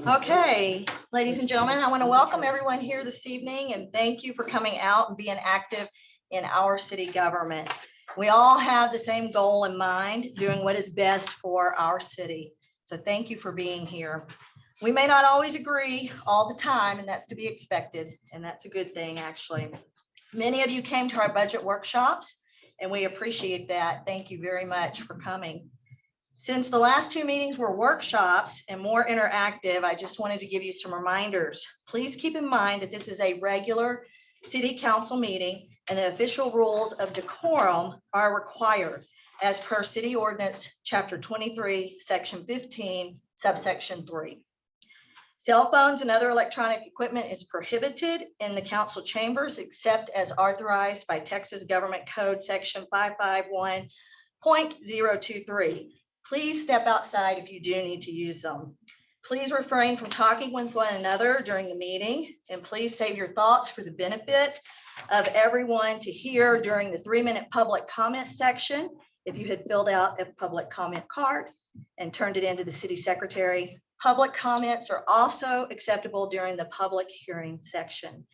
Okay, ladies and gentlemen, I want to welcome everyone here this evening and thank you for coming out and being active in our city government. We all have the same goal in mind, doing what is best for our city. So thank you for being here. We may not always agree all the time, and that's to be expected, and that's a good thing, actually. Many of you came to our budget workshops, and we appreciate that. Thank you very much for coming. Since the last two meetings were workshops and more interactive, I just wanted to give you some reminders. Please keep in mind that this is a regular city council meeting and the official rules of decorum are required as per City Ordinance Chapter 23, Section 15, subsection 3. Cell phones and other electronic equipment is prohibited in the council chambers except as authorized by Texas Government Code Section 551.023. Please step outside if you do need to use them. Please refrain from talking with one another during the meeting, and please save your thoughts for the benefit of everyone to hear during the 3-minute public comment section. If you had filled out a public comment card and turned it into the city secretary, public comments are also acceptable during the public hearing section.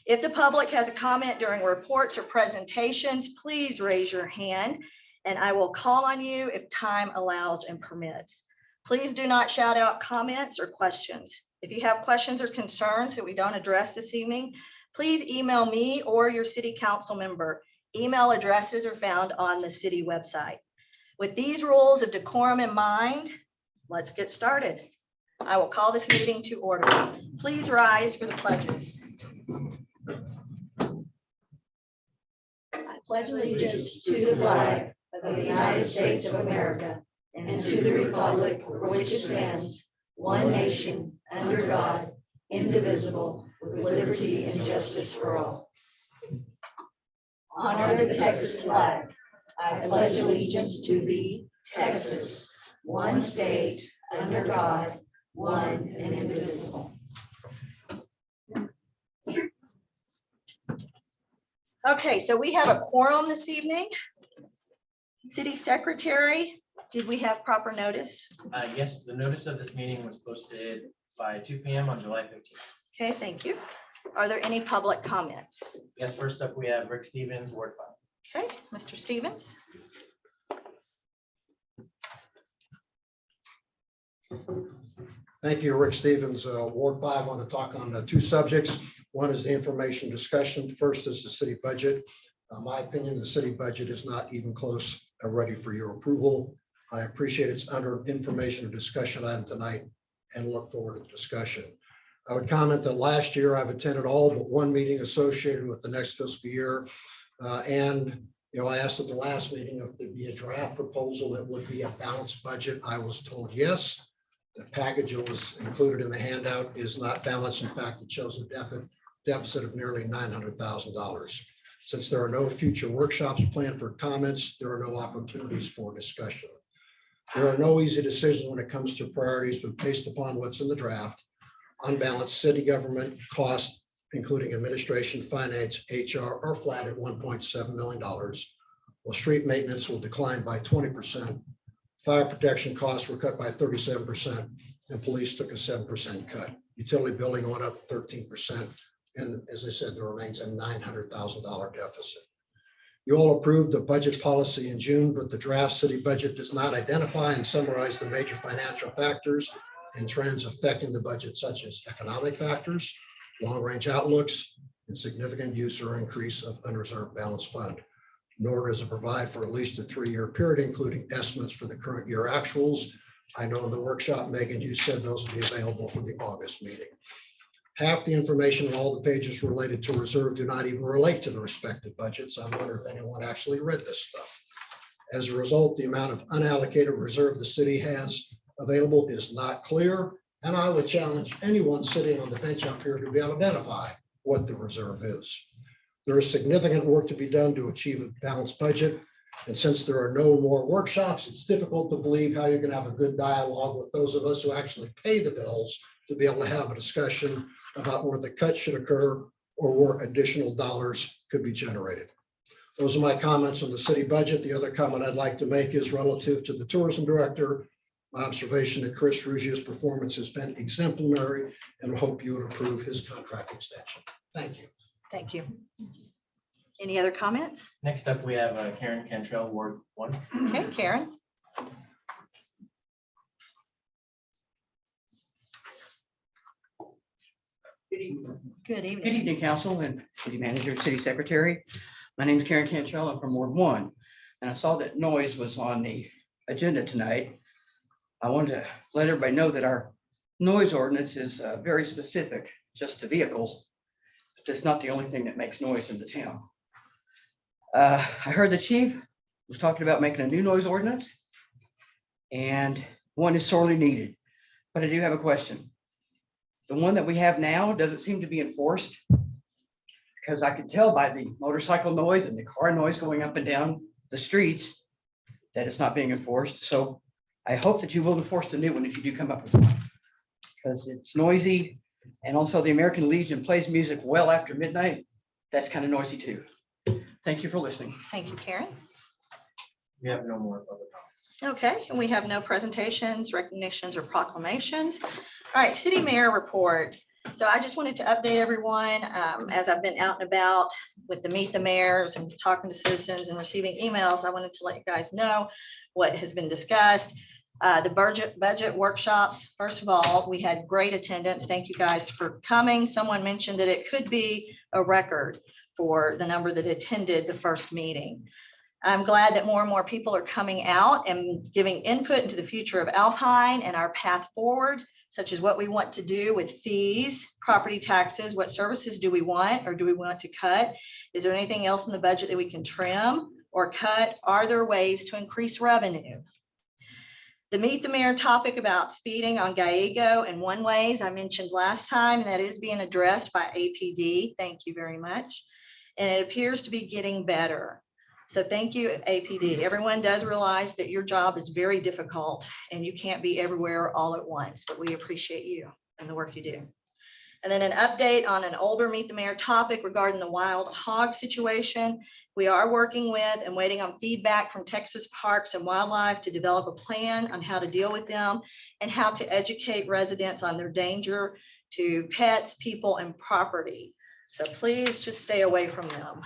If the public has a comment during reports or presentations, please raise your hand and I will call on you if time allows and permits. Please do not shout out comments or questions. If you have questions or concerns that we don't address this evening, please email me or your city council member. Email addresses are found on the city website. With these rules of decorum in mind, let's get started. I will call this meeting to order. Please rise for the pledges. I pledge allegiance to the flag of the United States of America and to the republic for which it stands, one nation, under God, indivisible, with liberty and justice for all. Honor the Texas flag. I pledge allegiance to thee, Texas, one state, under God, one and indivisible. Okay, so we have a quorum this evening. City Secretary, did we have proper notice? Yes, the notice of this meeting was posted by 2 p.m. on July 15th. Okay, thank you. Are there any public comments? Yes, first up we have Rick Stevens, Ward 5. Okay, Mr. Stevens. Thank you, Rick Stevens, Ward 5. I want to talk on 2 subjects. One is the information discussion. First is the city budget. My opinion, the city budget is not even close ready for your approval. I appreciate it's under information and discussion item tonight and look forward to discussion. I would comment that last year I've attended all but one meeting associated with the next fiscal year. And I asked at the last meeting if there'd be a draft proposal that would be a balanced budget. I was told yes. The package that was included in the handout is not balanced. In fact, it shows a deficit of nearly $900,000. Since there are no future workshops planned for comments, there are no opportunities for discussion. There are no easy decisions when it comes to priorities, but based upon what's in the draft, unbalanced city government costs, including administration, finance, HR, are flat at $1.7 million. While street maintenance will decline by 20%. Fire protection costs were cut by 37%, and police took a 7% cut. Utility billing went up 13%. And as I said, there remains a $900,000 deficit. You all approved the budget policy in June, but the draft city budget does not identify and summarize the major financial factors and trends affecting the budget, such as economic factors, long-range outlooks, and significant use or increase of unreserved balance fund. Nor does it provide for at least a 3-year period, including estimates for the current year actuals. I know in the workshop, Megan, you said those will be available for the August meeting. Half the information in all the pages related to reserve do not even relate to the respective budgets. I wonder if anyone actually read this stuff. As a result, the amount of unallocated reserve the city has available is not clear, and I would challenge anyone sitting on the bench up here to be able to identify what the reserve is. There is significant work to be done to achieve a balanced budget, and since there are no more workshops, it's difficult to believe how you can have a good dialogue with those of us who actually pay the bills to be able to have a discussion about where the cut should occur or where additional dollars could be generated. Those are my comments on the city budget. The other comment I'd like to make is relative to the tourism director. My observation that Chris Ruggio's performance has been exemplary and hope you would approve his contract extension. Thank you. Thank you. Any other comments? Next up, we have Karen Cantrell, Ward 1. Okay, Karen. Good evening. Good Good evening. evening, council and city manager, city secretary. My name is Karen Cantrell. I'm from Ward 1, and I saw that noise was on the agenda tonight. I wanted to let everybody know that our noise ordinance is very specific just to vehicles. But that's not the only thing that makes noise in the town. I heard the chief was talking about making a new noise ordinance, and one is sorely needed. But I do have a question. The one that we have now doesn't seem to be enforced, because I could tell by the motorcycle noise and the car noise going up and down the streets that it's not being enforced. So I hope that you will enforce the new one if you do come up with one, because it's noisy. And also the American Legion plays music well after midnight. That's kind of noisy too. Thank you for listening. Thank you, Karen. We have no more public comments. Okay, and we have no presentations, recognitions, or proclamations. All right, city mayor report. So I just wanted to update everyone as I've been out and about with the Meet the Mayors and talking to citizens and receiving emails. I wanted to let you guys know what has been discussed. The budget workshops. First of all, we had great attendance. Thank you guys for coming. Someone mentioned that it could be a record for the number that attended the first meeting. I'm glad that more and more people are coming out and giving input into the future of Alpine and our path forward, such as what we want to do with fees, property taxes, what services do we want or do we want to cut? Is there anything else in the budget that we can trim or cut? Are there ways to increase revenue? The Meet the Mayor topic about speeding on Gallego and one-ways I mentioned last time, and that is being addressed by APD. Thank you very much. And it appears to be getting better. So thank you, APD. Everyone does realize that your job is very difficult and you can't be everywhere all at once, but we appreciate you and the work you do. And then an update on an older Meet the Mayor topic regarding the wild hog situation. We are working with and waiting on feedback from Texas Parks and Wildlife to develop a plan on how to deal with them and how to educate residents on their danger to pets, people, and property. So please just stay away from them.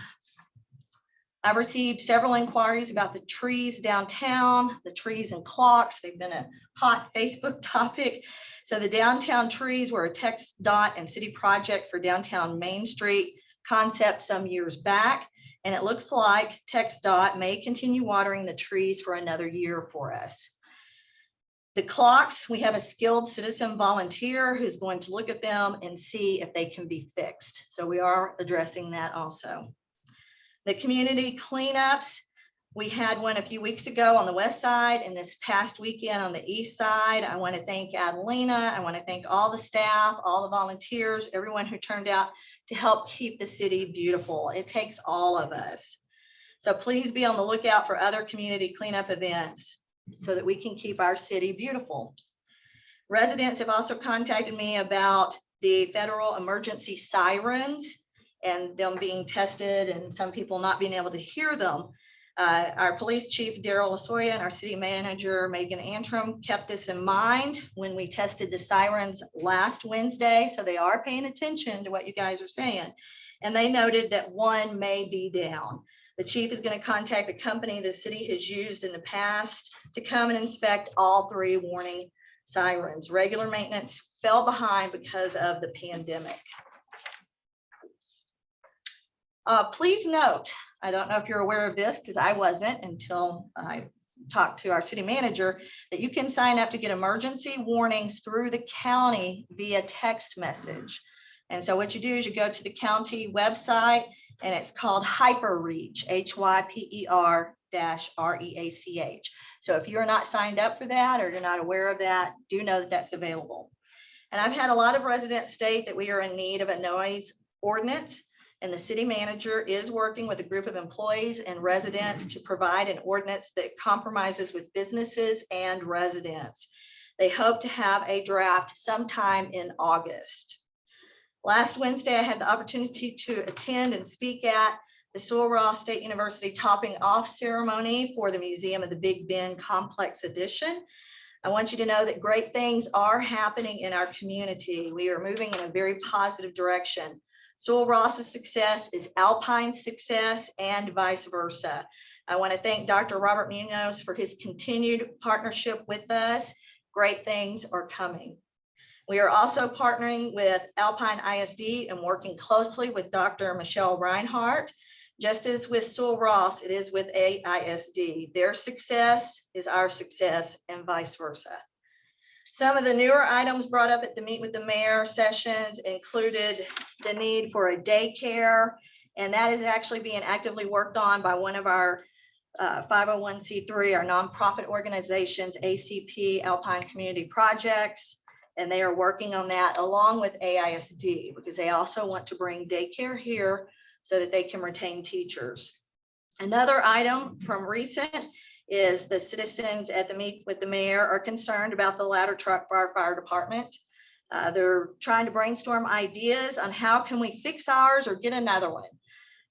I've received several inquiries about the trees downtown, the trees and clocks. They've been a hot Facebook topic. So the downtown trees were a TxDOT and city project for downtown Main Street concept some years back. And it looks like TxDOT may continue watering the trees for another year for us. The clocks, we have a skilled citizen volunteer who's going to look at them and see if they can be fixed. So we are addressing that also. The community cleanups, we had one a few weeks ago on the west side and this past weekend on the east side. I want to thank Adelina. I want to thank all the staff, all the volunteers, everyone who turned out to help keep the city beautiful. It takes all of us. So please be on the lookout for other community cleanup events so that we can keep our city beautiful. Residents have also contacted me about the federal emergency sirens and them being tested and some people not being able to hear them. Our police chief, Daryl Lasoya, and our city manager, Megan Antrim, kept this in mind when we tested the sirens last Wednesday. So they are paying attention to what you guys are saying. And they noted that one may be down. The chief is going to contact the company the city has used in the past to come and inspect all 3 warning sirens. Regular maintenance fell behind because of the pandemic. Please note, I don't know if you're aware of this because I wasn't until I talked to our city manager, that you can sign up to get emergency warnings through the county via text message. And so what you do is you go to the county website and it's called HyperReach, HYPER-REACH. So if you're not signed up for that or you're not aware of that, do know that that's available. And I've had a lot of residents state that we are in need of a noise ordinance. And the city manager is working with a group of employees and residents to provide an ordinance that compromises with businesses and residents. They hope to have a draft sometime in August. Last Wednesday, I had the opportunity to attend and speak at the Sewell Ross State University topping off ceremony for the Museum of the Big Ben Complex Edition. I want you to know that great things are happening in our community. We are moving in a very positive direction. Sewell Ross's success is Alpine's success and vice versa. I want to thank Dr. Robert Munoz for his continued partnership with us. Great things are coming. We are also partnering with Alpine ISD and working closely with Dr. Michelle Reinhardt. Just as with Sewell Ross, it is with AISD. Their success is our success and vice versa. Some of the newer items brought up at the Meet with the Mayor sessions included the need for a daycare, and that is actually being actively worked on by one of our 501c3, our nonprofit organizations, ACP, Alpine Community Projects, and they are working on that along with AISD because they also want to bring daycare here so that they can retain teachers. Another item from recent is the citizens at the Meet with the Mayor are concerned about the ladder truck for our fire department. They're trying to brainstorm ideas on how can we fix ours or get another one.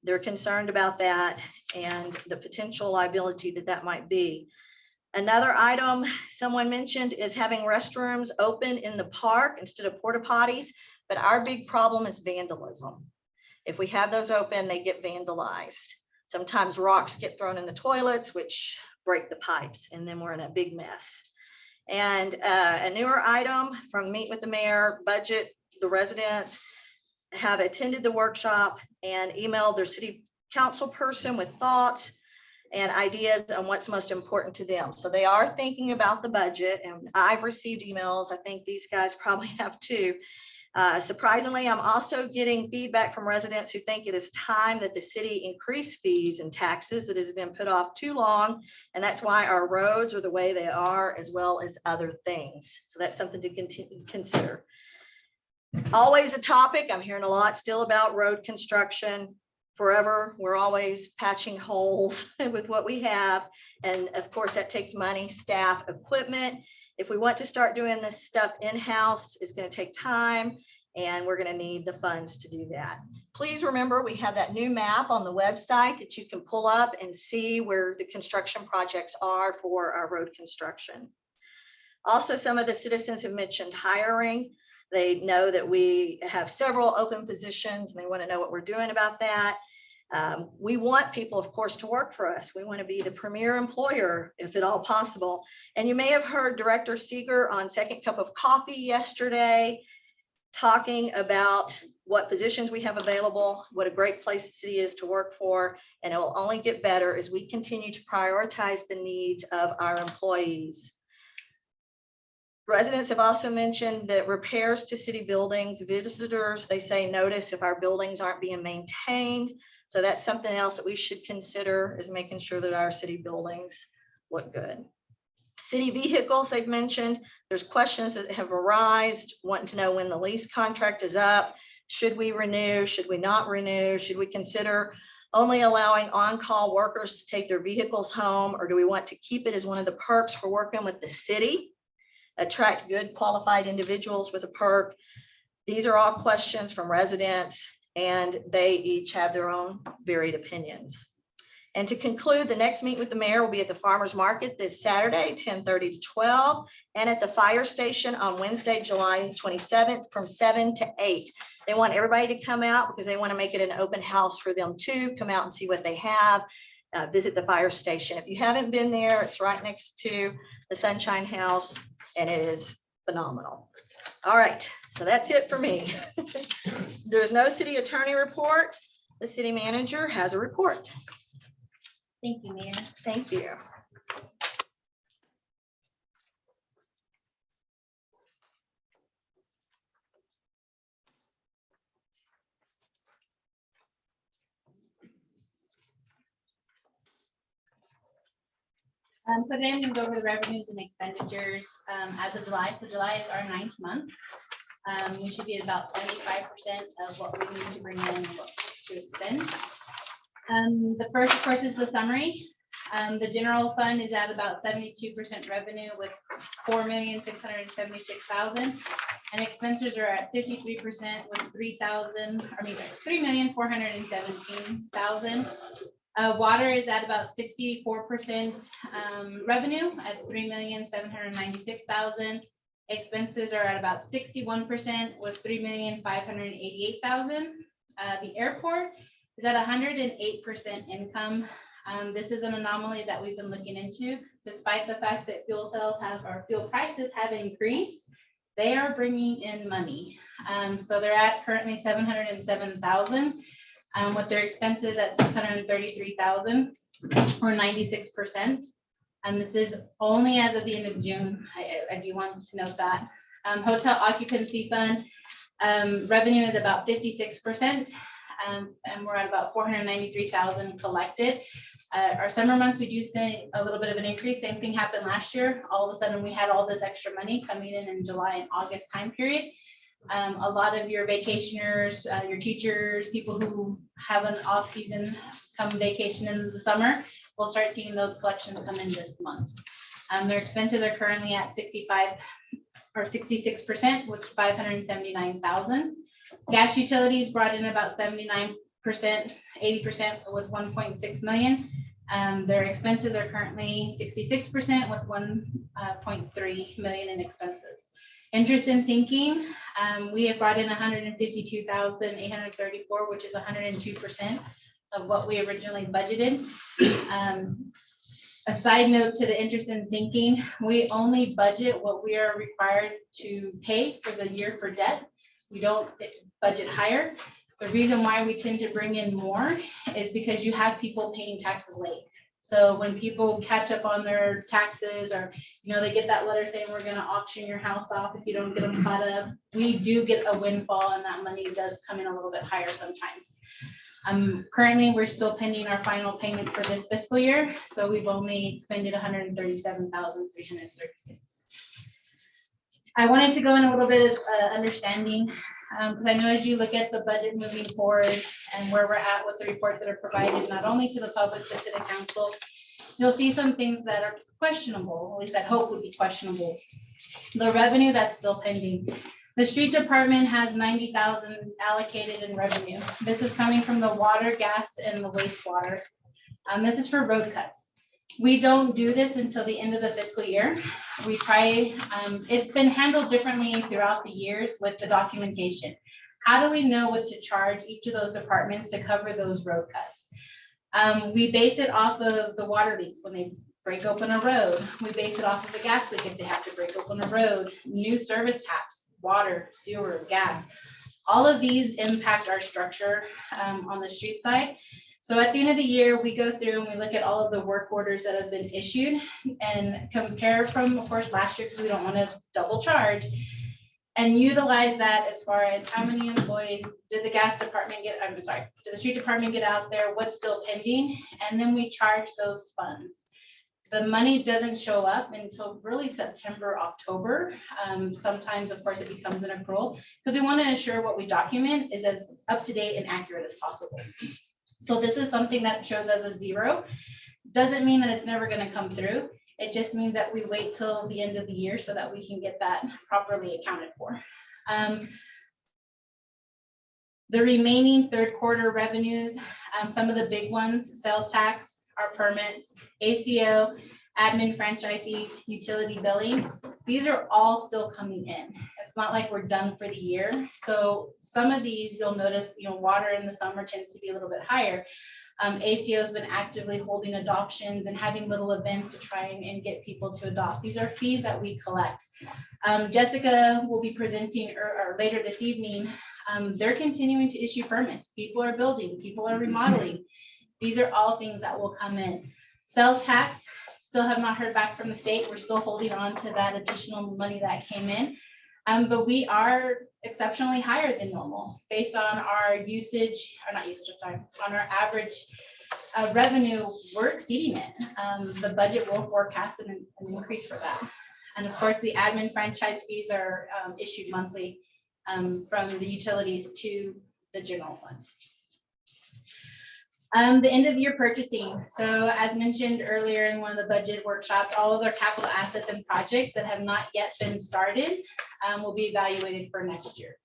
They're concerned about that and the potential liability that that might be. Another item someone mentioned is having restrooms open in the park instead of porta potties, but our big problem is vandalism. If we have those open, they get vandalized. Sometimes rocks get thrown in the toilets, which break the pipes, and then we're in a big mess. And a newer item from Meet with the Mayor budget, the residents have attended the workshop and emailed their city council person with thoughts and ideas on what's most important to them. So they are thinking about the budget, and I've received emails. I think these guys probably have too. Surprisingly, I'm also getting feedback from residents who think it is time that the city increase fees and taxes that has been put off too long. And that's why our roads are the way they are, as well as other things. So that's something to consider. Always a topic. I'm hearing a lot still about road construction. Forever, we're always patching holes with what we have. And of course, that takes money, staff, equipment. If we want to start doing this stuff in-house, it's going to take time, and we're going to need the funds to do that. Please remember, we have that new map on the website that you can pull up and see where the construction projects are for our road construction. Also, some of the citizens have mentioned hiring. They know that we have several open positions, and they want to know what we're doing about that. We want people, of course, to work for us. We want to be the premier employer, if at all possible. And you may have heard Director Seeger on Second Cup of Coffee yesterday talking about what positions we have available, what a great place the city is to work for, and it will only get better as we continue to prioritize the needs of our employees. Residents have also mentioned that repairs to city buildings, visitors, they say notice if our buildings aren't being maintained. So that's something else that we should consider, is making sure that our city buildings look good. City vehicles, they've mentioned, there's questions that have arisen, wanting to know when the lease contract is up. Should we renew? Should we not renew? Should we consider only allowing on-call workers to take their vehicles home? Or do we want to keep it as one of the perks for working with the city? Attract good qualified individuals with a perk. These are all questions from residents, and they each have their own varied opinions. And to conclude, the next Meet with the Mayor will be at the Farmers Market this Saturday, 10:30 to 12, and at the fire station on Wednesday, July 27th from 7 to 8. They want everybody to come out because they want to make it an open house for them too. Come out and see what they have. Visit the fire station. If you haven't been there, it's right next to the Sunshine House, and it is phenomenal. All right, so that's it for me. There's no city attorney report. The city manager has a report. Thank you, Mayor. Thank you. So today I'm going to go over the revenues and expenditures as of July. So July is our 9th month. We should be at about 75% of what we need to bring in and what to expend. The first, of course, is the summary. The general fund is at about 72% revenue with $4,676,000, and expenses are at 53% with $3,417,000. Water is at about 64% revenue at 3,796,000. Expenses are at about 61% with 3,588,000. The airport is at 108% income. This is an anomaly that we've been looking into. Despite the fact that fuel prices have increased, they are bringing in money. So they're at currently 707,000. With their expenses at 633,000 or 96%. And this is only as of the end of June. I do want to note that. Hotel occupancy fund revenue is about 56%. And we're at about 493,000 collected. Our summer months, we do see a little bit of an increase. Same thing happened last year. All of a sudden we had all this extra money coming in July and August time period. A lot of your vacationers, your teachers, people who have an off season come vacation in the summer, we'll start seeing those collections come in this month. Their expenses are currently at 65 or 66% with 579,000. Gas utilities brought in about 79%, 80% with 1.6 million. Their expenses are currently 66% with 1.3 million in expenses. Interest and sinking, we have brought in 152,834, which is 102% of what we originally budgeted. A side note to the interest and sinking, we only budget what we are required to pay for the year for debt. We don't budget higher. The reason why we tend to bring in more is because you have people paying taxes late. So when people catch up on their taxes or, they get that letter saying we're going to auction your house off if you don't get them caught up, we do get a windfall and that money does come in a little bit higher sometimes. Currently, we're still pending our final payment for this fiscal year. So we've only expended 137,336. I wanted to go in a little bit of understanding because I know as you look at the budget moving forward and where we're at with the reports that are provided, not only to the public, but to the council, you'll see some things that are questionable, at least I hope would be questionable. The revenue that's still pending. The street department has 90,000 allocated in revenue. This is coming from the water, gas, and the wastewater. This is for road cuts. We don't do this until the end of the fiscal year. We try, it's been handled differently throughout the years with the documentation. How do we know what to charge each of those departments to cover those road cuts? We base it off of the water leaks when they break open a road. We base it off of the gas leak if they have to break open a road, new service taps, water, sewer, gas. All of these impact our structure on the street side. So at the end of the year, we go through and we look at all of the work orders that have been issued and compare from, of course, last year, because we don't want to double charge, and utilize that as far as how many employees did the gas department get, did the street department get out there, what's still pending, and then we charge those funds. The money doesn't show up until really September, October. Sometimes, of course, it becomes an accrual because we want to ensure what we document is as up to date and accurate as possible. So this is something that shows as a 0. Doesn't mean that it's never going to come through. It just means that we wait till the end of the year so that we can get that properly accounted for. The remaining third quarter revenues, some of the big ones, sales tax, our permits, ACO, admin franchise fees, utility billing, these are all still coming in. It's not like we're done for the year. So some of these you'll notice, water in the summer tends to be a little bit higher. ACO has been actively holding adoptions and having little events to try and get people to adopt. These are fees that we collect. Jessica will be presenting or later this evening. They're continuing to issue permits. People are building, people are remodeling. These are all things that will come in. Sales tax, still have not heard back from the state. We're still holding on to that additional money that came in. But we are exceptionally higher than normal based on our usage, or not usage, I'm sorry, on our average revenue, we're exceeding it. The budget will forecast an increase for that. And of course, the admin franchise fees are issued monthly from the utilities to the general fund. The end of year purchasing. So as mentioned earlier in one of the budget workshops, all of our capital assets and projects that have not yet been started will be evaluated for next year.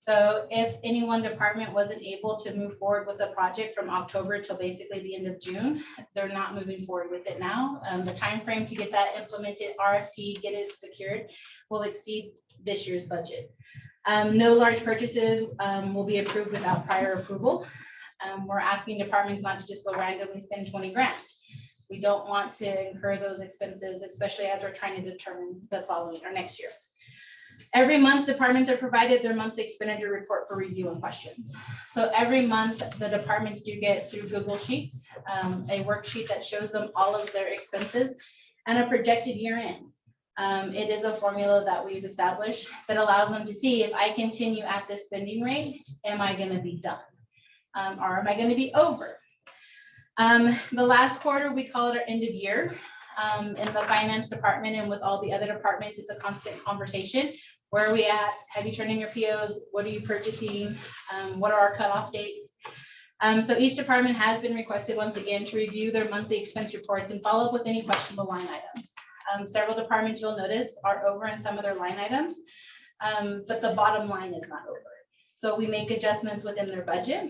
So if any one department wasn't able to move forward with the project from October till basically the end of June, they're not moving forward with it now. The time frame to get that implemented, RFP, get it secured, will exceed this year's budget. No large purchases will be approved without prior approval. We're asking departments not to just go randomly spend 20 grand. We don't want to incur those expenses, especially as we're trying to determine the following or next year. Every month, departments are provided their monthly expenditure report for review and questions. So every month, the departments do get through Google Sheets, a worksheet that shows them all of their expenses and a projected year end. It is a formula that we've established that allows them to see, if I continue at this spending rate, am I going to be done? Or am I going to be over? The last quarter, we call it our end of year. In the finance department and with all the other departments, it's a constant conversation. Where are we at? Have you turned in your POs? What are you purchasing? What are our cutoff dates? So each department has been requested once again to review their monthly expense reports and follow up with any questionable line items. Several departments, you'll notice, are over in some of their line items, but the bottom line is not over. So we make adjustments within their budget.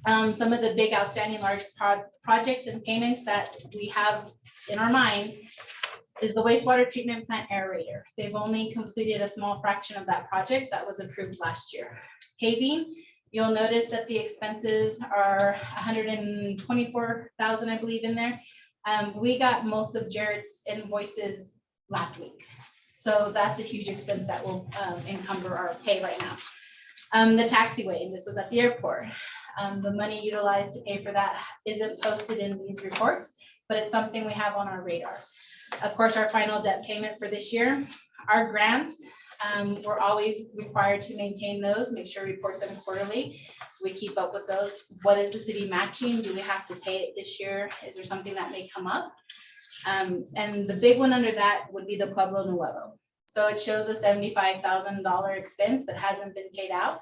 Some of the big outstanding large projects and payments that we have in our mind is the wastewater treatment plant aerator. They've only completed a small fraction of that project that was approved last year. Paving, you'll notice that the expenses are 124,000, I believe, in there. We got most of Jared's invoices last week. So that's a huge expense that will encumber our pay right now. The taxiway, and this was at the airport. The money utilized to pay for that isn't posted in these reports, but it's something we have on our radar. Of course, our final debt payment for this year, our grants, we're always required to maintain those, make sure we report them quarterly. We keep up with those. What is the city matching? Do we have to pay it this year? Is there something that may come up? And the big one under that would be the Pueblo Nuevo. So it shows a $75,000 expense that hasn't been paid out.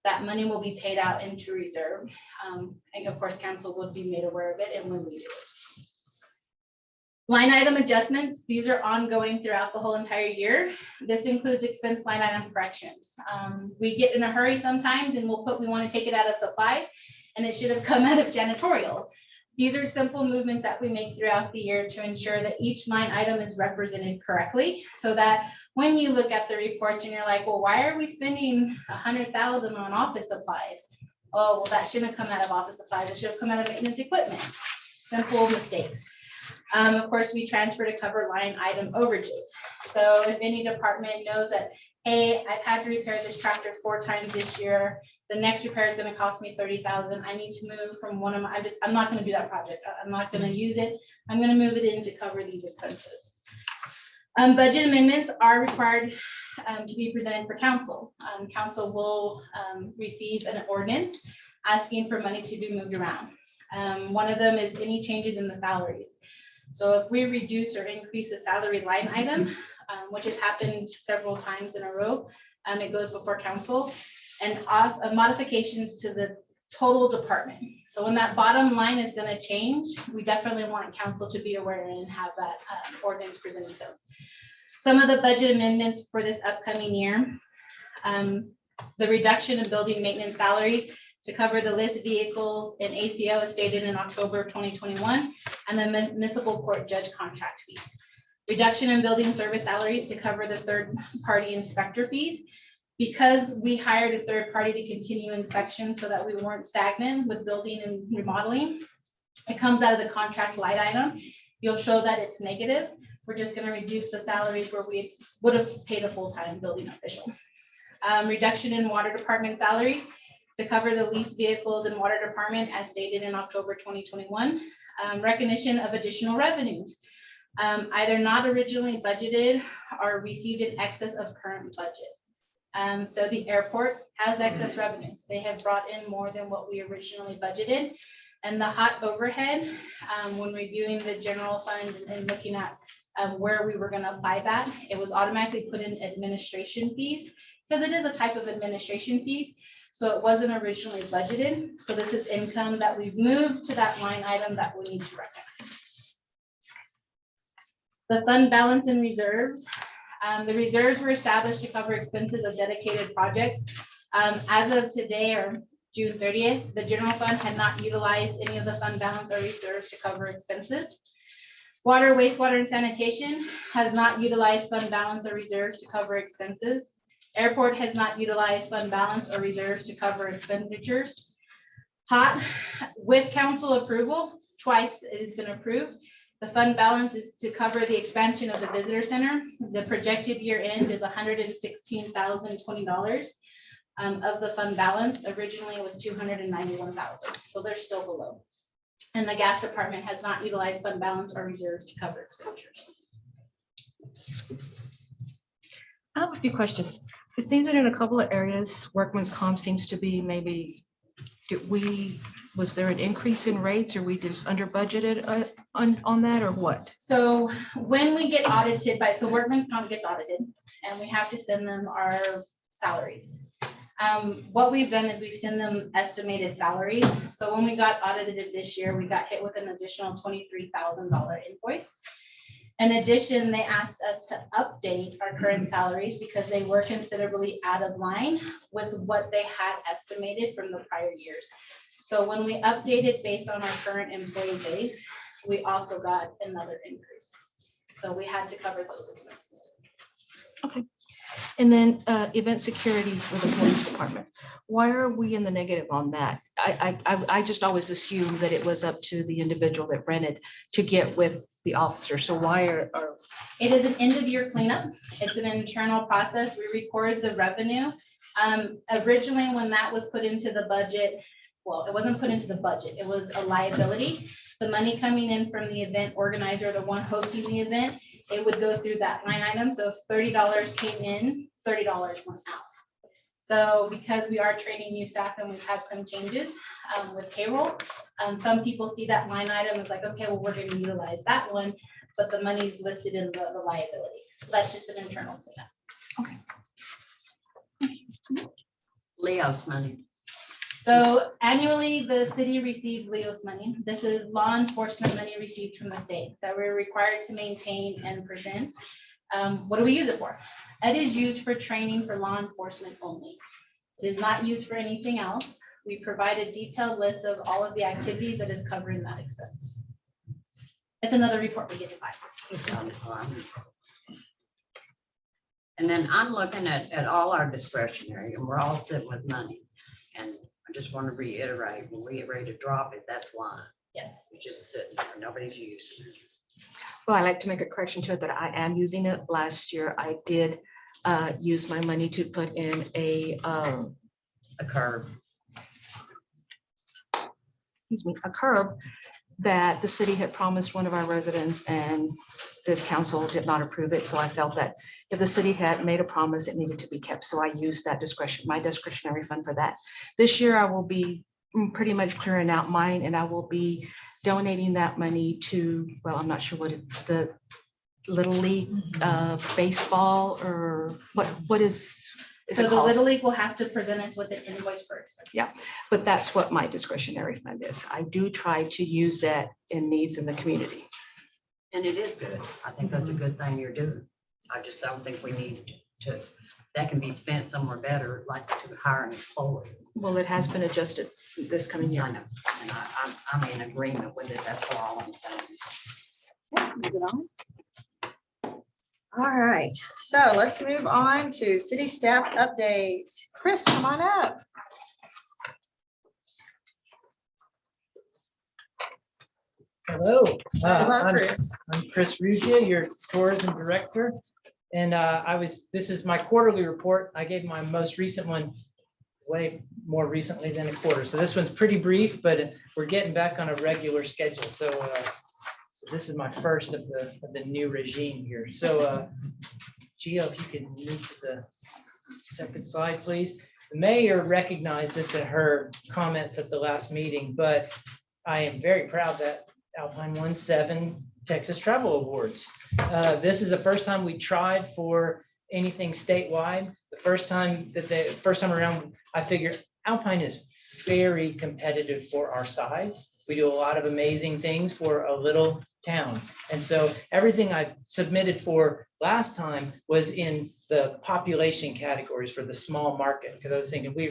That money will be paid out into reserve. And of course, council would be made aware of it and when we do it. Line item adjustments, these are ongoing throughout the whole entire year. This includes expense line item corrections. We get in a hurry sometimes and we want to take it out of supplies and it should have come out of janitorial. These are simple movements that we make throughout the year to ensure that each line item is represented correctly, so that when you look at the reports and you're like, well, why are we spending 100,000 on office supplies? Oh, well, that shouldn't have come out of office supplies. It should have come out of maintenance equipment. Simple mistakes. Of course, we transfer to cover line item overages. So if any department knows that, hey, I've had to repair this tractor 4 times this year, the next repair is going to cost me 30,000. I need to move from one of my, I'm not going to do that project. I'm not going to use it. I'm going to move it in to cover these expenses. Budget amendments are required to be presented for council. Council will receive an ordinance asking for money to be moved around. One of them is any changes in the salaries. So if we reduce or increase the salary line item, which has happened several times in a row, it goes before council, and modifications to the total department. So when that bottom line is going to change, we definitely want council to be aware and have that ordinance presented to them. Some of the budget amendments for this upcoming year, the reduction in building maintenance salaries to cover the list vehicles and ACO as stated in October 2021, and the municipal court judge contract fees. Reduction in building service salaries to cover the third-party inspector fees. Because we hired a third party to continue inspection so that we weren't stagnant with building and remodeling, it comes out of the contract line item. You'll show that it's negative. We're just going to reduce the salaries where we would have paid a full-time building official. Reduction in water department salaries to cover the leased vehicles and water department as stated in October 2021. Recognition of additional revenues, either not originally budgeted or received in excess of current budget. So the airport has excess revenues. They have brought in more than what we originally budgeted. And the hot overhead, when reviewing the general fund and looking at where we were going to apply that, it was automatically put in administration fees because it is a type of administration fees. So it wasn't originally budgeted. So this is income that we've moved to that line item that we need to recognize. The fund balance and reserves. The reserves were established to cover expenses of dedicated projects. As of today, or June 30th, the general fund had not utilized any of the fund balance or reserves to cover expenses. Water, wastewater, and sanitation has not utilized fund balance or reserves to cover expenses. Airport has not utilized fund balance or reserves to cover expenditures. HOT, with council approval, twice it has been approved. The fund balance is to cover the expansion of the visitor center. The projected year end is $116,020. Of the fund balance. Originally it was 291,000, so they're still below. And the gas department has not utilized fund balance or reserves to cover expenditures. I have a few questions. It seems that in a couple of areas, workman's comp seems to be maybe, was there an increase in rates, or we just under budgeted on that, or what? So when we get audited so workman's comp gets audited and we have to send them our salaries. What we've done is we've sent them estimated salaries. So when we got audited this year, we got hit with an additional $23,000 invoice. In addition, they asked us to update our current salaries because they were considerably out of line with what they had estimated from the prior years. So when we updated based on our current employee base, we also got another increase. So we had to cover those expenses. Okay. And then event security for the police department. Why are we in the negative on that? I just always assumed that it was up to the individual that rented to get with the officer. So why are It is an end of year cleanup. It's an internal process. We record the revenue. Originally, when that was put into the budget, well, it wasn't put into the budget. It was a liability. The money coming in from the event organizer, the one hosting the event, it would go through that line item. So if $30 came in, $30 went out. So because we are training new staff and we've had some changes with payroll, some people see that line item as like, okay, well, we're going to utilize that one, but the money's listed in the liability. So that's just an internal cleanup. okay? Leo's money. So annually, the city receives Leo's money. This is law enforcement money received from the state that we're required to maintain and present. What do we use it for? It is used for training for law enforcement only. It is not used for anything else. We provide a detailed list of all of the activities that is covering that expense. It's another report we get to file. And then I'm looking at all our discretionary, and we're all sitting with money. And I just want to reiterate, when we get ready to drop it, that's why. Yes. We're just sitting there, nobody's using it. Well, I like to make a correction to it that I am using it. Last year, I did use my money to put in a curb. excuse me, a curb that the city had promised one of our residents, and this council did not approve it. So I felt that if the city had made a promise, it needed to be kept. So I used that my discretionary fund for that. This year, I will be pretty much clearing out mine, and I will be donating that money to, well, I'm not sure the Little League baseball, or what is So it the called? Little League will have to present us with an invoice for expenses. Yeah. But that's what my discretionary fund is. I do try to use that in needs in the community. And it is good. I think that's a good thing you're doing. I just don't think we need to, that can be spent somewhere better, like to hire an employee. Well, it has been adjusted this coming I year. know, and I'm in agreement with it. That's all I'm saying. All right, so let's move on to city staff updates. Chris, come on up. Hello, Hello, I'm Chris. Chris Rugia, your tourism director. And this is my quarterly report. I gave my most recent one way more recently than a quarter. So this one's pretty brief, but we're getting back on a regular schedule. So this is my first of the new regime here. So Gio, if you can move to the second slide, please. The mayor recognized this in her comments at the last meeting, but I am very proud that Alpine won 7 Texas Travel Awards. This is the first time we tried for anything statewide. The first time around, I figured Alpine is very competitive for our size. We do a lot of amazing things for a little town. And so everything I submitted for last time was in the population categories for the small market, because I was thinking we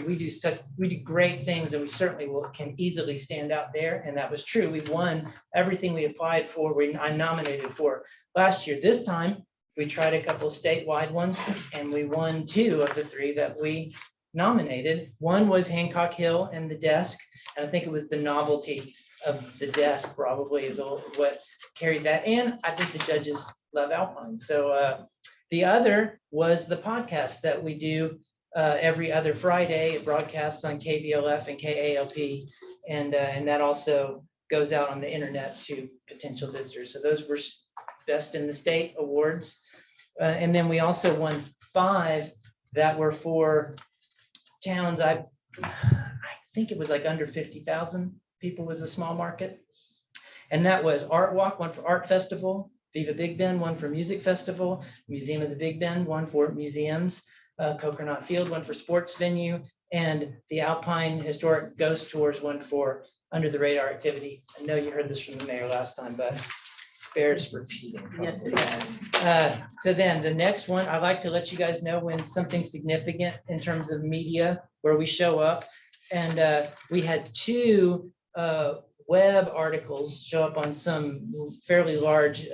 do great things and we certainly can easily stand out there. And that was true. We won everything we applied for, I nominated for last year. This time we tried a couple statewide ones and we won 2 of the 3 that we nominated. One was Hancock Hill and the desk. And I think it was the novelty of the desk probably is what carried that. And I think the judges love Alpine. So the other was the podcast that we do every other Friday. It broadcasts on KVLF and KALP. And that also goes out on the internet to potential visitors. So those were best in the state awards. And then we also won 5 that were for towns. I think it was like under 50,000 people was a small market. And that was Art Walk, one for Art Festival, Viva Big Bend, one for Music Festival, Museum of the Big Bend, one for museums, Coconut Field, one for sports venue, and the Alpine Historic Ghost Tours, one for Under the Radar activity. I know you heard this from the mayor last time, but bears repeating. Yes, it does. So then the next one, I like to let you guys know when something significant in terms of media where we show up. And we had 2 web articles show up on some fairly large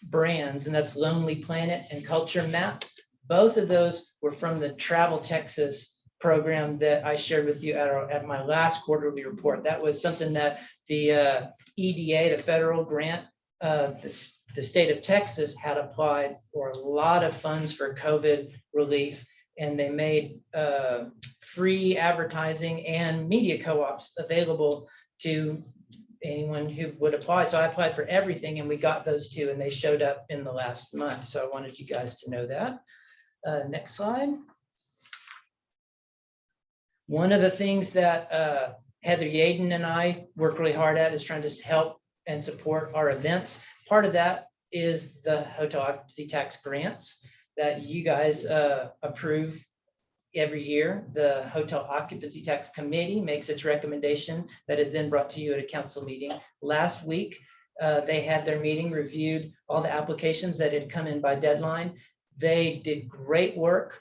brands, and that's Lonely Planet and Culture Map. Both of those were from the Travel Texas program that I shared with you at my last quarterly report. That was something that the EDA, the federal grant, the state of Texas had applied for a lot of funds for COVID relief, and they made free advertising and media co-ops available to anyone who would apply. So I applied for everything and we got those 2 and they showed up in the last month. So I wanted you guys to know that. Next slide. One of the things that Heather Yaden and I work really hard at is trying to help and support our events. Part of that is the hotel occupancy tax grants that you guys approve every year. The Hotel Occupancy Tax Committee makes its recommendation that is then brought to you at a council meeting. Last week, they had their meeting, reviewed all the applications that had come in by deadline. They did great work.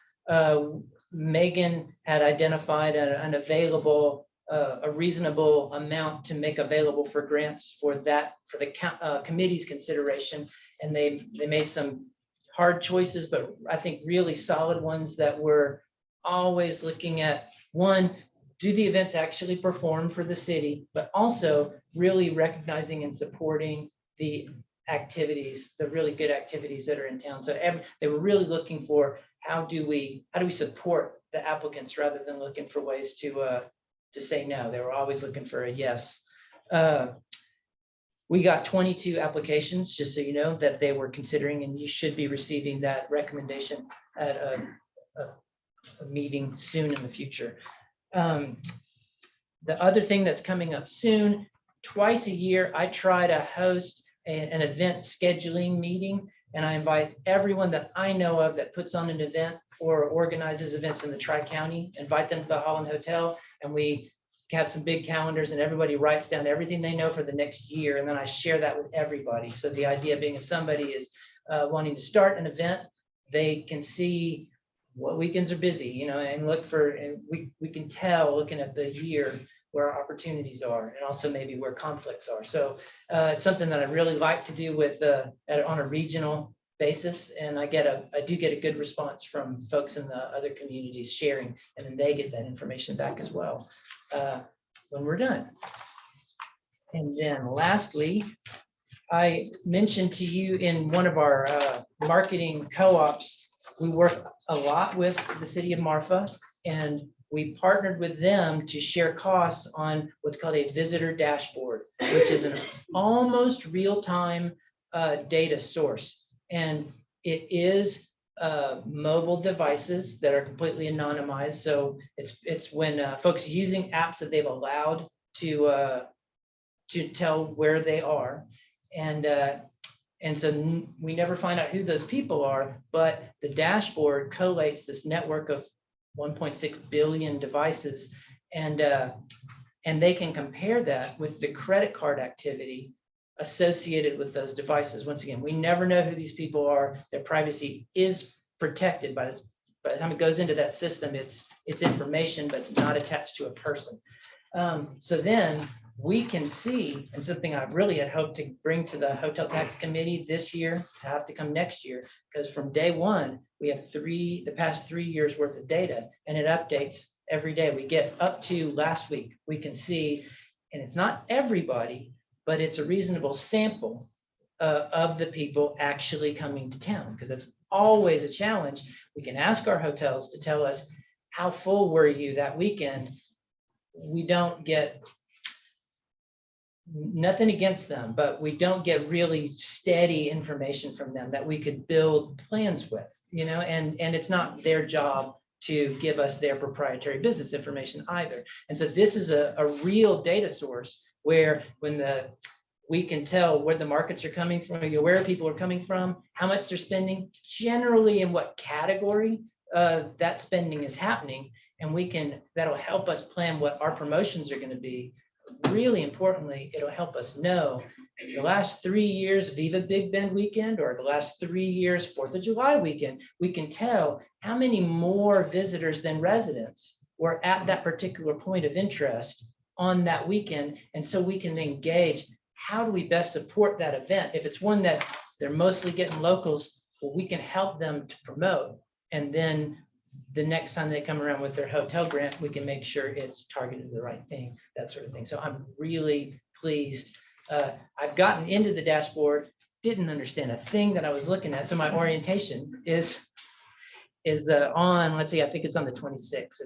Megan had identified an available, a reasonable amount to make available for grants for the committee's consideration. And they made some hard choices, but I think really solid ones that were always looking at, one, do the events actually perform for the city, but also really recognizing and supporting the activities, the really good activities that are in town. So they were really looking for how do we support the applicants rather than looking for ways to say no. They were always looking for a yes. We got 22 applications, just so you know, that they were considering, and you should be receiving that recommendation at a meeting soon in the future. The other thing that's coming up soon, twice a year, I try to host an event scheduling meeting, and I invite everyone that I know of that puts on an event or organizes events in the Tri-County, invite them to the Holland Hotel, and we have some big calendars and everybody writes down everything they know for the next year, and then I share that with everybody. So the idea being, if somebody is wanting to start an event, they can see what weekends are busy, and look for, and we can tell looking at the year where our opportunities are and also maybe where conflicts are. So it's something that I really like to do with on a regional basis. And I do get a good response from folks in the other communities sharing, and then they get that information back as well when we're done. And then lastly, I mentioned to you in one of our marketing co-ops, we work a lot with the city of Marfa, and we partnered with them to share costs on what's called a visitor dashboard, which is an almost real-time data source. And it is mobile devices that are completely anonymized. So it's when folks using apps that they've allowed to tell where they are. And so we never find out who those people are, but the dashboard collates this network of 1.6 billion devices, and they can compare that with the credit card activity associated with those devices. Once again, we never know who these people are. Their privacy is protected by the time it goes into that system, it's information, but not attached to a person. So then we can see, and something I really had hoped to bring to the Hotel Tax Committee this year, to have to come next year, because from day one, we have the past 3 years worth of data, and it updates every day. We get up to last week, we can see, and it's not everybody, but it's a reasonable sample of the people actually coming to town, because it's always a challenge. We can ask our hotels to tell us, how full were you that weekend? We don't get, nothing against them, but we don't get really steady information from them that we could build plans with, and it's not their job to give us their proprietary business information either. And so this is a real data source where we can tell where the markets are coming from, where people are coming from, how much they're spending, generally in what category that spending is happening. And that'll help us plan what our promotions are going to be. Really importantly, it'll help us know the last 3 years Viva Big Bend weekend, or the last 3 years 4th of July weekend, we can tell how many more visitors than residents were at that particular point of interest on that weekend. And so we can then gauge, how do we best support that event? If it's one that they're mostly getting locals, well, we can help them to promote. And then the next time they come around with their hotel grant, we can make sure it's targeted to the right thing, that sort of thing. So I'm really pleased. I've gotten into the dashboard, didn't understand a thing that I was looking at. So my orientation is on, let's see, I think it's on the 26th.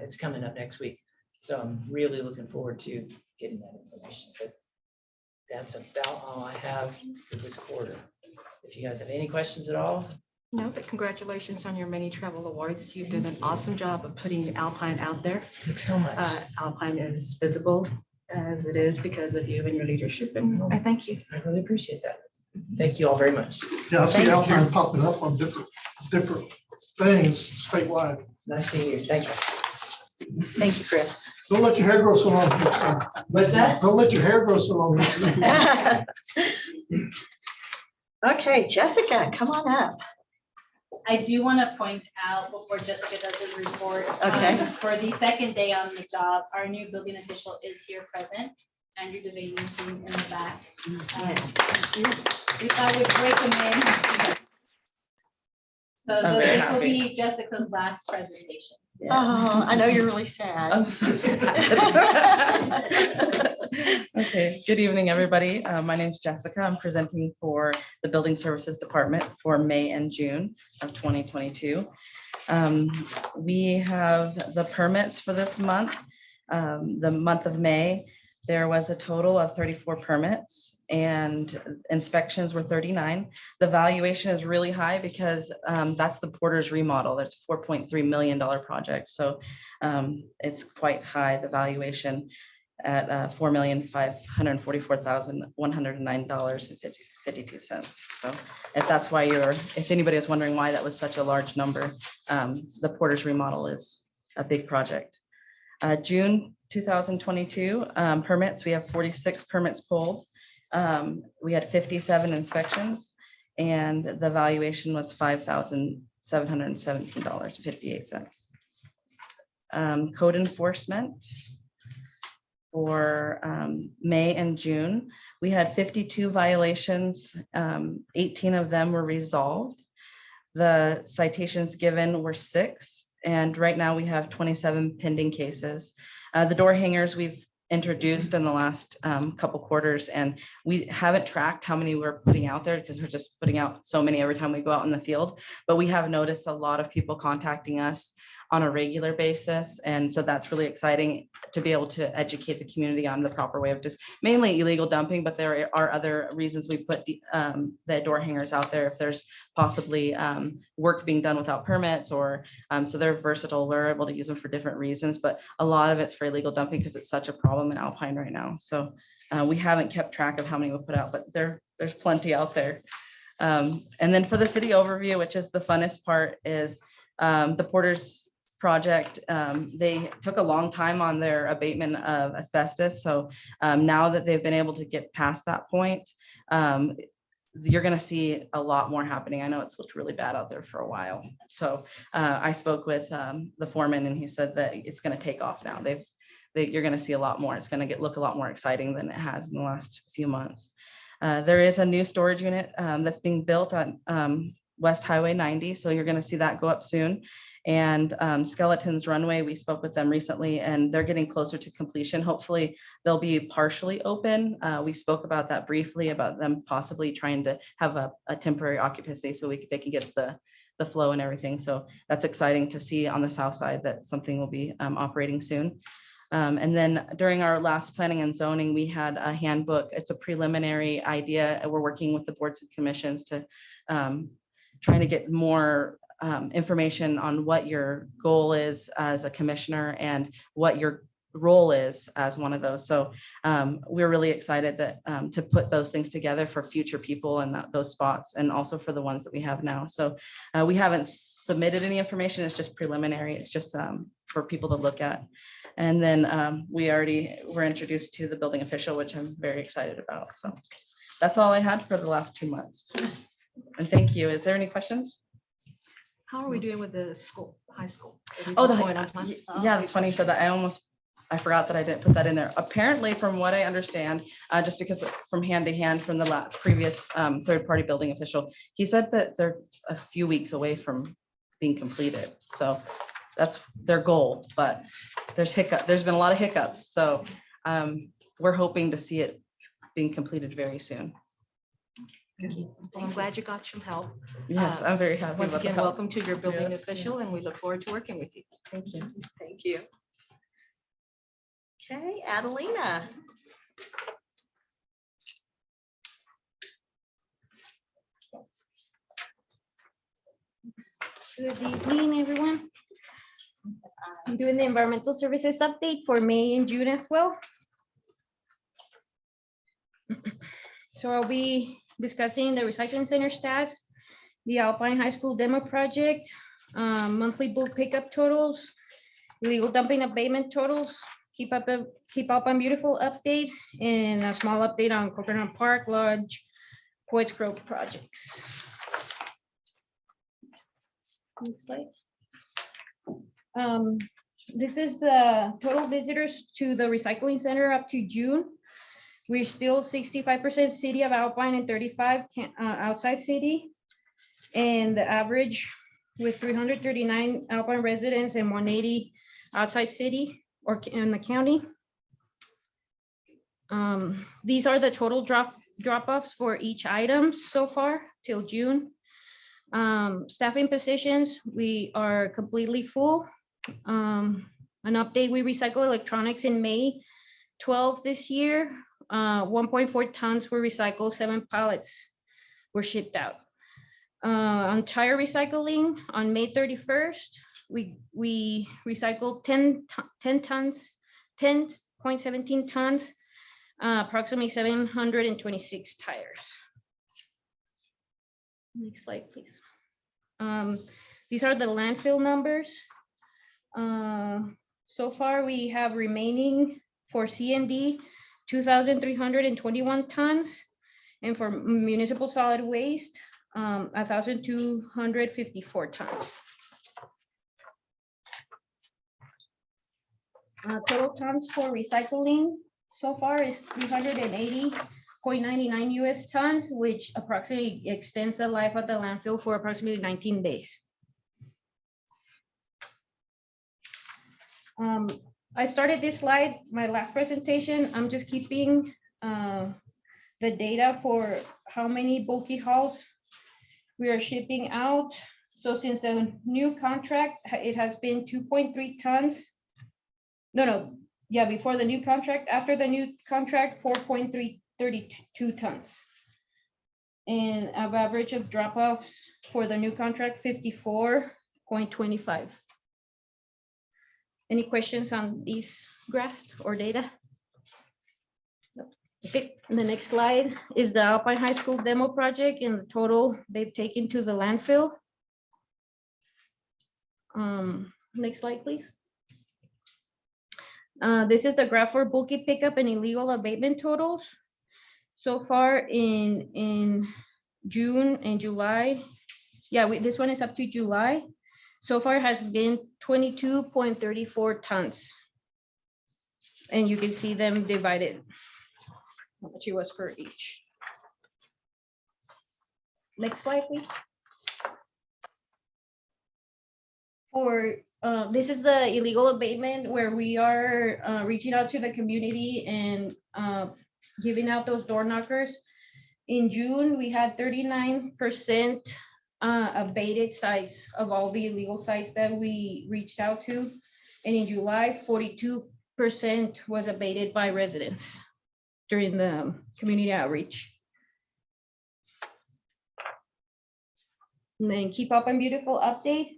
It's coming up next week. So I'm really looking forward to getting that information. But that's about all I have for this quarter. If you guys have any questions at all. No, but congratulations on your many travel awards. You did an awesome job of putting Alpine out there. Thanks so much. Alpine is visible as it is because of you and your leadership, and I thank you. I really appreciate that. Thank you all very much. Yeah, I see Thank you. Alpine popping up on different things statewide. Nice to hear you. Thank you. Thank you, Chris. Don't let your hair grow so long. next time. What's that? Don't let your hair grow so long. next time. Okay, Jessica, come on up. I do want to point out before Jessica does his report. Okay. For the second day on the job, our new building official is here present. Andrew Devaney sitting in the back. We thought we'd break him in. So I'm very this will happy. be Jessica's last presentation. Oh, I know you're really sad. I'm so sad. Okay, good evening, everybody. My name is Jessica. I'm presenting for the Building Services Department for May and June of 2022. We have the permits for this month. The month of May, there was a total of 34 permits and inspections were 39. The valuation is really high because that's the Porter's remodel. That's a $4.3 million project. So it's quite high, the valuation at $4,544,109.52. So if anybody is wondering why that was such a large number, the Porter's remodel is a big project. June 2022 permits, we have 46 permits pulled. We had 57 inspections and the valuation was $5,717.58. Code enforcement for May and June, we had 52 violations. 18 of them were resolved. The citations given were 6. And right now we have 27 pending cases. The door hangers we've introduced in the last couple quarters, and we haven't tracked how many we're putting out there because we're just putting out so many every time we go out in the field. But we have noticed a lot of people contacting us on a regular basis. And so that's really exciting to be able to educate the community on the proper way of just mainly illegal dumping, but there are other reasons we put the door hangers out there if there's possibly work being done without permits or so they're versatile. We're able to use them for different reasons, but a lot of it's for illegal dumping because it's such a problem in Alpine right now. So we haven't kept track of how many we put out, but there's plenty out there. And then for the city overview, which is the funnest part, is the Porter's project. They took a long time on their abatement of asbestos. So now that they've been able to get past that point, you're gonna see a lot more happening. I know it's looked really bad out there for a while. So I spoke with the foreman and he said that it's gonna take off now. You're gonna see a lot more. It's gonna look a lot more exciting than it has in the last few months. There is a new storage unit that's being built on West Highway 90. So you're gonna see that go up soon. And Skeletons Runway, we spoke with them recently and they're getting closer to completion. Hopefully they'll be partially open. We spoke about that briefly, about them possibly trying to have a temporary occupancy so they can get the flow and everything. So that's exciting to see on the south side that something will be operating soon. And then during our last planning and zoning, we had a handbook. It's a preliminary idea. We're working with the boards and commissions to trying to get more information on what your goal is as a commissioner and what your role is as one of those. So we're really excited that to put those things together for future people and those spots, and also for the ones that we have now. So we haven't submitted any information. It's just preliminary. It's just for people to look at. And then we already were introduced to the building official, which I'm very excited about. So that's all I had for the last 2 months. And thank you. Is there any questions? How are we doing with the school, high school? Oh, Everything's going on plan? yeah, that's funny. So that I forgot that I didn't put that in there. Apparently, from what I understand, just because from hand to hand from the previous third-party building official, he said that they're a few weeks away from being completed. So that's their goal, but there's been a lot of hiccups. So we're hoping to see it being completed very soon. Well, I'm glad you got some help. Yes, I'm very happy. Once about the again, help. welcome to your building Yes, official, and we look forward to working with you. Thank you. Thank you. Okay, Adelina. Good evening, everyone. I'm doing the environmental services update for May and June as well. So I'll be discussing the recycling center stats, the Alpine High School demo project, monthly bulk pickup totals, illegal dumping abatement totals, keep Alpine beautiful update, and a small update on Coconut Park Lodge, Poets Grove projects. Next slide. This is the total visitors to the recycling center up to June. We're still 65% city of Alpine and 35 outside city. And the average with 339 Alpine residents and 180 outside city or in the county. These are the total drop-offs for each item so far till June. Staffing positions, we are completely full. An update, we recycle electronics in May 12 this year. 1.4 tons were recycled, 7 pallets were shipped out. On tire recycling, on May 31st, we recycled 10.17 tons, approximately 726 tires. Next slide, please. These are the landfill numbers. So far, we have remaining for C&D 2,321 tons, and for municipal solid waste 1,254 tons. Total tons for recycling so far is 380.99 US tons, which approximately extends the life of the landfill for approximately 19 days. I started this slide, my last presentation. I'm just keeping the data for how many bulky hauls we are shipping out. So since the new contract, it has been 2.3 tons. Before the new contract, after the new contract, 4.332 tons. And an average of drop-offs for the new contract, 54.25. Any questions on these graphs or data? Okay, the next slide is the Alpine High School demo project and the total they've taken to the landfill. Next slide, please. This is the graph for bulky pickup and illegal abatement totals. So far in June and July. Yeah, this one is up to July. So far has been 22.34 tons. And you can see them divided, how much it was for each. Next slide, please. For this is the illegal abatement where we are reaching out to the community and giving out those door knockers. In June, we had 39% abated sites of all the illegal sites that we reached out to. And in July, 42% was abated by residents during the community outreach. And then Keep Up and Beautiful update.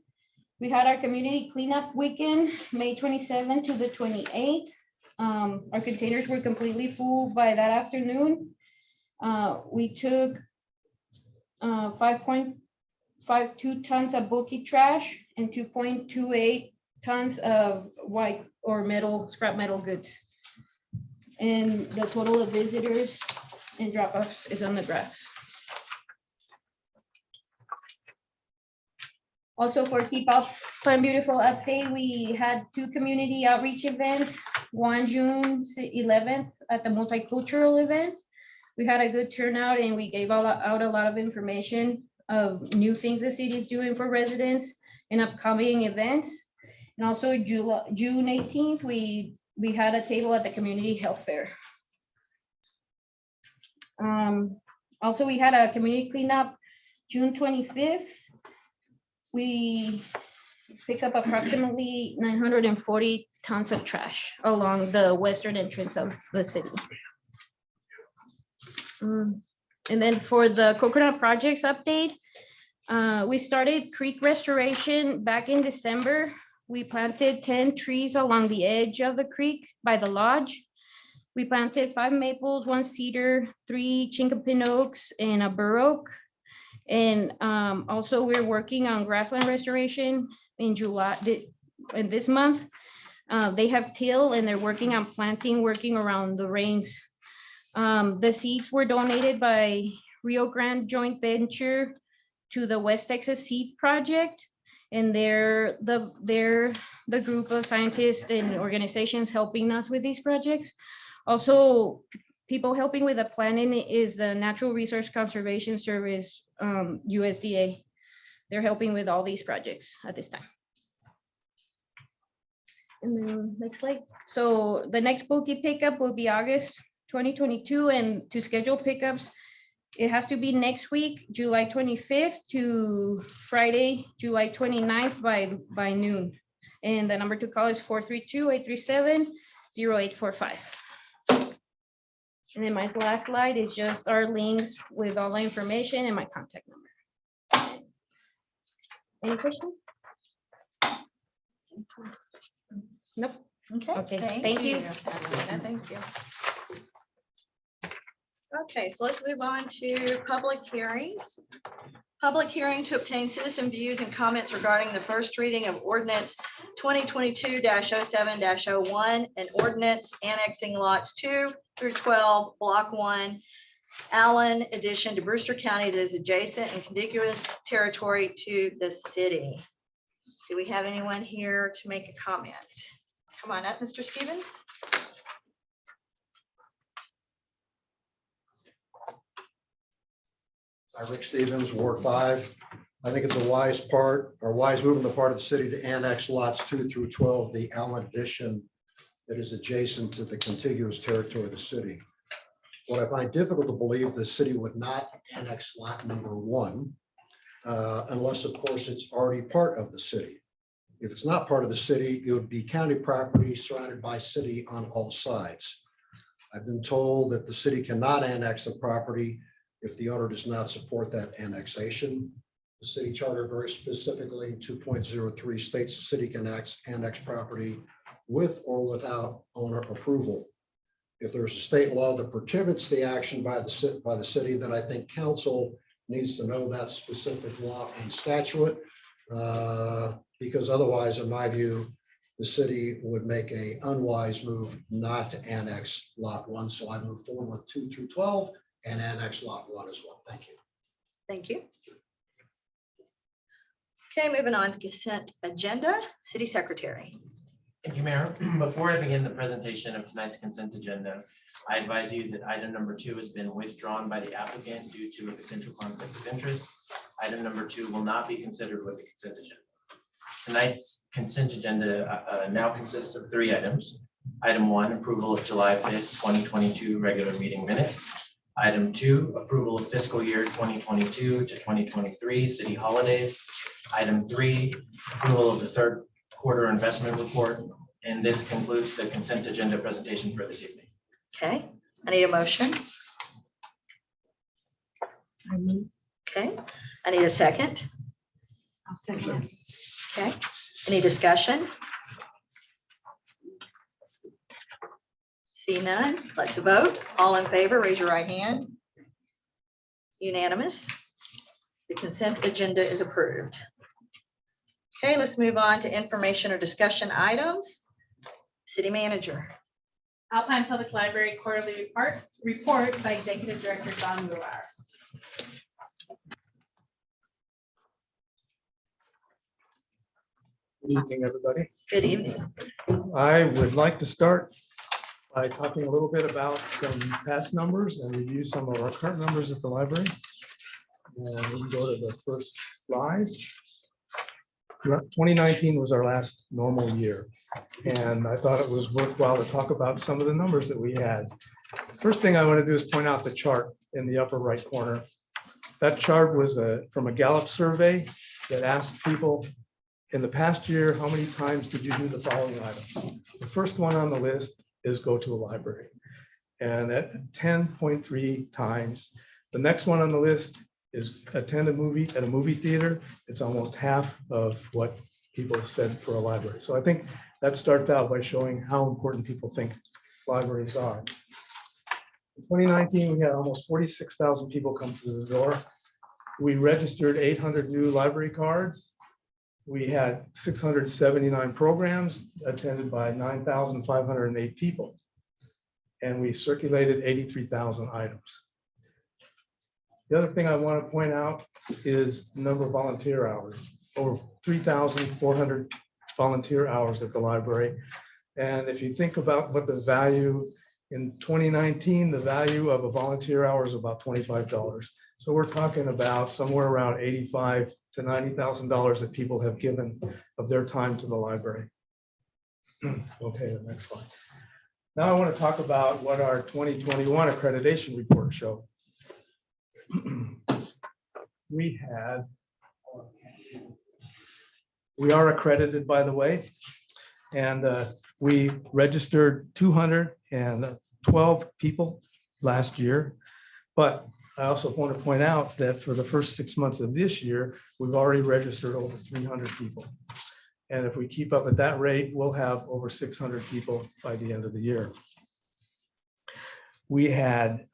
We had our community cleanup weekend, May 27th to the 28th. Our containers were completely full by that afternoon. We took 5.52 tons of bulky trash and 2.28 tons of white or metal, scrap metal goods. And the total of visitors and drop-offs is on the graphs. Also for Keep Up and Beautiful update, we had 2 community outreach events, one June 11th at the multicultural event. We had a good turnout and we gave out a lot of information of new things the city is doing for residents and upcoming events. And also June 18th, we had a table at the community health fair. Also, we had a community cleanup June 25th. We picked up approximately 940 tons of trash along the western entrance of the city. And then for the coconut projects update, we started creek restoration back in December. We planted 10 trees along the edge of the creek by the lodge. We planted 5 maples, 1 cedar, 3 chinkapin oaks, and a bur oak. And also we're working on grassland restoration in July, in this month. They have till and they're working on planting, working around the rains. The seeds were donated by Rio Grande Joint Venture to the West Texas Seed Project. And they're the group of scientists and organizations helping us with these projects. Also, people helping with the planning is the Natural Resource Conservation Service, USDA. They're helping with all these projects at this time. And then next slide. So the next bulky pickup will be August 2022, and to schedule pickups, it has to be next week, July 25th to Friday, July 29th by noon. And the number to call is 432-837-0845. And then my last slide is just our links with all the information and my contact number. Any questions? Nope. Okay, thank you. Adelina, thank you. Okay, so let's move on to public hearings. Public hearing to obtain citizen views and comments regarding the first reading of ordinance 2022-07-01 and ordinance annexing lots 2 through 12, block 1, Allen addition to Brewster County that is adjacent and contiguous territory to the city. Do we have anyone here to make a comment? Come on up, Mr. Stevens. Hi, Rick Stevens, Ward 5. I think it's a wise move on the part of the city to annex lots 2 through 12, the Allen addition that is adjacent to the contiguous territory of the city. What I find difficult to believe, the city would not annex lot number 1 unless, of course, it's already part of the city. If it's not part of the city, it would be county property surrounded by city on all sides. I've been told that the city cannot annex the property if the owner does not support that annexation. The city charter very specifically in 2.03 states the city can annex property with or without owner approval. If there's a state law that prohibits the action by the city, then I think council needs to know that specific law and statute, because otherwise, in my view, the city would make an unwise move not to annex lot 1. So I move forward with 2 through 12 and annex lot 1 as well. Thank you. Thank you. Okay, moving on to consent agenda, City Secretary. Thank you, Mayor. Before I begin the presentation of tonight's consent agenda, I advise you that item number 2 has been withdrawn by the applicant due to a potential conflict of interest. Item number 2 will not be considered with the consent agenda. Tonight's consent agenda now consists of 3 items. Item 1, approval of July 5th, 2022 regular meeting minutes. Item 2, approval of fiscal year 2022 to 2023 city holidays. Item 3, approval of the third quarter investment report. And this concludes the consent agenda presentation for this evening. Okay, I need a motion. Okay, I need a second. I'll second. Okay, any discussion? See none, let's vote. All in favor, raise your right hand. Unanimous. The consent agenda is approved. Okay, let's move on to information or discussion items. City Manager. Alpine Public Library Quarterly Report by Executive Director Don Leward. Good evening, everybody. Good evening. I would like to start by talking a little bit about some past numbers and review some of our current numbers at the library. And we can go to the first slide. 2019 was our last normal year, and I thought it was worthwhile to talk about some of the numbers that we had. First thing I want to do is point out the chart in the upper right corner. That chart was from a Gallup survey that asked people in the past year, how many times did you do the following items? The first one on the list is go to a library, and at 10.3 times. The next one on the list is attend a movie at a movie theater. It's almost half of what people said for a library. So I think that starts out by showing how important people think libraries are. In 2019, we had almost 46,000 people come through the door. We registered 800 new library cards. We had 679 programs attended by 9,508 people. And we circulated 83,000 items. The other thing I want to point out is the number of volunteer hours, over 3,400 volunteer hours at the library. And if you think about what the value in 2019, the value of a volunteer hour is about $25. So we're talking about somewhere around $85,000 to $90,000 that people have given of their time to the library. Okay, the next slide. Now I want to talk about what our 2021 accreditation report showed. We are accredited, by the way, and we registered 212 people last year. But I also want to point out that for the first 6 months of this year, we've already registered over 300 people. And if we keep up at that rate, we'll have over 600 people by the end of the year. We had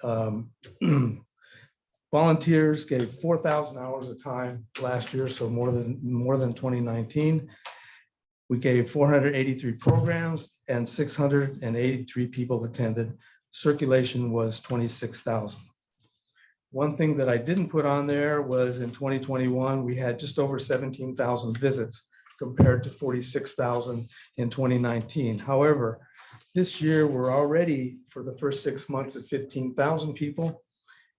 volunteers gave 4,000 hours of time last year, so more than 2019. We gave 483 programs and 683 people attended. Circulation was 26,000. One thing that I didn't put on there was in 2021, we had just over 17,000 visits compared to 46,000 in 2019. However, this year we're already for the first 6 months at 15,000 people.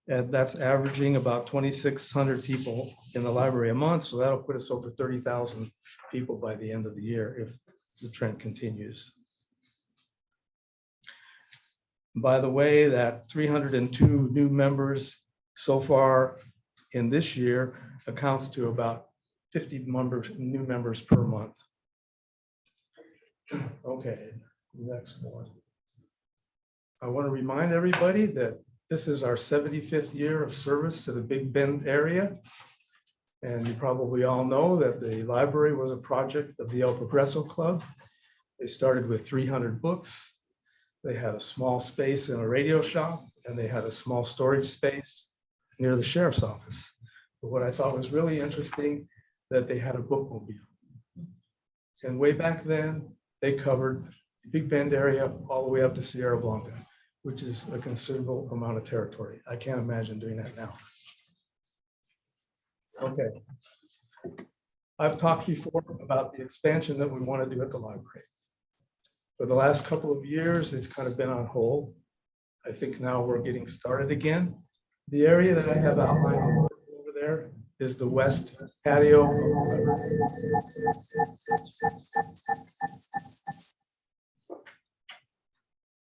And that's averaging about 2,600 people in the library a month. So that'll put us over 30,000 people by the end of the year if the trend continues. By the way, that 302 new members so far in this year accounts to about 50 new members per month. Okay, next one. I want to remind everybody that this is our 75th year of service to the Big Bend area. And you probably all know that the library was a project of the El Progreso Club. They started with 300 books. They had a small space in a radio shop, and they had a small storage space near the sheriff's office. But what I thought was really interesting, that they had a bookmobile. And way back then, they covered the Big Bend area all the way up to Sierra Blanca, which is a considerable amount of territory. I can't imagine doing that now. Okay. I've talked before about the expansion that we want to do at the library. For the last couple of years, it's kind of been on hold. I think now we're getting started again. The area that I have outlined over there is the west patio.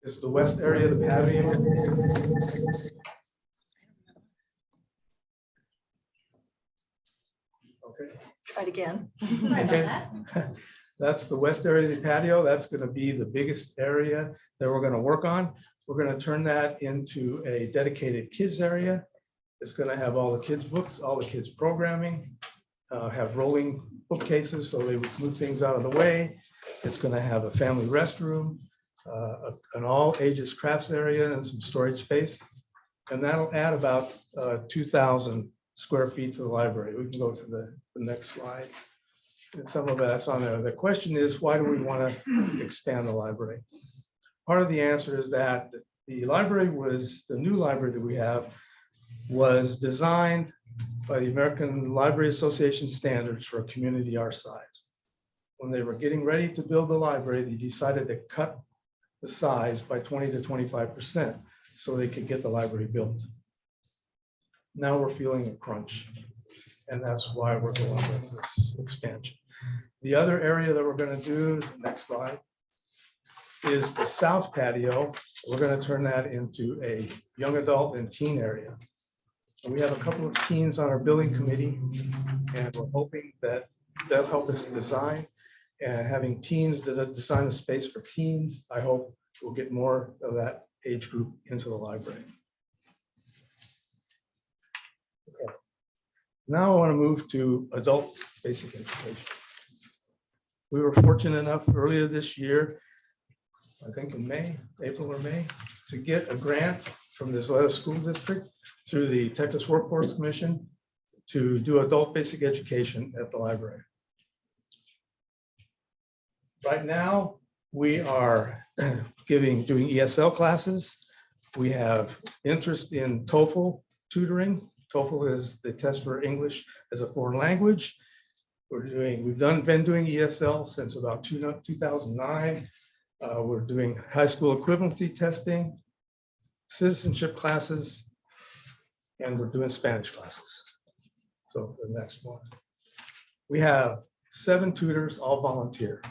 Is the west area of the patio. Okay. Try it again. Sorry about Okay. that. That's the west area of the patio. That's going to be the biggest area that we're going to work on. We're going to turn that into a dedicated kids area. It's going to have all the kids' books, all the kids' programming, have rolling bookcases so they would move things out of the way. It's going to have a family restroom, an all ages crafts area and some storage space. And that'll add about 2,000 square feet to the library. We can go to the next slide. And some of that's on there. The question is, why do we want to expand the library? Part of the answer is that the library was, the new library that we have was designed by the American Library Association standards for a community our size. When they were getting ready to build the library, they decided to cut the size by 20 to 25% so they could get the library built. Now we're feeling a crunch, and that's why we're going with this expansion. The other area that we're going to do, next slide, is the south patio. We're going to turn that into a young adult and teen area. And we have a couple of teens on our building committee, and we're hoping that they'll help us design. And having teens design a space for teens, I hope we'll get more of that age group into the library. Okay. Now I want to move to adult basic education. We were fortunate enough earlier this year, I think in May, April or May, to get a grant from the Zaletta School District through the Texas Workforce Commission to do adult basic education at the library. Right now, we are doing ESL classes. We have interest in TOEFL tutoring. TOEFL is the test for English as a foreign language. We've been doing ESL since about 2009. We're doing high school equivalency testing, citizenship classes, and we're doing Spanish classes. So the next one. We have 7 tutors, all volunteer.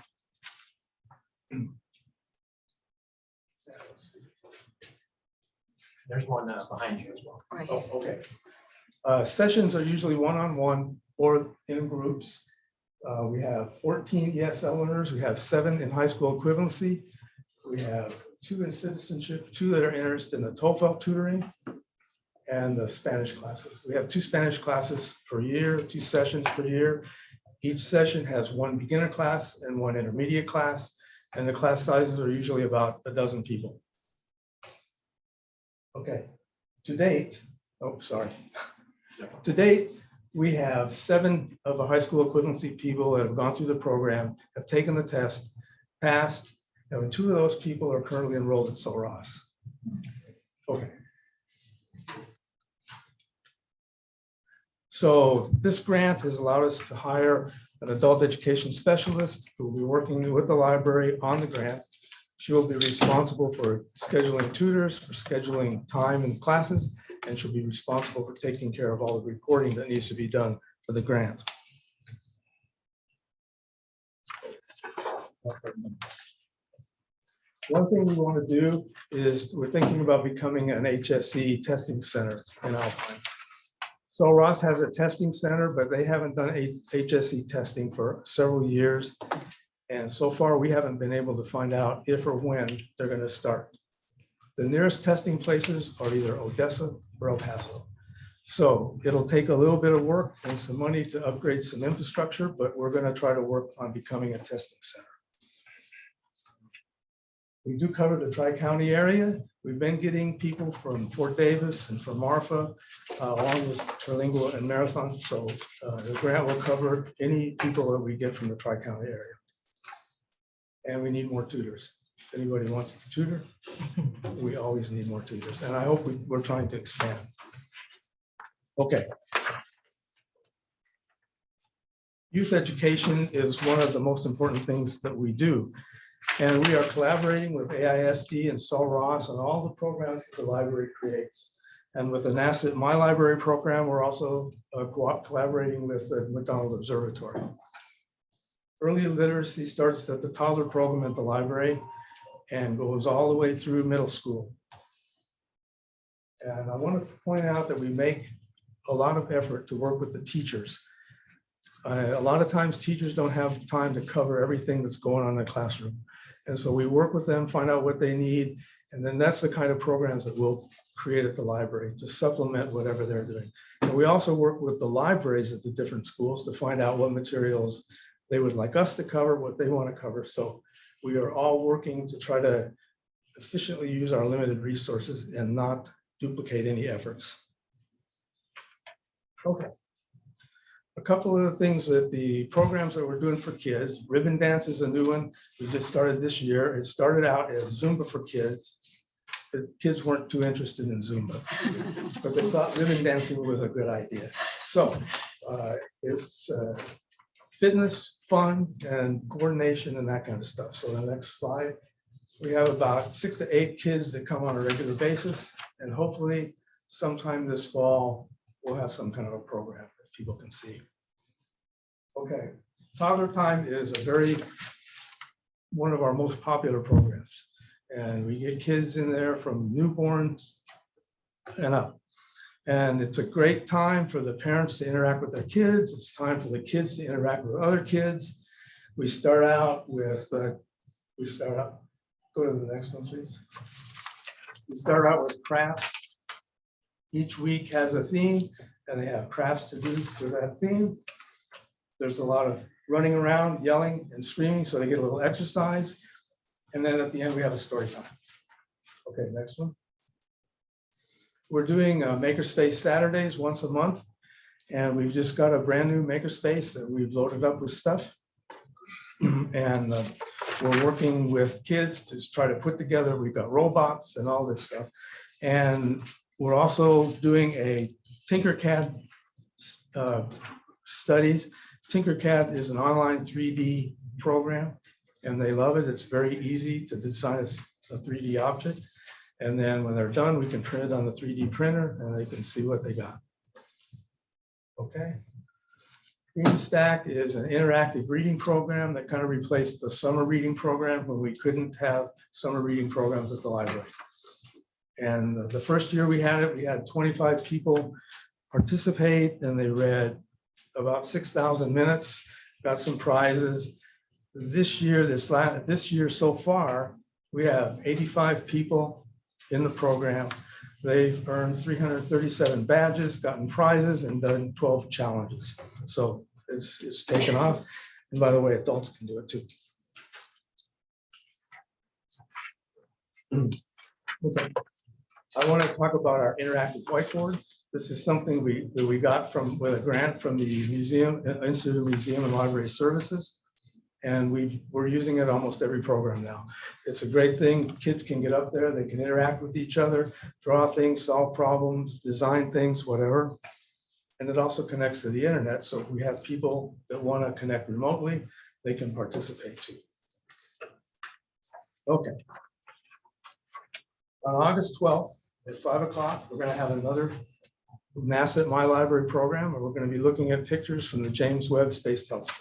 There's one behind you as well. Right. Oh, okay. Sessions are usually one-on-one or in groups. We have 14 ESL learners. We have 7 in high school equivalency. We have 2 in citizenship, 2 that are interested in the TOEFL tutoring and the Spanish classes. We have 2 Spanish classes per year, 2 sessions per year. Each session has 1 beginner class and 1 intermediate class, and the class sizes are usually about a dozen people. Okay, to date, to date, we have 7 of our high school equivalency people that have gone through the program, have taken the test, passed, and 2 of those people are currently enrolled at Sul Ross. Okay. So this grant has allowed us to hire an adult education specialist who will be working with the library on the grant. She will be responsible for scheduling tutors, for scheduling time in classes, and she'll be responsible for taking care of all the reporting that needs to be done for the grant. One thing we want to do is we're thinking about becoming an HSC testing center in Alpine. So Ross has a testing center, but they haven't done HSC testing for several years. And so far, we haven't been able to find out if or when they're going to start. The nearest testing places are either Odessa or El Paso. So it'll take a little bit of work and some money to upgrade some infrastructure, but we're going to try to work on becoming a testing center. We do cover the Tri-County area. We've been getting people from Fort Davis and from Marfa, along with Terlingua and Marathon. So the grant will cover any people that we get from the Tri-County area. And we need more tutors. If anybody wants to tutor, we always need more tutors. And I hope we're trying to expand. Okay. Youth education is one of the most important things that we do. And we are collaborating with AISD and Sol Ross on all the programs that the library creates. And with the NASIT My Library program, we're also collaborating with the McDonald Observatory. Early literacy starts at the toddler program at the library and goes all the way through middle school. And I want to point out that we make a lot of effort to work with the teachers. A lot of times teachers don't have time to cover everything that's going on in the classroom. And so we work with them, find out what they need. And then that's the kind of programs that we'll create at the library to supplement whatever they're doing. And we also work with the libraries at the different schools to find out what materials they would like us to cover, what they want to cover. So we are all working to try to efficiently use our limited resources and not duplicate any efforts. Okay. A couple of the things that the programs that we're doing for kids, ribbon dance is a new one. We just started this year. It started out as Zumba for kids. The kids weren't too interested in Zumba, but they thought ribbon dancing was a good idea. So it's fitness, fun, and coordination and that kind of stuff. So the next slide, we have about 6 to 8 kids that come on a regular basis. And hopefully sometime this fall, we'll have some kind of a program that people can see. Okay, Toddler Time is one of our most popular programs. And we get kids in there from newborns and up. And it's a great time for the parents to interact with their kids. It's time for the kids to interact with other kids. We start out with, go to the next one, please. We start out with crafts. Each week has a theme and they have crafts to do for that theme. There's a lot of running around, yelling and screaming, so they get a little exercise. And then at the end, we have a story time. Okay, next one. We're doing Makerspace Saturdays once a month. And we've just got a brand new Makerspace that we've loaded up with stuff. And we're working with kids to try to put together, we've got robots and all this stuff. And we're also doing a Tinkercad studies. Tinkercad is an online 3D program and they love it. It's very easy to design a 3D object. And then when they're done, we can print it on the 3D printer and they can see what they got. Okay. Stack is an interactive reading program that kind of replaced the summer reading program when we couldn't have summer reading programs at the library. And the first year we had it, we had 25 people participate and they read about 6,000 minutes, got some prizes. This year so far, we have 85 people in the program. They've earned 337 badges, gotten prizes, and done 12 challenges. So it's taken off. And by the way, adults can do it too. Okay. I want to talk about our interactive whiteboard. This is something we got with a grant from the museum, Institute of Museum and Library Services. And we're using it almost every program now. It's a great thing. Kids can get up there, they can interact with each other, draw things, solve problems, design things, whatever. And it also connects to the internet. So if we have people that want to connect remotely, they can participate too. Okay. On August 12th at 5 o'clock, we're going to have another NASA My Library program, and we're going to be looking at pictures from the James Webb Space Telescope.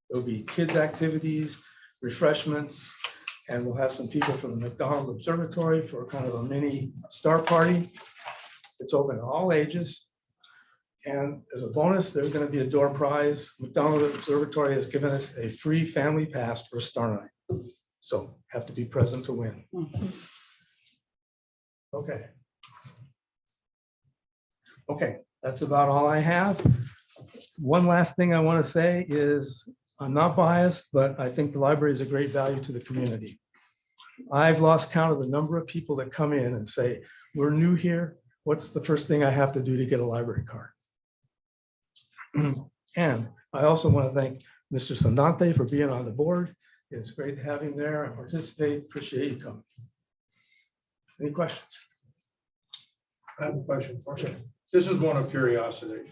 There'll be kids' activities, refreshments, and we'll have some people from the McDonald Observatory for kind of a mini star party. It's open to all ages. And as a bonus, there's going to be a door prize. McDonald Observatory has given us a free family pass for a star night. So have to be present to win. Okay. Okay, that's about all I have. One last thing I want to say is I'm not biased, but I think the library is a great value to the community. I've lost count of the number of people that come in and say, we're new here. What's the first thing I have to do to get a library card? And I also want to thank Mr. Sandante for being on the board. It's great to have him there and participate. Appreciate you coming. Any questions? I have a question for you. This is one of curiosity.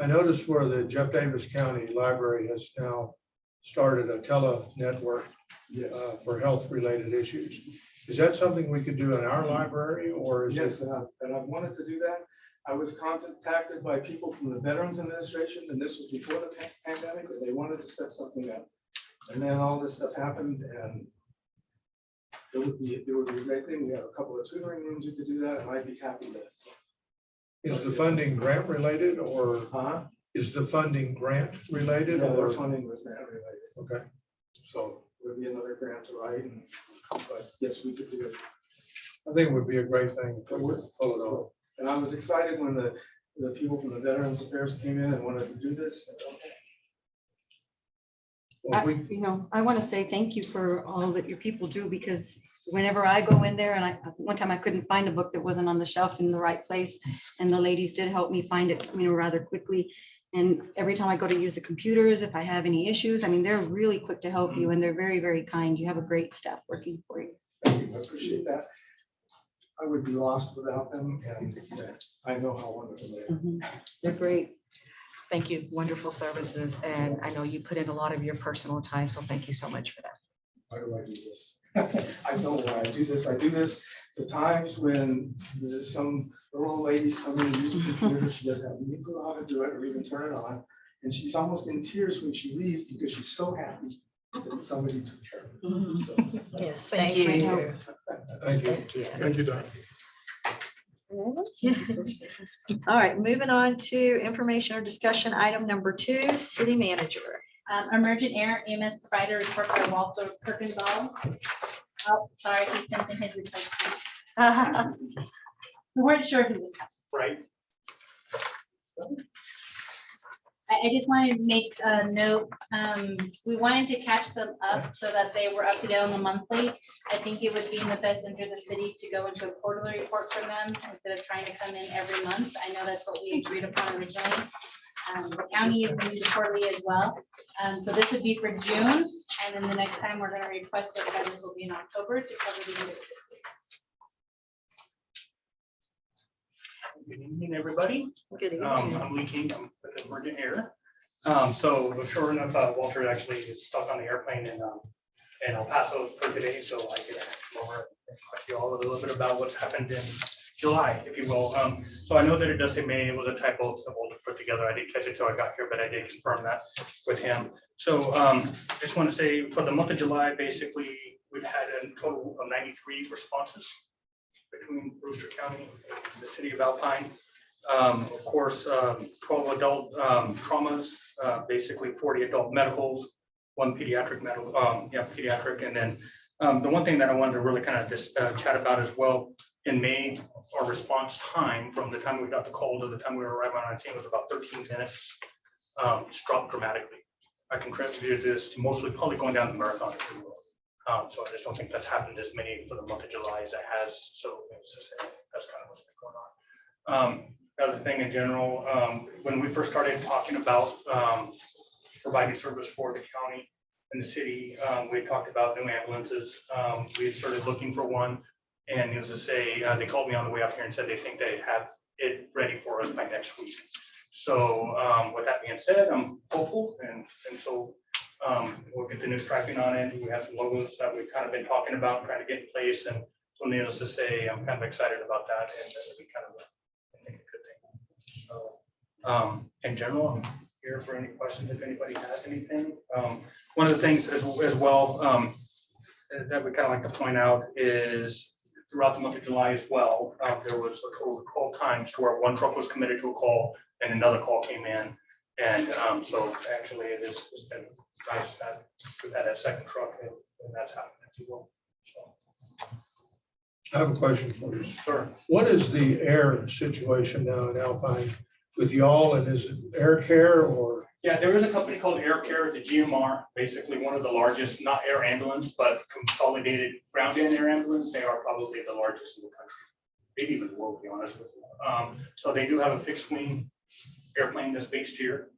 I noticed where the Jeff Davis County Library has now started a tele-network Yes. for health-related issues. Is that something we could do in our library, or is Yes, it? and I've wanted to do that. I was contacted by people from the Veterans Administration, and this was before the pandemic, and they wanted to set something up. And then all this stuff happened, and it would be a great thing. We have a couple of tutoring rooms you could do that, and I'd be happy to. Is the funding grant related, or is the funding grant related? Yeah, or their funding was grant related, Okay, so there'd be another grant to write, and, but yes, we could do it. I think it would be a great thing if we would pull it off. And I was excited when the people from the Veterans Affairs came in and wanted to do this. Well, we, You know, I want to say thank you for all that your people do, because whenever I go in there, and one time I couldn't find a book that wasn't on the shelf in the right place, and the ladies did help me find it, rather quickly. And every time I go to use the computers, if I have any issues, I mean, they're really quick to help you, and they're very, very kind. You have a great staff working for you. Thank you, I appreciate that. I would be lost without them, and I know how wonderful they are. They're great. Thank you. Wonderful services. And I know you put in a lot of your personal time, so thank you so much for that. Why do I do this? I know why I do this. I do this the times when there's some little ladies come in and use a computer. She doesn't have any clue how to do it or even turn it on. And she's almost in tears when she leaves because she's so happy that somebody took care of her. So, Yes, Thank thank you. you. thank you. Thank you. thank you, Don. All right, moving on to information or discussion item number 2, city manager. Emergent air EMS provider report by Walter Kirkendall. Oh, sorry, he sent in his replacement. We weren't sure who was coming. Right. I just wanted to make a note, we wanted to catch them up so that they were up to date on the monthly. I think it would be in the best interest of the city to go into a quarterly report from them instead of trying to come in every month. I know that's what we agreed upon originally. The county is doing the quarterly as well. So this would be for June, and then the next time we're gonna request the budgets will be in October to cover the end of the fiscal year. Good evening, everybody. Good evening. I'm Lee King, I'm with the Emergent Air. So sure enough, Walter actually is stuck on the airplane in El Paso for today, so I can come over and talk to you all a little bit about what's happened in July, if you will. So I know that it does say May, it was a typo that Walter put together. I didn't catch it till I got here, but I did confirm that with him. So just want to say for the month of July, basically, we've had a total of 93 responses between Brewster County and the city of Alpine. Of course, 12 adult traumas, basically 40 adult medicals, 1 pediatric medical, pediatric. And then the one thing that I wanted to really kind of just chat about as well, in May, our response time from the time we got the call to the time we were arriving on scene was about 13 minutes. It's dropped dramatically. I can attribute this to mostly probably going down the marathon. If you will. So I just don't think that's happened as many for the month of July as it has. So it's just, that's kind of what's been going on. Other thing in general, when we first started talking about providing service for the county and the city, we talked about new ambulances. We had started looking for one, and needless to say, they called me on the way up here and said they think they have it ready for us by next week. So with that being said, I'm hopeful, and so we'll get the new striping on it. We have some logos that we've kind of been talking about, trying to get in place, and so needless to say, I'm kind of excited about that, and that'll be kind of I think a good thing. So in general, I'm here for any questions if anybody has anything. One of the things as well that we kind of like to point out is throughout the month of July as well, there was a total of 12 times to where one truck was committed to a call and another call came in. And so actually it's been nice that we've had a second truck and that's happened as well. So. I have a question for you. Sure. What is the air situation now in Alpine with y'all, and is it Air Care or? Yeah, there is a company called Air Care. It's a GMR, basically one of the largest, not air ambulance, but consolidated ground and air ambulance. They are probably the largest in the country, maybe even the world, to be honest with you. So they do have a fixed wing airplane that's based here.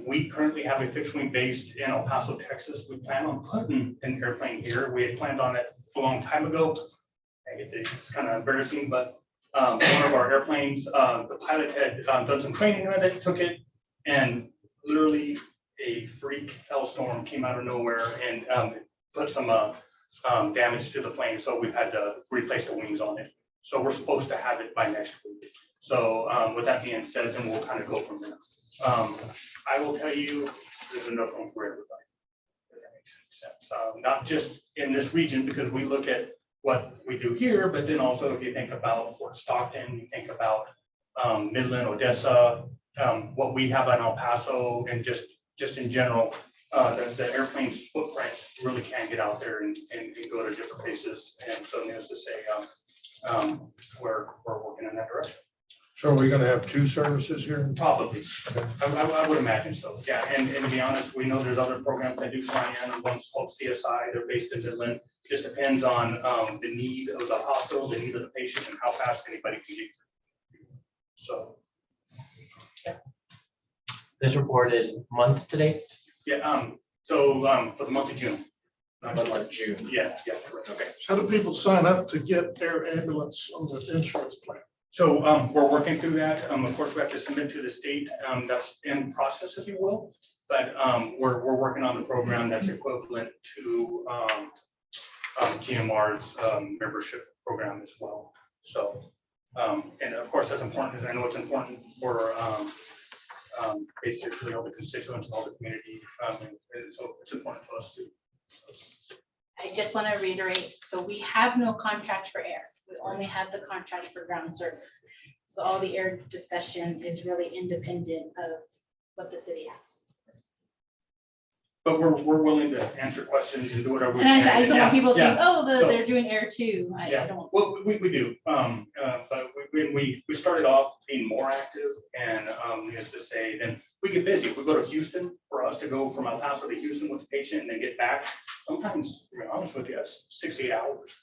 We currently have a fixed wing based in El Paso, Texas. We plan on putting an airplane here. We had planned on it a long time ago. It's kind of embarrassing, but one of our airplanes, the pilot had done some training with it, took it, and literally a freak hailstorm came out of nowhere and put some damage to the plane. So we've had to replace the wings on it. So we're supposed to have it by next week. So with that being said, then we'll kind of go from there. I will tell you, there's enough room for everybody. If that makes sense. Not just in this region, because we look at what we do here, but then also if you think about Fort Stockton, you think about Midland, Odessa, what we have in El Paso, and just in general, the airplane's footprint really can get out there and go to different places. And so needless to say, we're working in that direction. So are we gonna have two services here? Probably. I would imagine so, yeah. And to be honest, we know there's other programs that do fly in. One's called CSI. They're based in Midland. Just depends on the need of the hospital, the need of the patient, and how fast anybody can get. So, yeah. This report is month to date. Yeah. So for the month of June. Month of June. Yeah. Correct. Okay. How do people sign up to get their ambulance on the insurance plan? So we're working through that. Of course, we have to submit to the state. That's in process, if you will. But we're working on the program that's equivalent to GMR's membership program as well. So, and of course, that's important. I know it's important for basically all the constituents and all the community. And so it's important for us too. I just want to reiterate, so we have no contract for air. We only have the contract for ground service. So all the air discussion is really independent of what the city has. But we're willing to answer questions and do whatever we And can. I just don't want people to Yeah. think, oh, So- they're doing air too. I don't. Well, we do, but we started off being more active, and needless to say, then we get busy. If we go to Houston, for us to go from El Paso to Houston with the patient and then get back, sometimes, to be honest with you, that's 6-8 hours.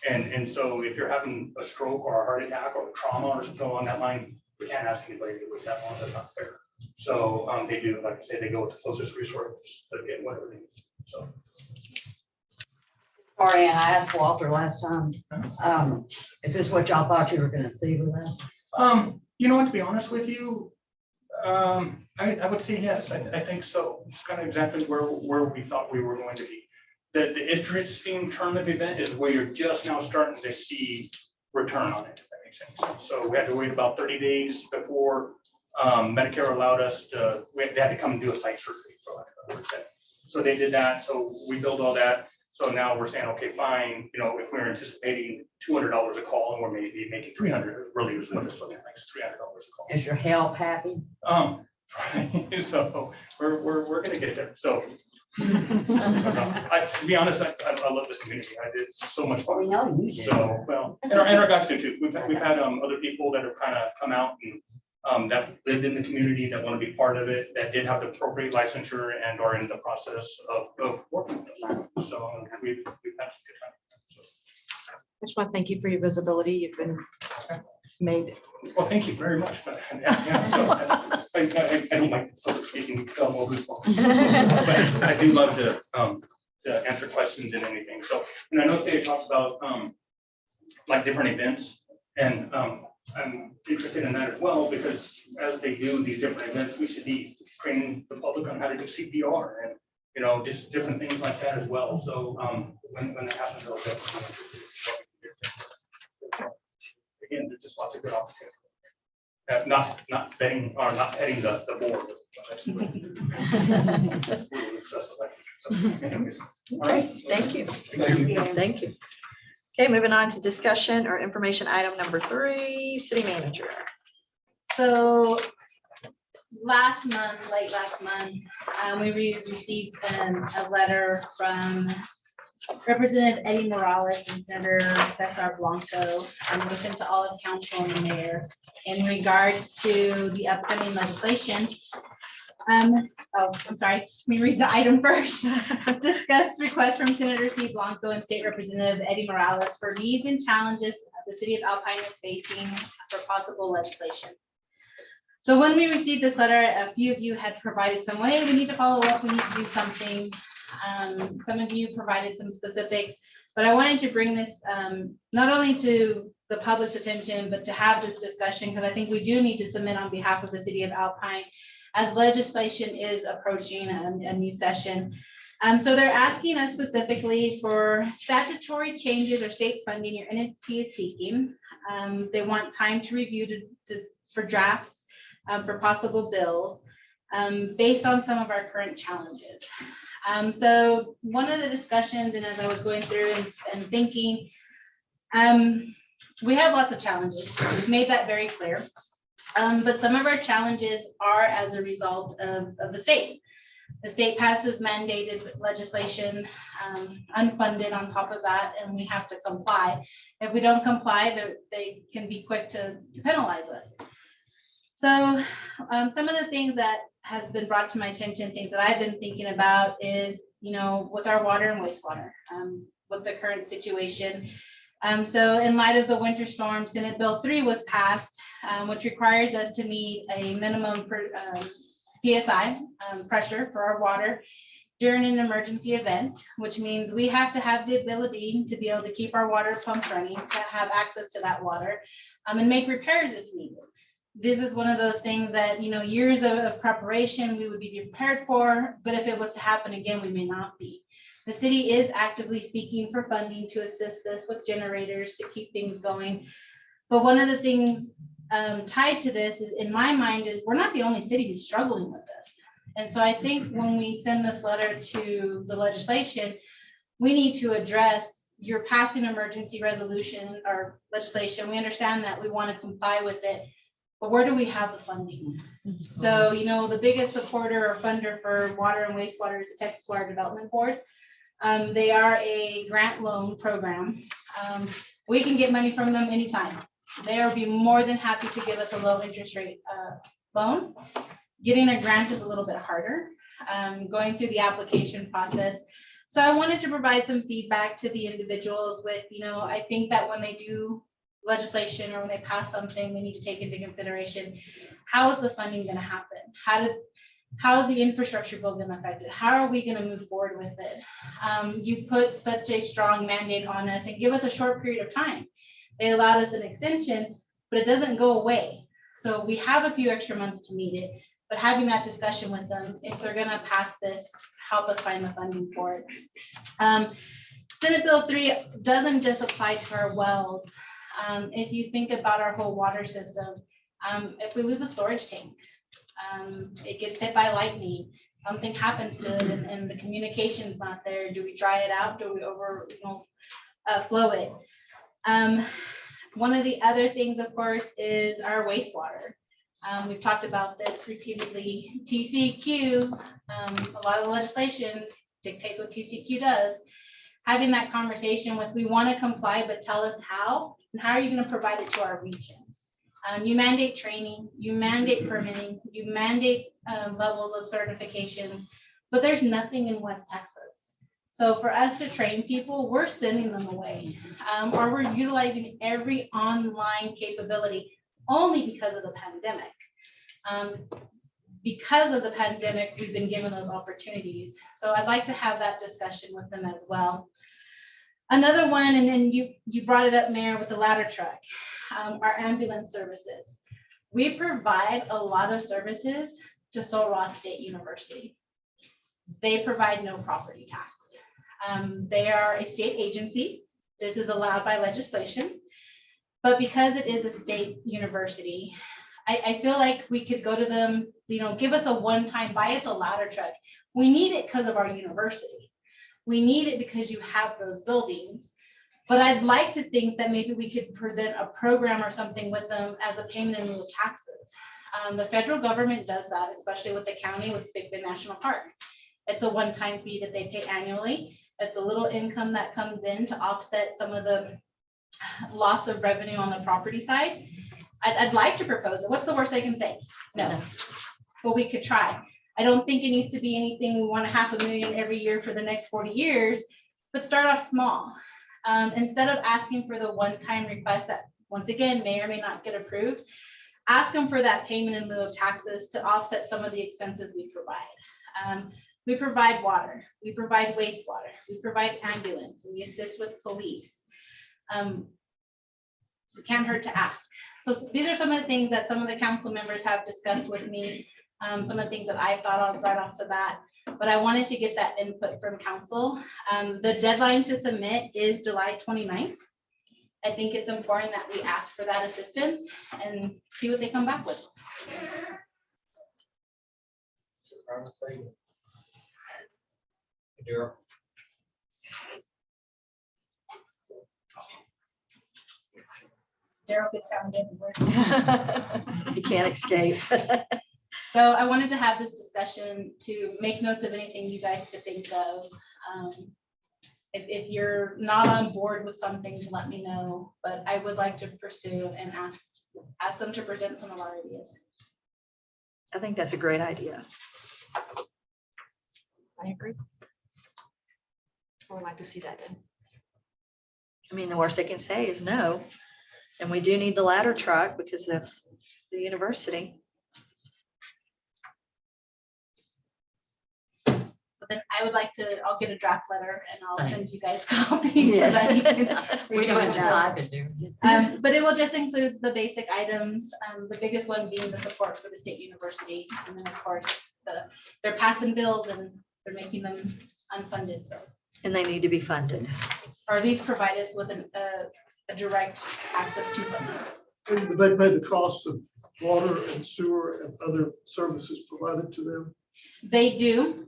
And so if you're having a stroke or a heart attack or trauma or something along that line, we can't ask anybody to wait that long. That's not fair. So they do, like I say, they go with the closest resource to get whatever they need. So. Sorry, and I asked Walter last time, is this what y'all thought you were gonna see with us? You know what, to be honest with you, I would say yes, I think so. It's kind of exactly where we thought we were going to be. The interesting term of event is where you're just now starting to see return on it, if that makes sense. So we had to wait about 30 days before Medicare allowed us to, they had to come and do a site survey, for lack of a better word. So they did that, so we built all that. So now we're saying, okay, fine, you know, if we're anticipating $200 a call and we're maybe making 300, it really is what it's looking like, $300 a call. Is your help happy? So we're gonna get there. So to be honest, I love this community. I did so much fun. We know you do. So, well, and our guys do too. We've had other people that have kind of come out and that lived in the community that want to be part of it, that did have the appropriate licensure and are in the process of working with us. So we've had some good time. So. I just want to thank you for your visibility. You've been made. Well, thank you very much. But, yeah, so I don't like public speaking. But I do love to answer questions and anything. So, and I know they talked about like different events, and I'm interested in that as well, because as they do these different events, we should be training the public on how to do CPR and, you know, just different things like that as well. So when that happens, I'll definitely be interested in what we can do. Again, there's just lots of good opportunities. Not betting or not heading the board. Okay, thank you. Thank you. Okay, moving on to discussion or information item number 3, city manager. So late last month, we received a letter from Representative Eddie Morales and Senator Cesar Blanco, and we sent to all of council and the mayor in regards to the upcoming legislation. I'm sorry, let me read the item first. Discuss request from Senator C. Blanco and State Representative Eddie Morales for needs and challenges the city of Alpine is facing for possible legislation. So when we received this letter, a few of you had provided some way, we need to follow up, we need to do something. Some of you provided some specifics, but I wanted to bring this not only to the public's attention, but to have this discussion, because I think we do need to submit on behalf of the city of Alpine as legislation is approaching a new session. So they're asking us specifically for statutory changes or state funding your entity is seeking. They want time to review for drafts for possible bills based on some of our current challenges. So one of the discussions, and as I was going through and thinking, we have lots of challenges. We've made that very clear. But some of our challenges are as a result of the state. The state passes mandated legislation, unfunded on top of that, and we have to comply. If we don't comply, they can be quick to penalize us. So some of the things that have been brought to my attention, things that I've been thinking about is, with our water and wastewater, with the current situation. So in light of the winter storm, Senate Bill 3 was passed, which requires us to meet a minimum PSI pressure for our water during an emergency event, which means we have to have the ability to be able to keep our water pumps running, to have access to that water, and make repairs if needed. This is one of those things that, years of preparation we would be prepared for, but if it was to happen again, we may not be. The city is actively seeking for funding to assist us with generators to keep things going. But one of the things tied to this is, in my mind, is we're not the only city who's struggling with this. And so I think when we send this letter to the legislation, we need to address, you're passing emergency resolution or legislation. We understand that, we want to comply with it, but where do we have the funding? So, the biggest supporter or funder for water and wastewater is the Texas Water Development Board. They are a grant loan program. We can get money from them anytime. They will be more than happy to give us a low interest rate loan. Getting a grant is a little bit harder, going through the application process. So I wanted to provide some feedback to the individuals with, I think that when they do legislation or when they pass something, they need to take into consideration, how is the funding going to happen? How is the infrastructure bill going to affect it? How are we going to move forward with it? You put such a strong mandate on us and give us a short period of time. They allowed us an extension, but it doesn't go away. So we have a few extra months to meet it, but having that discussion with them, if they're going to pass this, help us find the funding for it. Senate Bill 3 doesn't just apply to our wells. If you think about our whole water system, if we lose a storage tank, it gets hit by lightning, something happens to it and the communication's not there. Do we dry it out? Do we flow it? One of the other things, of course, is our wastewater. We've talked about this repeatedly. TCQ, a lot of the legislation dictates what TCQ does. Having that conversation with, we want to comply, but tell us how, and how are you going to provide it to our region? You mandate training, you mandate permitting, you mandate levels of certifications, but there's nothing in West Texas. So for us to train people, we're sending them away, or we're utilizing every online capability only because of the pandemic. Because of the pandemic, we've been given those opportunities. So I'd like to have that discussion with them as well. Another one, and then you brought it up, Mayor, with the ladder truck, our ambulance services. We provide a lot of services to Sul Ross State University. They provide no property tax. They are a state agency. This is allowed by legislation, but because it is a state university, I feel like we could go to them, give us a one-time, buy us a ladder truck. We need it because of our university. We need it because you have those buildings. But I'd like to think that maybe we could present a program or something with them as a payment in lieu of taxes. The federal government does that, especially with the county with Big Bend National Park. It's a one-time fee that they pay annually. It's a little income that comes in to offset some of the loss of revenue on the property side. I'd like to propose it. What's the worst they can say? No, but we could try. I don't think it needs to be anything. We want $500,000 every year for the next 40 years, but start off small. Instead of asking for the one-time request that, once again, may or may not get approved, ask them for that payment in lieu of taxes to offset some of the expenses we provide. We provide water, we provide wastewater, we provide ambulance, we assist with police. It can't hurt to ask. So these are some of the things that some of the council members have discussed with me, some of the things that I thought of right off the bat, but I wanted to get that input from council. The deadline to submit is July 29th. I think it's important that we ask for that assistance and see what they come back with. Daryl gets found everywhere. You can't escape. So I wanted to have this discussion to make notes of anything you guys could think of. If you're not on board with something, to let me know, but I would like to pursue and ask them to present some of our ideas. I think that's a great idea. I agree. I would like to see that done. I mean, the worst they can say is no. And we do need the ladder truck because of the university. So then I would like to, I'll get a draft letter and I'll send you guys copies. Yes. So that you can We don't have review to do. But it will just include the basic items, the biggest one being the support for the state university. And then of course, they're passing bills and they're making them unfunded, so. And they need to be funded. Or these provide us with a direct access to funding. And they pay the cost of water and sewer and other services provided to them. They do.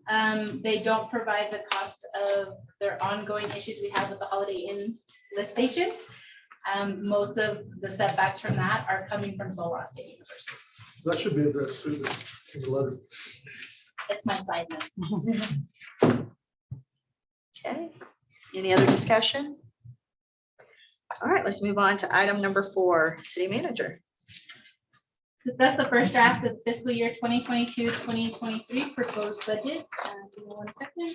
They don't provide the cost of their ongoing issues we have with the Holiday Inn lift station. Most of the setbacks from that are coming from Sul Ross State University. That should be addressed through the letter. It's my side note. Okay. Any other discussion? All right, let's move on to item number 4, city manager. Discuss the first draft of fiscal year 2022-2023 proposed budget. Give me 1 second.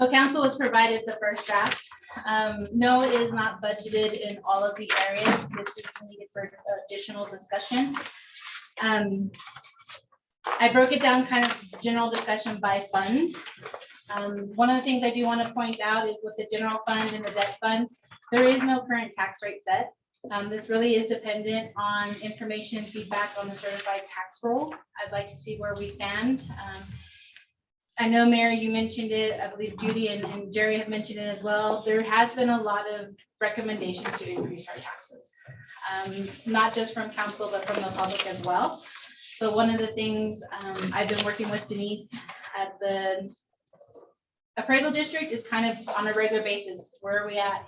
So council was provided the first draft. No, it is not budgeted in all of the areas. This is needed for additional discussion. I broke it down kind of general discussion by fund. One of the things I do want to point out is with the general fund and the debt fund, there is no current tax rate set. This really is dependent on information feedback on the certified tax roll. I'd like to see where we stand. I know, Mary, you mentioned it. I believe Judy and Jerry have mentioned it as well. There has been a lot of recommendations to increase our taxes, not just from council, but from the public as well. So one of the things I've been working with Denise at the appraisal district is kind of on a regular basis. Where are we at?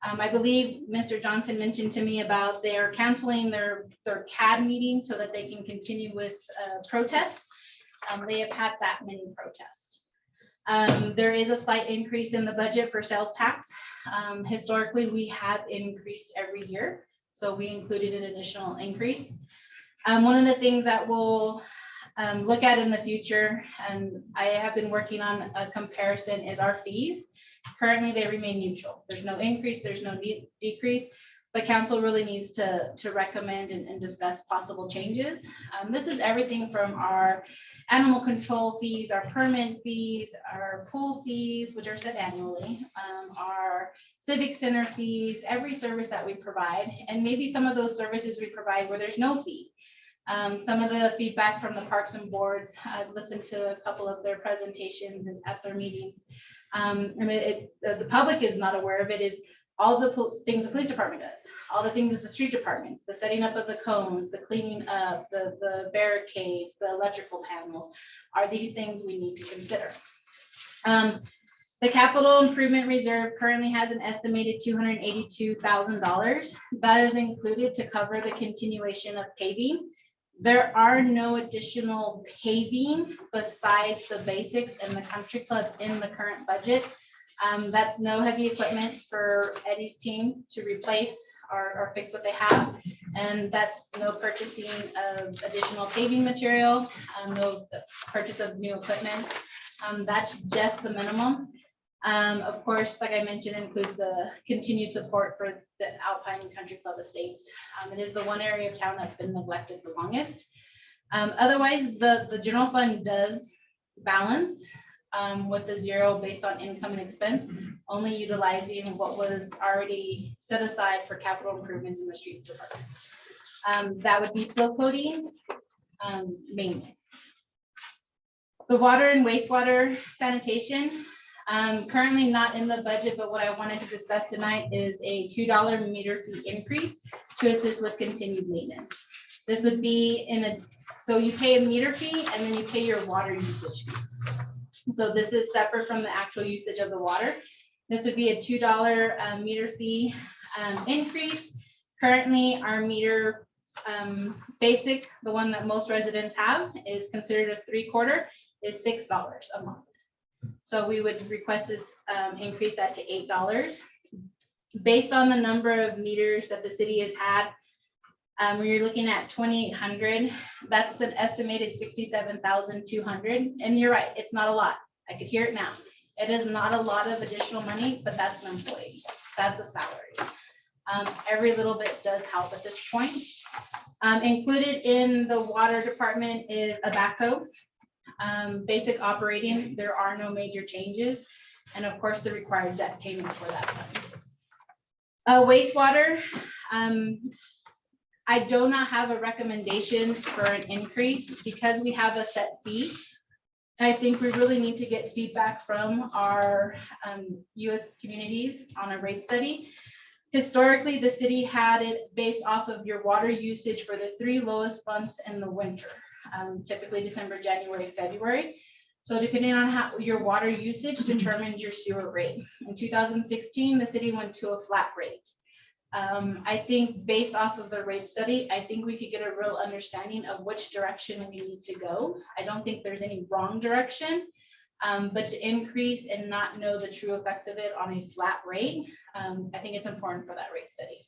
I believe Mr. Johnson mentioned to me about they're canceling their CAD meeting so that they can continue with protests. They have had that many protests. There is a slight increase in the budget for sales tax. Historically, we have increased every year, so we included an additional increase. One of the things that we'll look at in the future, and I have been working on a comparison, is our fees. Currently, they remain neutral. There's no increase, there's no decrease. But council really needs to recommend and discuss possible changes. This is everything from our animal control fees, our permit fees, our pool fees, which are set annually, our civic center fees, every service that we provide, and maybe some of those services we provide where there's no fee. Some of the feedback from the Parks and Board, I've listened to a couple of their presentations and at their meetings. And the public is not aware of it, is all the things the police department does, all the things the street departments, the setting up of the cones, the cleaning up, the barricades, the electrical panels, are these things we need to consider. The capital improvement reserve currently has an estimated $282,000. That is included to cover the continuation of paving. There are no additional paving besides the basics and the country club in the current budget. That's no heavy equipment for Eddie's team to replace or fix what they have. And that's no purchasing of additional paving material, no purchase of new equipment. That's just the minimum. Of course, like I mentioned, includes the continued support for the Alpine Country Club Estates. It is the one area of town that's been neglected the longest. Otherwise, the general fund does balance with the zero based on income and expense, only utilizing what was already set aside for capital improvements in the street department. That would be seal coating mainly. The water and wastewater sanitation, currently not in the budget, but what I wanted to discuss tonight is a $2 meter fee increase to assist with continued maintenance. This would be so you pay a meter fee and then you pay your water usage fee. So this is separate from the actual usage of the water. This would be a $2 meter fee increase. Currently, our meter basic, the one that most residents have, is considered a 3/4, is $6 a month. So we would request this increase that to $8. Based on the number of meters that the city has had, when you're looking at 2,800, that's an estimated 67,200. And you're right, it's not a lot. I could hear it now. It is not a lot of additional money, but that's an employee. That's a salary. Every little bit does help at this point. Included in the water department is a backhoe. Basic operating, there are no major changes. And of course, the required debt payments for that fund. Wastewater, I do not have a recommendation for an increase because we have a set fee. I think we really need to get feedback from our US communities on a rate study. Historically, the city had it based off of your water usage for the 3 lowest months in the winter, typically December, January, February. So depending on how your water usage determines your sewer rate. In 2016, the city went to a flat rate. I think based off of the rate study, I think we could get a real understanding of which direction we need to go. I don't think there's any wrong direction, but to increase and not know the true effects of it on a flat rate, I think it's important for that rate study.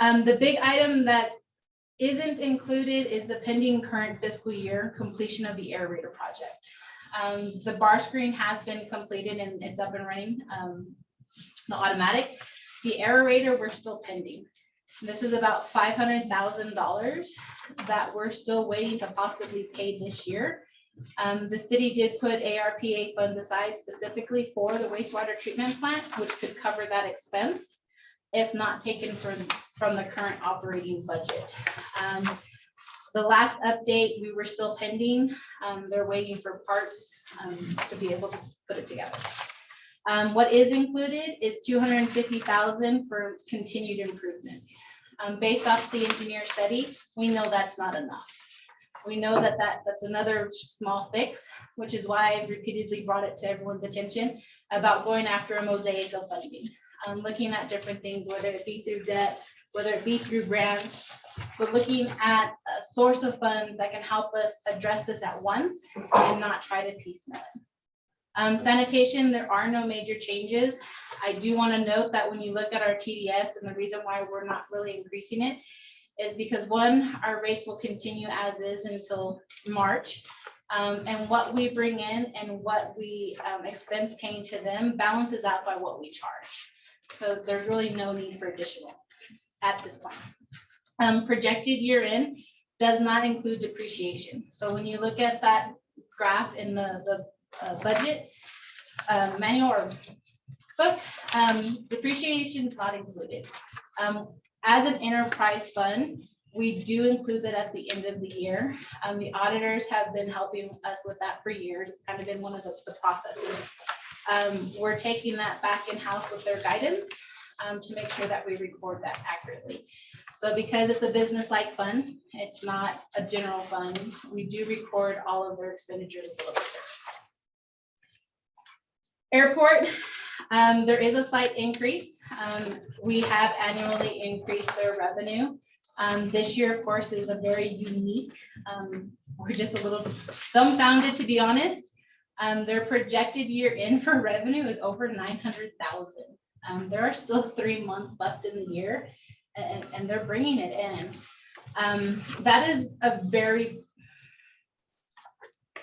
The big item that isn't included is the pending current fiscal year completion of the aerator project. The bar screen has been completed and it's up and running, the automatic. The aerator, we're still pending. This is about $500,000 that we're still waiting to possibly pay this year. The city did put ARPA funds aside specifically for the wastewater treatment plant, which could cover that expense, if not taken from the current operating budget. The last update, we were still pending. They're waiting for parts to be able to put it together. What is included is $250,000 for continued improvements. Based off the engineer study, we know that's not enough. We know that's another small fix, which is why I've repeatedly brought it to everyone's attention about going after a mosaic of funding. Looking at different things, whether it be through debt, whether it be through grants, but looking at a source of funds that can help us address this at once and not try to piecemeal it. Sanitation, there are no major changes. I do want to note that when you look at our TDS, and the reason why we're not really increasing it is because one, our rates will continue as is until March. And what we bring in and what we expense paying to them balances out by what we charge. So there's really no need for additional at this point. Projected year end does not include depreciation. So when you look at that graph in the budget manual or book, depreciation is not included. As an enterprise fund, we do include that at the end of the year. The auditors have been helping us with that for years. It's kind of been one of the processes. We're taking that back in-house with their guidance to make sure that we record that accurately. So because it's a business-like fund, it's not a general fund, we do record all of their expenditures below. Airport, there is a slight increase. We have annually increased their revenue. This year, of course, is a very unique. We're just a little dumbfounded, to be honest. Their projected year in for revenue is over 900,000. There are still 3 months left in the year, and they're bringing it in. That is a very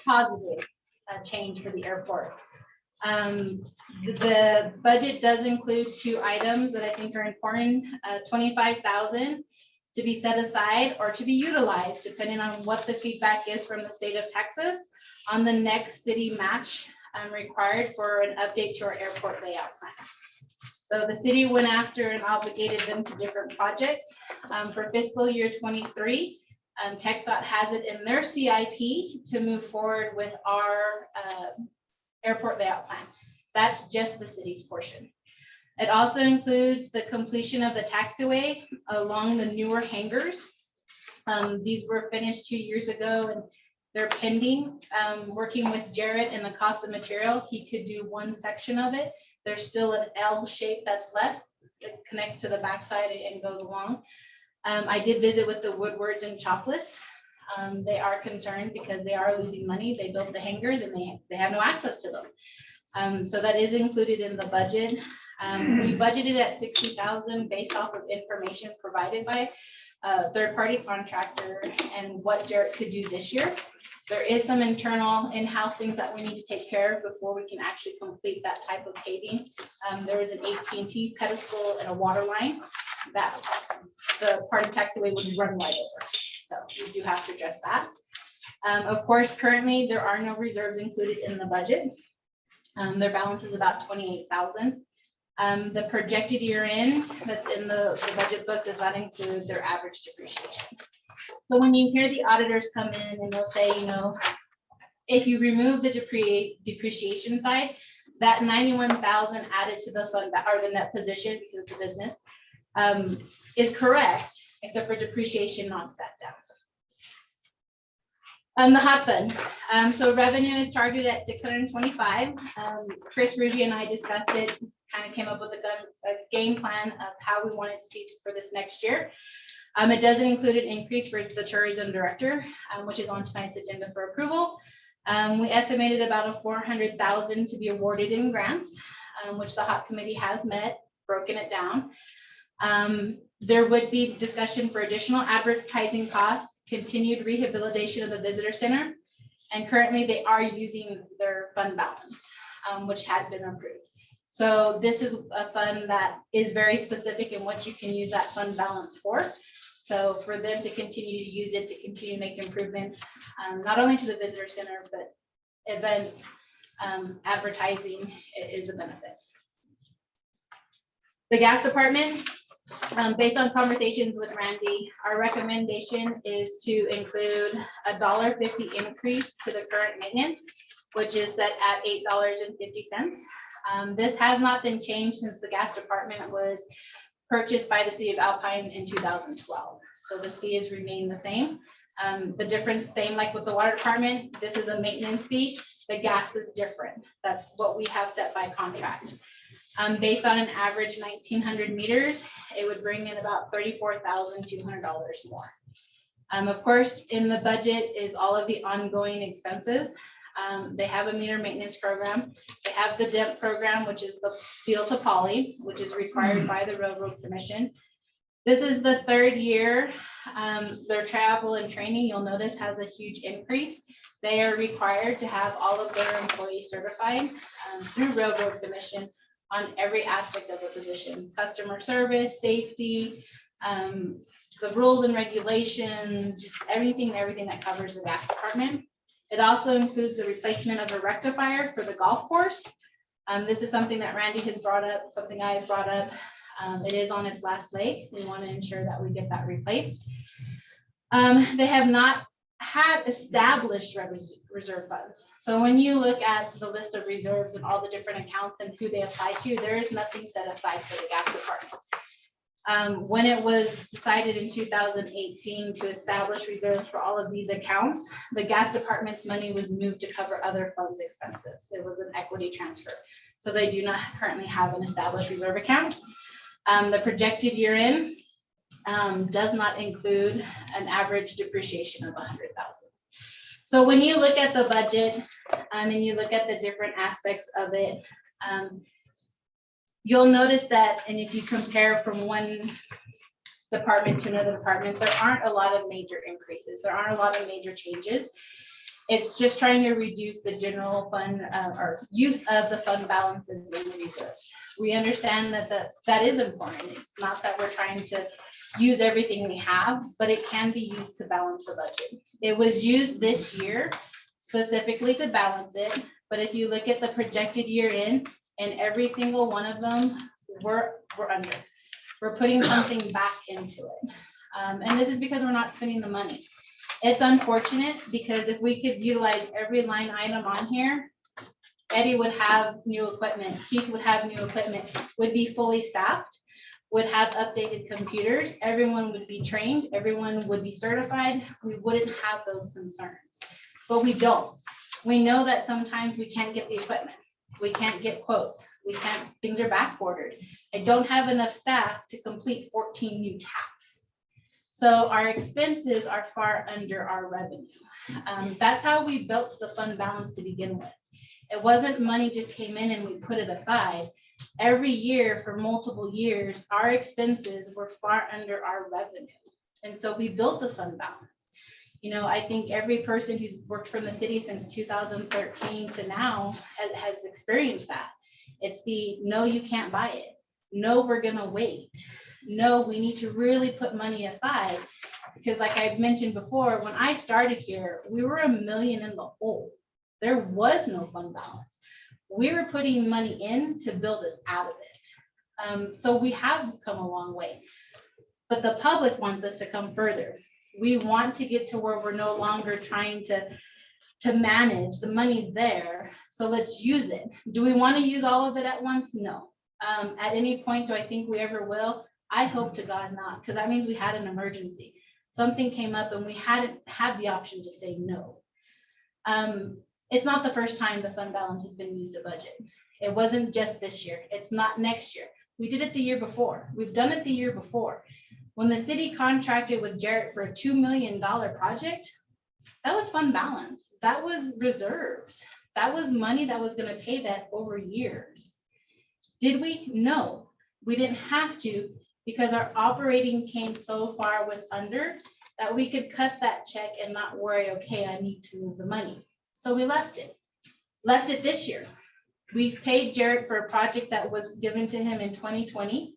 positive change for the airport. The budget does include 2 items that I think are important, $25,000 to be set aside or to be utilized, depending on what the feedback is from the state of Texas on the next city match required for an update to our airport layout plan. So the city went after and obligated them to different projects. For fiscal year 23, TxDOT has it in their CIP to move forward with our airport layout plan. That's just the city's portion. It also includes the completion of the taxiway along the newer hangars. These were finished 2 years ago and they're pending. Working with Jared and the cost of material, he could do one section of it. There's still an L shape that's left that connects to the backside and goes along. I did visit with the Whiteboards and Chocolates. They are concerned because they are losing money. They built the hangars and they have no access to them. So that is included in the budget. We budgeted at $60,000 based off of information provided by a third-party contractor and what Jared could do this year. There is some internal in-house things that we need to take care of before we can actually complete that type of paving. There is an AT&T pedestal and a water line that the part of taxiway would run right over. So we do have to address that. Of course, currently there are no reserves included in the budget. Their balance is about $28,000. The projected year end that's in the budget book does not include their average depreciation. So when you hear the auditors come in and they'll say, you know, if you remove the depreciation side, that 91,000 added to the fund or the net position because it's a business is correct, except for depreciation knocks that down. The hot fund. So revenue is targeted at 625. Chris Ruby and I discussed it, kind of came up with a game plan of how we wanted to see for this next year. It doesn't include an increase for the tourism director, which is on tonight's agenda for approval. We estimated about $400,000 to be awarded in grants, which the HOT committee has met, broken it down. There would be discussion for additional advertising costs, continued rehabilitation of the visitor center, and currently they are using their fund balance, which had been approved. So this is a fund that is very specific in what you can use that fund balance for. So for them to continue to use it to continue to make improvements, not only to the visitor center, but events, advertising is a benefit. The gas department, based on conversations with Randy, our recommendation is to include a $1.50 increase to the current maintenance, which is set at $8.50. This has not been changed since the gas department was purchased by the city of Alpine in 2012. So this fee has remained the same. The difference, same like with the water department, this is a maintenance fee. The gas is different. That's what we have set by contract. Based on an average 1,900 meters, it would bring in about $34,200 more. Of course, in the budget is all of the ongoing expenses. They have a meter maintenance program. They have the DEMP program, which is the steel to poly, which is required by the Railroad Commission. This is the 3rd year. Their travel and training, you'll notice, has a huge increase. They are required to have all of their employees certified through Railroad Commission on every aspect of the position: customer service, safety, the rules and regulations, just everything that covers the gas department. It also includes the replacement of a rectifier for the golf course. This is something that Randy has brought up, something I have brought up. It is on its last leg. We want to ensure that we get that replaced. They have not had established reserve funds. So when you look at the list of reserves and all the different accounts and who they apply to, there is nothing set aside for the gas department. When it was decided in 2018 to establish reserves for all of these accounts, the gas department's money was moved to cover other funds expenses. It was an equity transfer. So they do not currently have an established reserve account. The projected year in does not include an average depreciation of $100,000. So when you look at the budget and you look at the different aspects of it, you'll notice that, and if you compare from one department to another department, there aren't a lot of major increases. There aren't a lot of major changes. It's just trying to reduce the general fund or use of the fund balances in the reserves. We understand that that is important. It's not that we're trying to use everything we have, but it can be used to balance the budget. It was used this year specifically to balance it, but if you look at the projected year in, and every single one of them, we're under. We're putting something back into it. And this is because we're not spending the money. It's unfortunate because if we could utilize every line item on here, Eddie would have new equipment, Keith would have new equipment, would be fully staffed, would have updated computers, everyone would be trained, everyone would be certified, we wouldn't have those concerns. But we don't. We know that sometimes we can't get the equipment, we can't get quotes, things are back ordered. I don't have enough staff to complete 14 new tasks. So our expenses are far under our revenue. That's how we built the fund balance to begin with. It wasn't money just came in and we put it aside. Every year for multiple years, our expenses were far under our revenue. And so we built a fund balance. You know, I think every person who's worked from the city since 2013 to now has experienced that. It's the, no, you can't buy it. No, we're gonna wait. No, we need to really put money aside because like I've mentioned before, when I started here, we were $1 million in the hole. There was no fund balance. We were putting money in to build us out of it. So we have come a long way, but the public wants us to come further. We want to get to where we're no longer trying to manage, the money's there, so let's use it. Do we want to use all of it at once? No. At any point, do I think we ever will? I hope to God not, because that means we had an emergency. Something came up and we hadn't had the option to say no. It's not the first time the fund balance has been used to budget. It wasn't just this year. It's not next year. We did it the year before. We've done it the year before. When the city contracted with Jarrett for a $2 million project, that was fund balance. That was reserves. That was money that was going to pay that over years. Did we? No, we didn't have to because our operating came so far with under that we could cut that check and not worry, okay, I need to move the money. So we left it this year. We've paid Jarrett for a project that was given to him in 2020.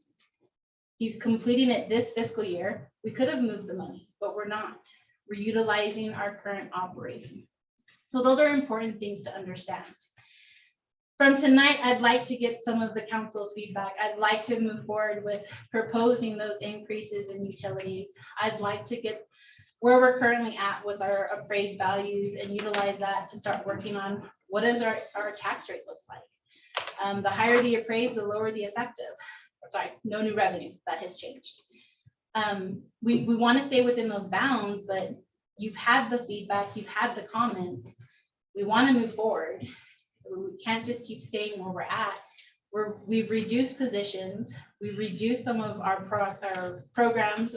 He's completing it this fiscal year. We could have moved the money, but we're not. We're utilizing our current operating. So those are important things to understand. From tonight, I'd like to get some of the council's feedback. I'd like to move forward with proposing those increases in utilities. I'd like to get where we're currently at with our appraised values and utilize that to start working on what is our tax rate looks like. The higher the appraised, the lower the effective. Sorry, no new revenue, that has changed. We want to stay within those bounds, but you've had the feedback, you've had the comments. We want to move forward. We can't just keep staying where we're at. We've reduced positions, we've reduced some of our programs,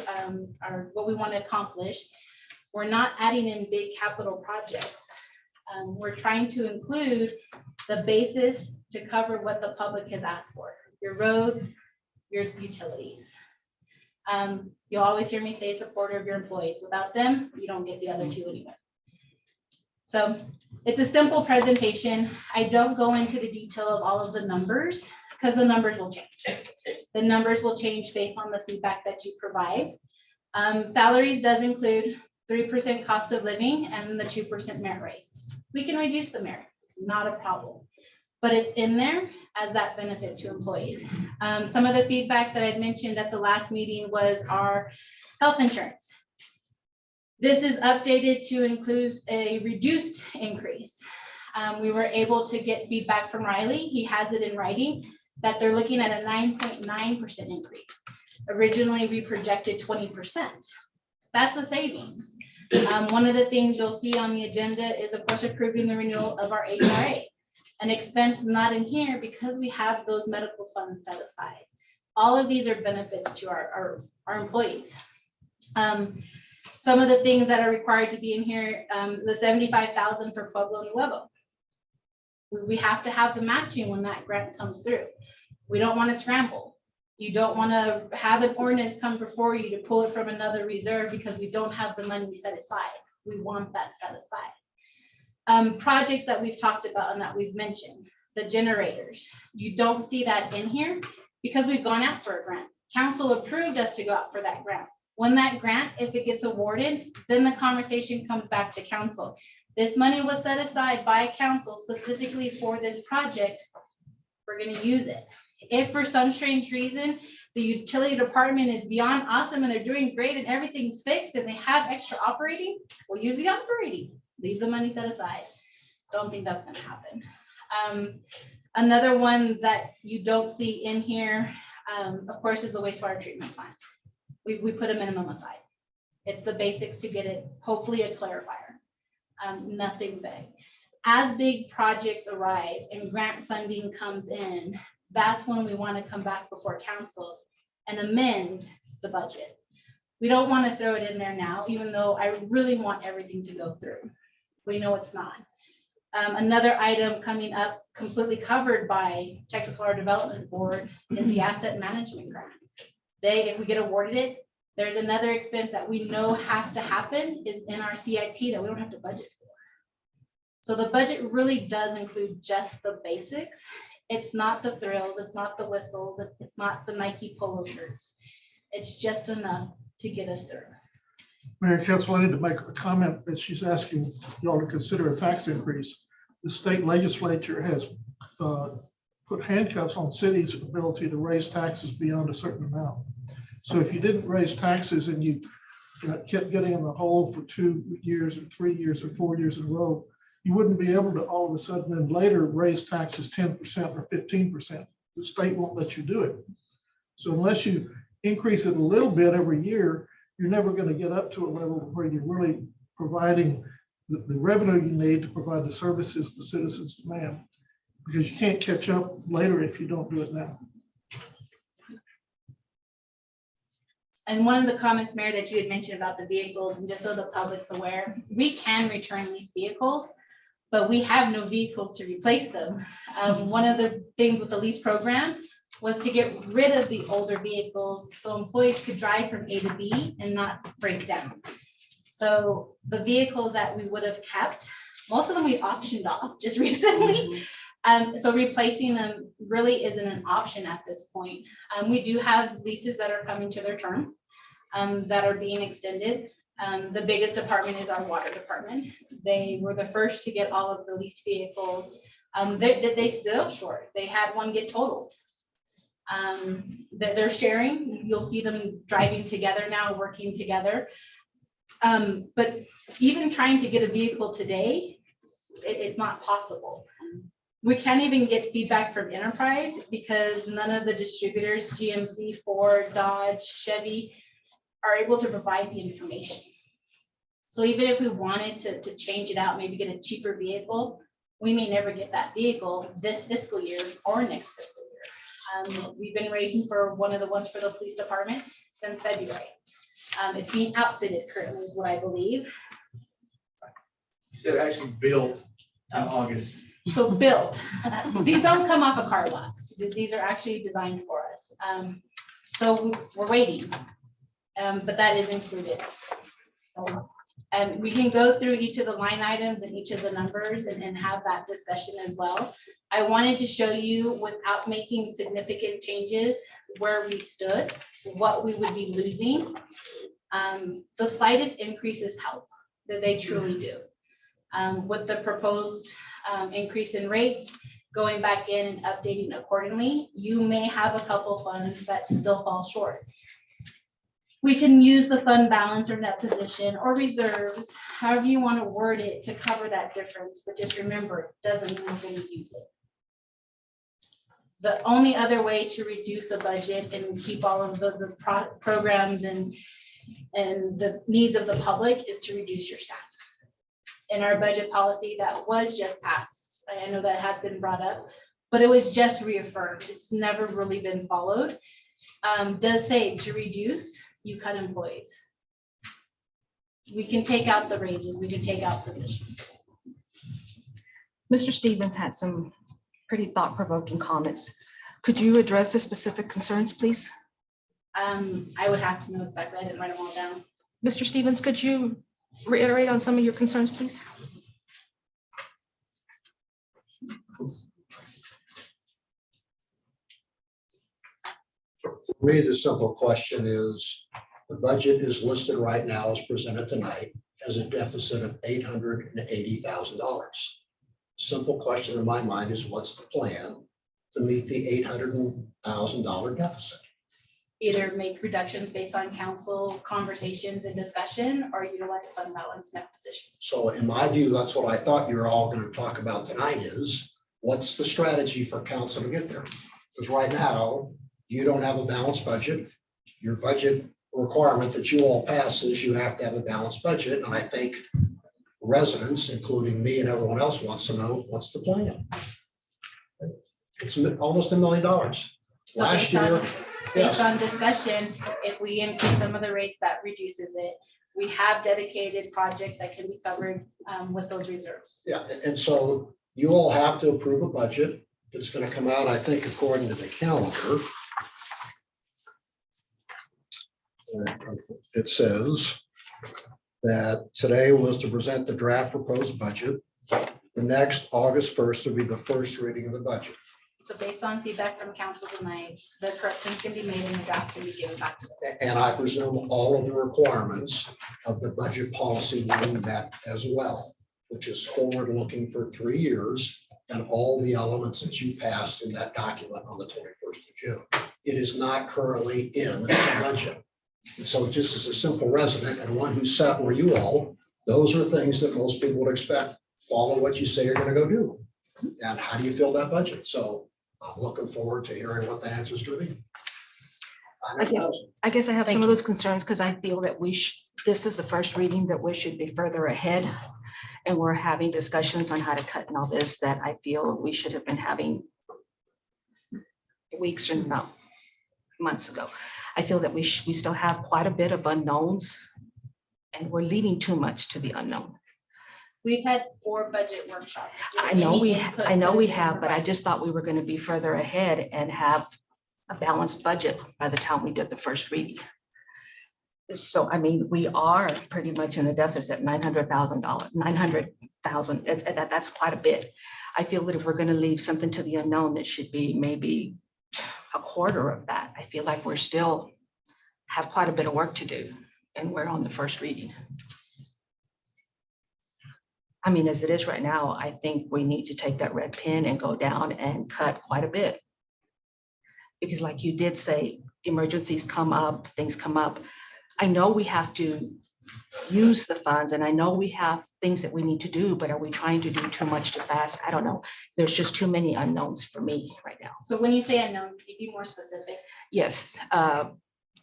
what we want to accomplish. We're not adding in big capital projects. We're trying to include the basis to cover what the public has asked for. Your roads, your utilities. You'll always hear me say supporter of your employees. Without them, you don't get the other two anyway. So it's a simple presentation. I don't go into the detail of all of the numbers because the numbers will change. The numbers will change based on the feedback that you provide. Salaries does include 3% cost of living and the 2% merit raise. We can reduce the merit, not a problem, but it's in there as that benefit to employees. Some of the feedback that I'd mentioned at the last meeting was our health insurance. This is updated to include a reduced increase. We were able to get feedback from Riley. He has it in writing that they're looking at a 9.9% increase. Originally, we projected 20%. That's a savings. One of the things you'll see on the agenda is, of course, approving the renewal of our HRA. An expense not in here because we have those medical funds set aside. All of these are benefits to our employees. Some of the things that are required to be in here, the $75,000 for Pueblo Nuevo. We have to have the matching when that grant comes through. We don't want to scramble. You don't want to have an ordinance come before you to pull it from another reserve because we don't have the money set aside. We want that set aside. Projects that we've talked about and that we've mentioned, the generators, you don't see that in here because we've gone out for a grant. Council approved us to go out for that grant. When that grant, if it gets awarded, then the conversation comes back to council. This money was set aside by council specifically for this project. We're gonna use it. If for some strange reason, the utility department is beyond awesome and they're doing great and everything's fixed and they have extra operating, we'll use the operating, leave the money set aside. Don't think that's gonna happen. Another one that you don't see in here, of course, is the wastewater treatment plant. We put a minimum aside. It's the basics to get it, hopefully a clarifier, nothing big. As big projects arise and grant funding comes in, that's when we want to come back before council and amend the budget. We don't want to throw it in there now, even though I really want everything to go through. We know it's not. Another item coming up completely covered by Texas Water Development Board is the asset management grant. If we get awarded it, there's another expense that we know has to happen is in our CIP that we don't have to budget for. So the budget really does include just the basics. It's not the thrills, it's not the whistles, it's not the Nike polo shirts. It's just enough to get us through. Mayor Council, I need to make a comment that she's asking y'all to consider a tax increase. The state legislature has put handcuffs on cities' ability to raise taxes beyond a certain amount. So if you didn't raise taxes and you kept getting in the hole for 2 years or 3 years or 4 years in a row, you wouldn't be able to all of a sudden then later raise taxes 10% or 15%. The state won't let you do it. So unless you increase it a little bit every year, you're never going to get up to a level where you're really providing the revenue you need to provide the services the citizens demand, because you can't catch up later if you don't do it now. And one of the comments, Mayor, that you had mentioned about the vehicles, and just so the public's aware, we can return these vehicles, but we have no vehicles to replace them. One of the things with the lease program was to get rid of the older vehicles so employees could drive from A to B and not break down. So the vehicles that we would have kept, most of them we auctioned off just recently. So replacing them really isn't an option at this point. We do have leases that are coming to their term that are being extended. The biggest department is our water department. They were the first to get all of the leased vehicles. They still short. They had one get totaled. They're sharing. You'll see them driving together now, working together. But even trying to get a vehicle today, it's not possible. We can't even get feedback from Enterprise because none of the distributors, GMC, Ford, Dodge, Chevy, are able to provide the information. So even if we wanted to change it out, maybe get a cheaper vehicle, we may never get that vehicle this fiscal year or next fiscal year. We've been waiting for one of the ones for the police department since February. It's being outfitted currently is what I believe. You said actually built in August. So built. These don't come off a car lot. These are actually designed for us. So we're waiting, but that is included. And we can go through each of the line items and each of the numbers and have that discussion as well. I wanted to show you without making significant changes where we stood, what we would be losing. The slightest increases help, that they truly do. With the proposed increase in rates, going back in and updating accordingly, you may have a couple funds that still fall short. We can use the fund balance or net position or reserves, however you want to word it to cover that difference, but just remember, it doesn't mean we're going to use it. The only other way to reduce a budget and keep all of the programs and the needs of the public is to reduce your staff. In our budget policy that was just passed, I know that has been brought up, but it was just reaffirmed. It's never really been followed. Does say to reduce, you cut employees. We can take out the raises, we can take out positions. Mr. Stevens had some pretty thought-provoking comments. Could you address the specific concerns, please? I would have to know exactly. I didn't write them all down. Mr. Stevens, could you reiterate on some of your concerns, please? For me, the simple question is, the budget is listed right now as presented tonight as a deficit of $880,000. Simple question in my mind is, what's the plan to meet the $800,000 deficit? Either make reductions based on council conversations and discussion, or utilize fund balance net position. So in my view, that's what I thought you were all going to talk about tonight is, what's the strategy for council to get there? Because right now, you don't have a balanced budget. Your budget requirement that you all pass is you have to have a balanced budget. And I think residents, including me and everyone else, wants to know, what's the plan? It's almost $1 million. So Last year, based yes, on discussion, if we increase some of the rates, that reduces it. We have dedicated projects that can be covered with those reserves. yeah. And so you all have to approve a budget that's going to come out, I think, according to the calendar. It says that today was to present the draft proposed budget. The next August 1st will be the first reading of the budget. So based on feedback from council tonight, the corrections can be made and the draft can be given back to them. And I presume all of the requirements of the budget policy will be met as well, which is forward-looking for 3 years and all the elements that you passed in that document on the 21st of June. It is not currently in the budget. And so just as a simple resident and one who sat where you all, those are things that most people would expect. Follow what you say you're going to go do. And how do you fill that budget? So I'm looking forward to hearing what the answer is going to be. I guess I have some of those concerns because I feel that this is the first reading that we should be further ahead. And we're having discussions on how to cut and all this that I feel we should have been having weeks or no, months ago. I feel that we still have quite a bit of unknowns and we're leaving too much to the unknown. We've had 4 budget workshops. I know we have, but I just thought we were going to be further ahead and have a balanced budget by the time we did the first reading. So, I mean, we are pretty much in the deficit, $900,000, 900,000. That's quite a bit. I feel that if we're going to leave something to the unknown, it should be maybe a quarter of that. I feel like we're still have quite a bit of work to do and we're on the first reading. I mean, as it is right now, I think we need to take that red pen and go down and cut quite a bit. Because like you did say, emergencies come up, things come up. I know we have to use the funds and I know we have things that we need to do, but are we trying to do too much too fast? I don't know. There's just too many unknowns for me right now. So when you say unknown, can you be more specific? Yes,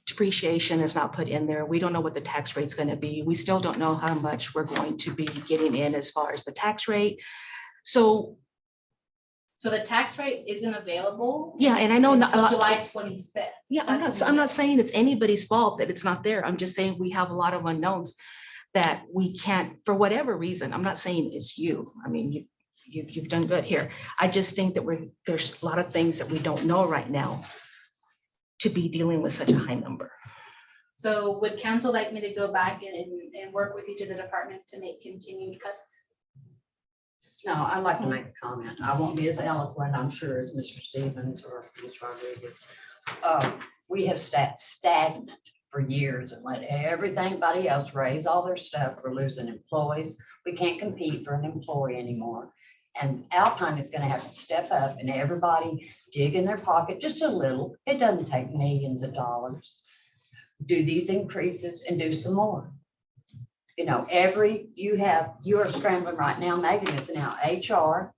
depreciation is not put in there. We don't know what the tax rate's going to be. We still don't know how much we're going to be getting in as far as the tax rate. So the tax rate isn't available. Yeah, and I know not a until lot. July 25th. Yeah, I'm not saying it's anybody's fault that it's not there. I'm just saying we have a lot of unknowns that we can't, for whatever reason. I'm not saying it's you. I mean, you've done good here. I just think that there's a lot of things that we don't know right now to be dealing with such a high number. So would council like me to go back and work with each of the departments to make continued cuts? No, I'd like to make a comment. I won't be as eloquent, I'm sure, as Mr. Stevens or Ms. Rodriguez. We have sat stagnant for years and let everybody else raise all their stuff. We're losing employees. We can't compete for an employee anymore. And Alpine is going to have to step up and everybody dig in their pocket just a little. It doesn't take millions of dollars. Do these increases and do some more. You know, you are scrambling right now. Megan is now HR.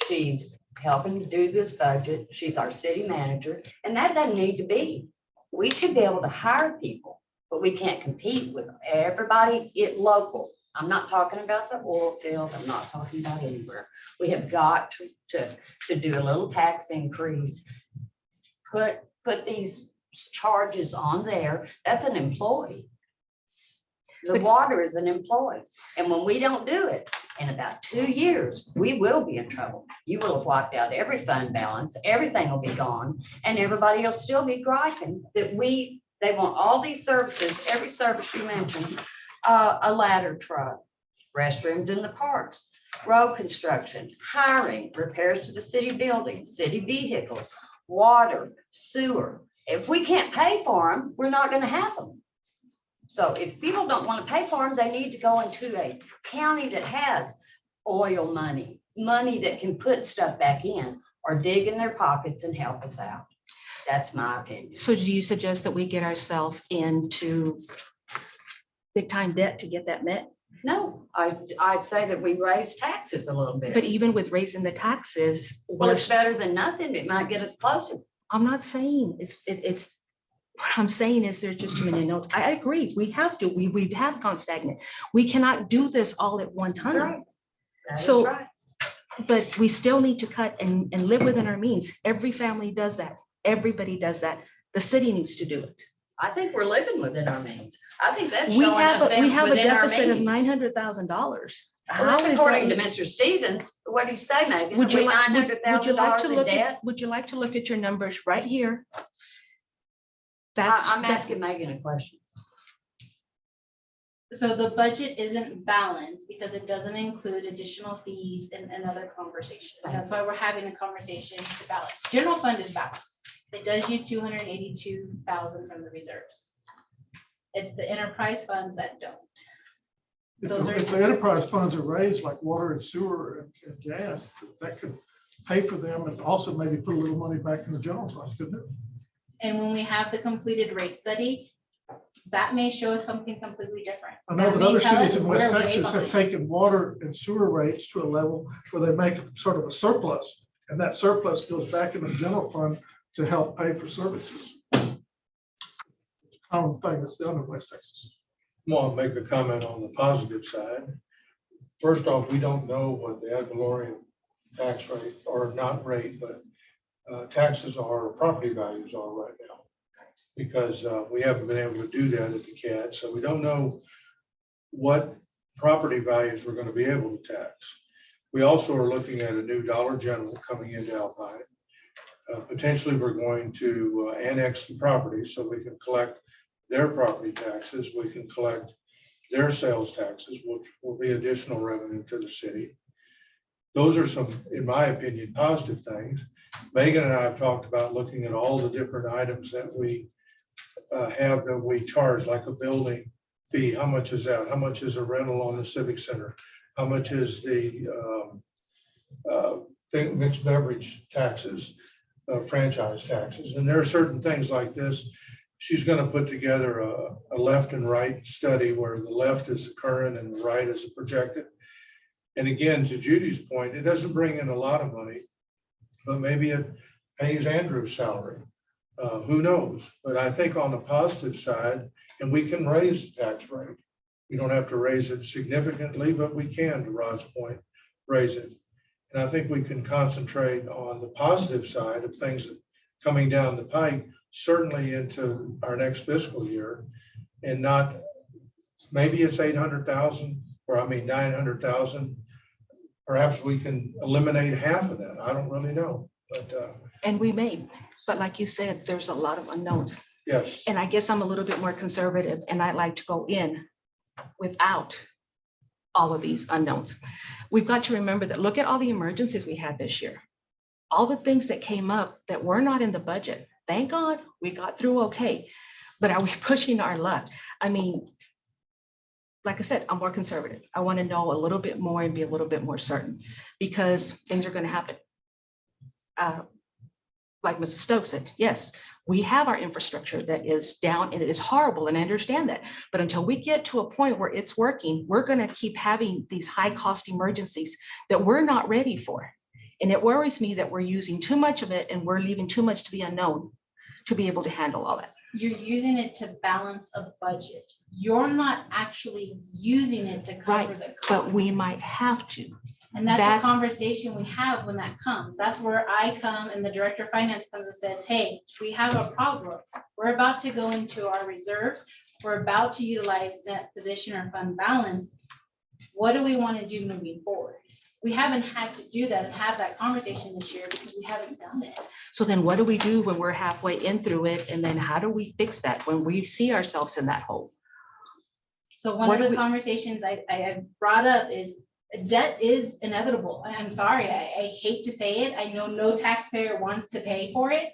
She's helping to do this budget. She's our city manager, and that doesn't need to be. We should be able to hire people, but we can't compete with everybody local. I'm not talking about the oil field. I'm not talking about anywhere. We have got to do a little tax increase. Put these charges on there. That's an employee. The water is an employee. And when we don't do it, in about 2 years, we will be in trouble. You will have wiped out every fund balance, everything will be gone, and everybody will still be griping that they want all these services, every service you mentioned, a ladder truck, restrooms in the parks. road construction, hiring, repairs to the city buildings, city vehicles, water, sewer. If we can't pay for them, we're not gonna have them. So if people don't want to pay for them, they need to go into a county that has oil money, money that can put stuff back in, or dig in their pockets and help us out. That's my opinion. So do you suggest that we get ourselves into big time debt to get that met? No, I say that we raise taxes a little But bit. even with raising the taxes, Well, it's better than nothing. It might get us closer. I'm not saying it's, what I'm saying is there's just too many notes. I agree. We have to, we have gone stagnant. We cannot do this all at one That's right. time. That is So- right. But we still need to cut and live within our means. Every family does that. Everybody does that. The city needs to do it. I think we're living within our means. I think that's We showing have, us we have a within our deficit of means. $900,000. Well, that's according to Mr. Stevens. What do you say, Megan? Would you Are we like, would you like $900,000 to in look debt? at, would you like to look at your numbers right here? That's, I'm asking Megan a question. So the budget isn't balanced because it doesn't include additional fees and other conversations. That's why we're having a conversation to balance. General fund is balanced. It does use 282,000 from the reserves. It's the enterprise funds that don't. If the enterprise funds are raised like water and sewer and gas, that could pay for them and also maybe put a little money back in the general fund, couldn't it? And when we have the completed rate study, that may show us something completely different. I know that may other tell cities us in West we're way Texas have behind. taken water and sewer rates to a level where they make sort of a surplus. And that surplus goes back in the general fund to help pay for services. It's a common thing that's done in West Texas. I want to make a comment on the positive side. First off, we don't know what the ad valorem tax rate, or not rate, but taxes are, or property values are right now. Because we haven't been able to do that at the CAD, so we don't know what property values we're going to be able to tax. We also are looking at a new Dollar General coming into Alpine. Potentially, we're going to annex the property so we can collect their property taxes. We can collect their sales taxes, which will be additional revenue to the city. Those are some, in my opinion, positive things. Megan and I have talked about looking at all the different items that we have that we charge, like a building fee. How much is that? How much is a rental on the Civic Center? How much is the mixed beverage taxes, franchise taxes? And there are certain things like this. She's going to put together a left and right study where the left is the current and the right is the projected. And again, to Judy's point, it doesn't bring in a lot of money, but maybe it pays Andrew's salary. Who knows? But I think on the positive side, and we can raise the tax rate. We don't have to raise it significantly, but we can, to Rod's point, raise it. And I think we can concentrate on the positive side of things coming down the pike, certainly into our next fiscal year, and not, maybe it's 800,000, or I mean 900,000. Perhaps we can eliminate half of that. I don't really know, but and we may, but like you said, there's a lot of unknowns. yes. And I guess I'm a little bit more conservative and I like to go in without all of these unknowns. We've got to remember that, look at all the emergencies we had this year. All the things that came up that were not in the budget. Thank God we got through okay. But are we pushing our luck? I mean, like I said, I'm more conservative. I want to know a little bit more and be a little bit more certain because things are going to happen. Like Mrs. Stokes said, yes, we have our infrastructure that is down and it is horrible, and I understand that. But until we get to a point where it's working, we're going to keep having these high cost emergencies that we're not ready for. And it worries me that we're using too much of it and we're leaving too much to the unknown to be able to handle all that. You're using it to balance a budget. You're not actually using it to cover the cost. But we might have to. And that's a conversation we have when that comes. That's where I come and the director of finance comes and says, hey, we have a problem. We're about to go into our reserves. We're about to utilize that position or fund balance. What do we want to do moving forward? We haven't had to do that and have that conversation this year because we haven't done it. So then what do we do when we're halfway in through it? And then how do we fix that when we see ourselves in that hole? So one of the conversations I brought up is debt is inevitable. I'm sorry, I hate to say it. I know no taxpayer wants to pay for it.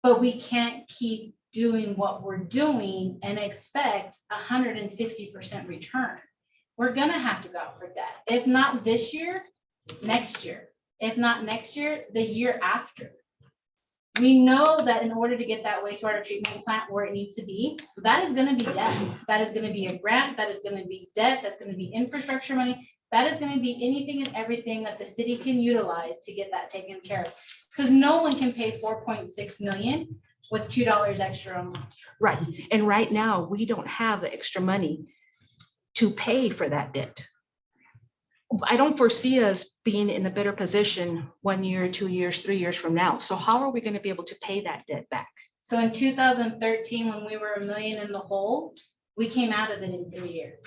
But we can't keep doing what we're doing and expect 150% return. We're gonna have to go out for debt. If not this year, next year. If not next year, the year after. We know that in order to get that wastewater treatment plant where it needs to be, that is gonna be debt. That is gonna be a grant, that is gonna be debt, that's gonna be infrastructure money. That is gonna be anything and everything that the city can utilize to get that taken care of. Because no one can pay 4.6 million with $2 extra a month. Right. And right now, we don't have the extra money to pay for that debt. I don't foresee us being in a better position 1 year, 2 years, 3 years from now. So how are we going to be able to pay that debt back? So in 2013, when we were $1 million in the hole, we came out of it in 3 years.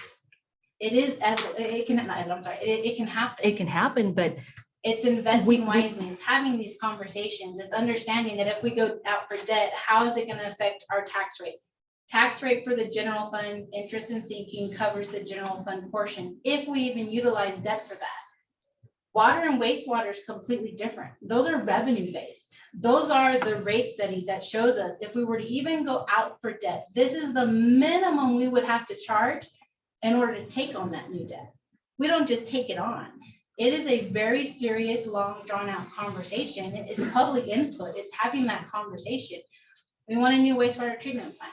It is, it can, I'm sorry, it can happen. It can happen, but It's investing wisely, it's having these conversations, it's understanding that if we go out for debt, how is it gonna affect our tax rate? Tax rate for the general fund, interest and sinking covers the general fund portion, if we even utilize debt for that. Water and wastewater is completely different. Those are revenue based. Those are the rate study that shows us if we were to even go out for debt, this is the minimum we would have to charge in order to take on that new debt. We don't just take it on. It is a very serious, long, drawn out conversation. It's public input. It's having that conversation. We want a new wastewater treatment plant.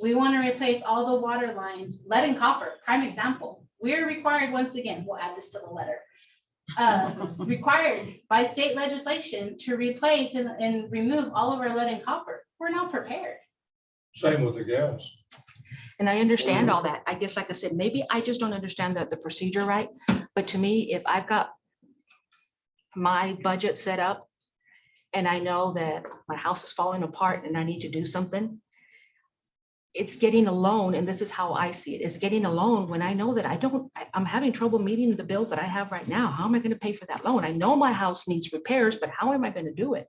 We want to replace all the water lines, lead and copper, prime example. We're required, once again, we'll add this to the letter. Required by state legislation to replace and remove all of our lead and copper. We're not prepared. Same with the gas. and I understand all that. I guess, like I said, maybe I just don't understand the procedure right. But to me, if I've got my budget set up and I know that my house is falling apart and I need to do something, it's getting a loan, and this is how I see it. It's getting a loan when I know that I'm having trouble meeting the bills that I have right now. How am I going to pay for that loan? I know my house needs repairs, but how am I going to do it?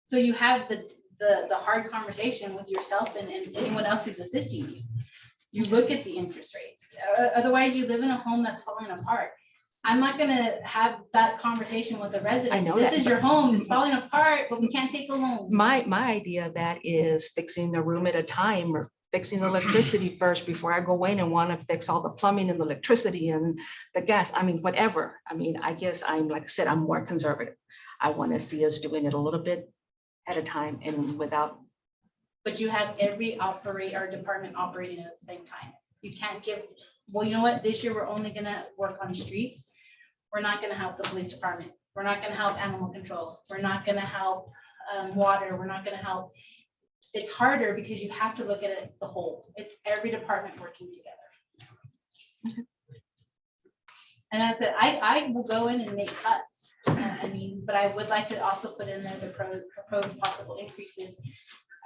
So you have the hard conversation with yourself and anyone else who's assisting you. You look at the interest rates. Otherwise, you live in a home that's falling apart. I'm not gonna have that conversation with a resident. I know this that, is your home, it's falling apart, but we can't take a loan. My idea of that is fixing the room at a time, or fixing the electricity first before I go in and want to fix all the plumbing and the electricity and the gas. I mean, whatever. I mean, I guess like I said, I'm more conservative. I want to see us doing it a little bit at a time and without. But you have every department operating at the same time. You can't give, well, you know what, this year we're only gonna work on streets. We're not gonna help the police department. We're not gonna help animal control. We're not gonna help water. We're not gonna help. It's harder because you have to look at it the whole. It's every department working together. And that's it. I will go in and make cuts. I mean, but I would like to also put in there the proposed possible increases.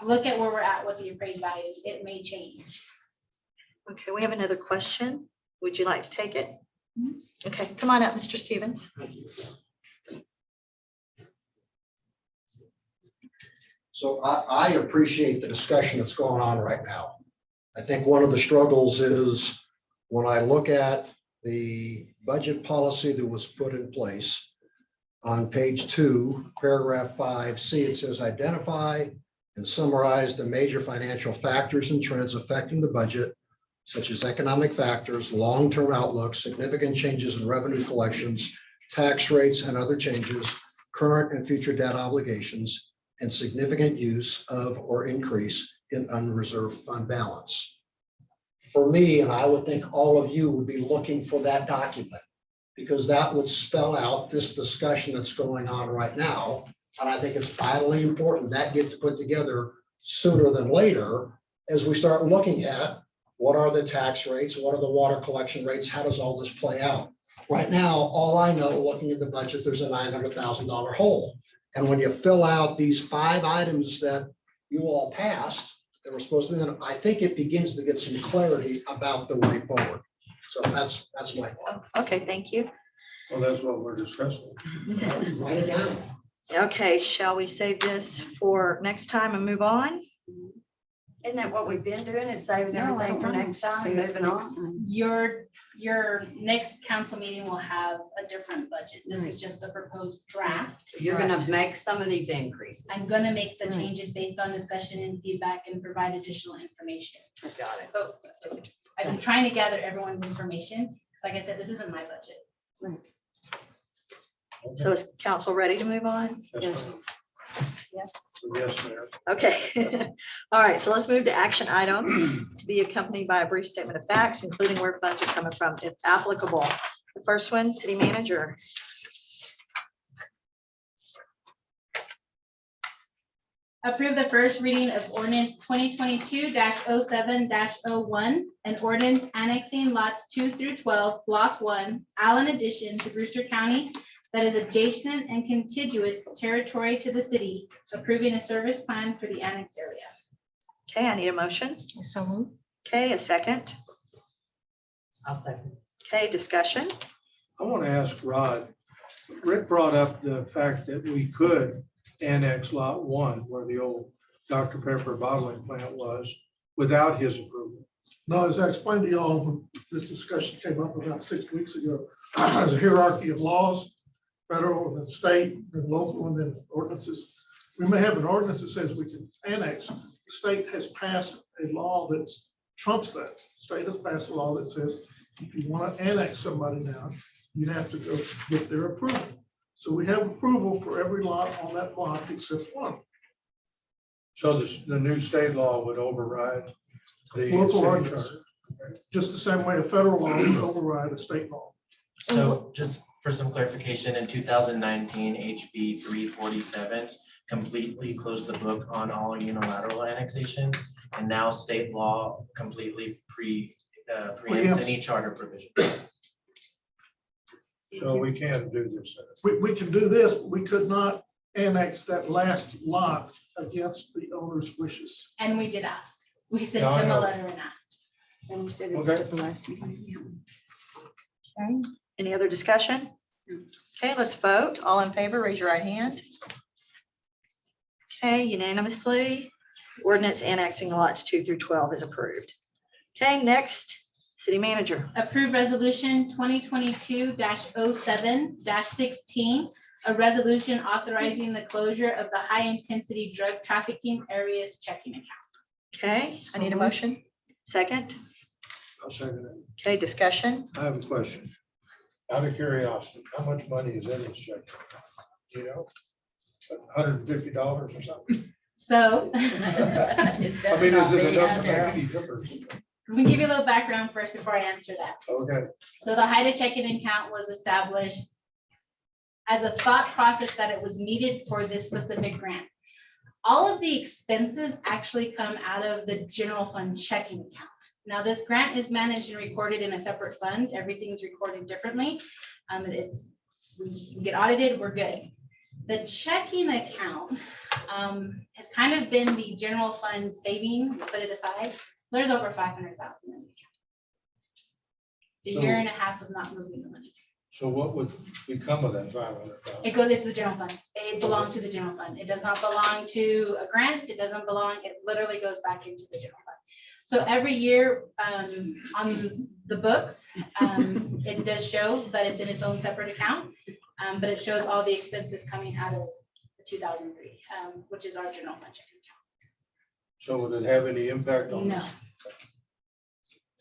Look at where we're at with the appraised values. It may change. Okay, we have another question. Would you like to take it? Okay, come on up, Mr. Stevens. So I appreciate the discussion that's going on right now. I think one of the struggles is when I look at the budget policy that was put in place on page 2, paragraph 5C, it says identify and summarize the major financial factors and trends affecting the budget, such as economic factors, long-term outlook, significant changes in revenue collections, tax rates and other changes, current and future debt obligations, and significant use of or increase in unreserved fund balance. For me, and I would think all of you would be looking for that document, because that would spell out this discussion that's going on right now. And I think it's vitally important that gets put together sooner than later as we start looking at what are the tax rates, what are the water collection rates, how does all this play out? Right now, all I know, looking at the budget, there's a $900,000 hole. And when you fill out these 5 items that you all passed, that were supposed to be done, I think it begins to get some clarity about the way forward. So that's my thought. Okay, thank you. Well, that's what we're discussing. Write it down. Okay, shall we save this for next time and move on? Isn't that what we've been doing, is saving No, I everything don't for want to next time, save it for moving next on? time. Your next council meeting will have a different budget. This is just the proposed draft. You're gonna make some of these increases. I'm gonna make the Right. changes based on discussion and feedback and provide additional information. Got it. But I've been trying to gather everyone's information, because like I said, this isn't my budget. So is council ready to move on? That's Yes. fine. Yes. Yes, Mayor. Okay. All right, so let's move to action items to be accompanied by a brief statement of facts, including where funds are coming from, if applicable. The first one, city manager. Approve the first reading of ordinance 2022-07-01, an ordinance annexing lots 2 through 12, block 1, Allen addition to Brewster County that is adjacent and contiguous territory to the city, approving a service plan for the annexed area. Okay, I need a motion. So moved. Okay, a second. I'll second. Okay, discussion. I want to ask Rod, Rick brought up the fact that we could annex lot 1 where the old Dr. Pepper bottling plant was without his approval. No, as I explained to y'all, when this discussion came up about 6 weeks ago, there's a hierarchy of laws, federal and then state and local and then ordinances. We may have an ordinance that says we can annex. The state has passed a law that trumps that. The state has passed a law that says if you want to annex somebody now, you have to go get their approval. So we have approval for every lot on that block except one. So the new state law would override the Local city ordinance. charter. Just the same way a federal law would override a state law. So just for some clarification, in 2019, HB 347 completely closed the book on all unilateral annexation. And now state law completely preempts any charter provision. So we can do this. We can do this, but we could not annex that last lot against the owner's wishes. And we did ask. We sent Yeah, I him a know. letter and asked. And we said it Okay. was at the last meeting. Okay, any other discussion? Okay, let's vote. All in favor, raise your right hand. Okay, unanimously, ordinance annexing lots 2 through 12 is approved. Okay, next, city manager. Approve resolution 2022-07-16, a resolution authorizing the closure of the high-intensity drug trafficking areas checking account. Okay, I need a motion. Second. I'll second it. Okay, discussion. I have a question. Out of curiosity, how much money is in this check? Do you know? $150 or something? So I mean, is it enough to make any difference? let me give you a little background first before I answer that. Okay. So the HIDA checking account was established as a thought process that it was needed for this specific grant. All of the expenses actually come out of the general fund checking account. Now, this grant is managed and recorded in a separate fund. Everything's recorded differently. We get audited, we're good. The checking account has kind of been the general fund saving, put it aside. There's over 500,000 in the account. It's a year and a half of not moving the money. So what would become of that 500,000? It goes into the general fund. It belongs to the general fund. It does not belong to a grant. It doesn't belong, it literally goes back into the general fund. So every year on the books, it does show that it's in its own separate account, but it shows all the expenses coming out of the 2003, which is our general fund checking account. So would it have any impact on No. this?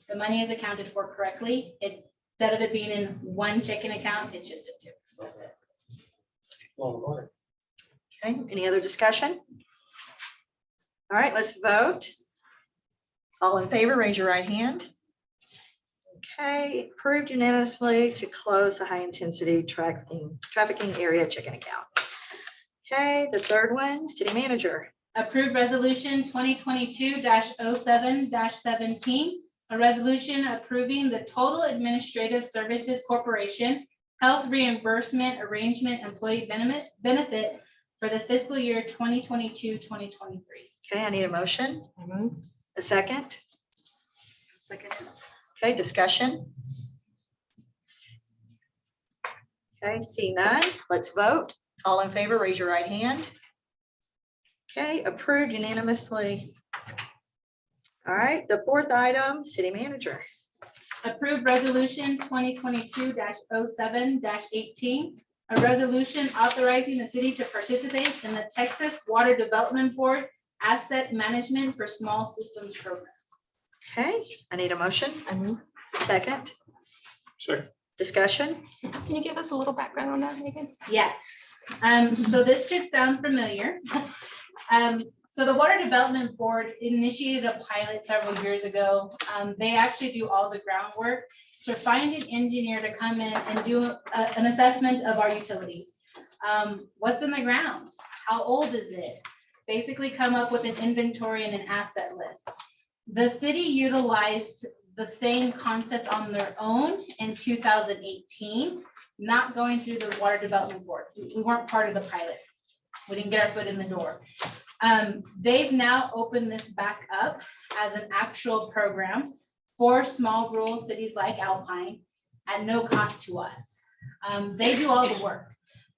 The money is accounted for correctly. Instead of it being in one checking account, it's just in two. That's it. A lot of money. Okay, any other discussion? All right, let's vote. All in favor, raise your right hand. Okay, approved unanimously to close the high-intensity trafficking area checking account. Okay, the third one, city manager. Approved resolution 2022-07-17, a resolution approving the Total Administrative Services Corporation Health Reimbursement Arrangement Employee Benefit for the fiscal year 2022-2023. Okay, I need a motion. I move. A second. Second. Okay, discussion. Okay, see none. Let's vote. All in favor, raise your right hand. Okay, approved unanimously All right, the fourth item, city manager. Approved resolution 2022-07-18. A resolution authorizing the city to participate in the Texas Water Development Board Asset Management for Small Systems Program. Okay, I need a motion. I move. Second, Second. discussion. Can you give us a little background on that, Megan? Yes, so this should sound familiar. So the Water Development Board initiated a pilot several years ago. They actually do all the groundwork to find an engineer to come in and do an assessment of our utilities. What's in the ground? How old is it? Basically come up with an inventory and an asset list. The city utilized the same concept on their own in 2018, not going through the Water Development Board. We weren't part of the pilot. We didn't get our foot in the door. They've now opened this back up as an actual program for small rural cities like Alpine at no cost to us. They do all the work.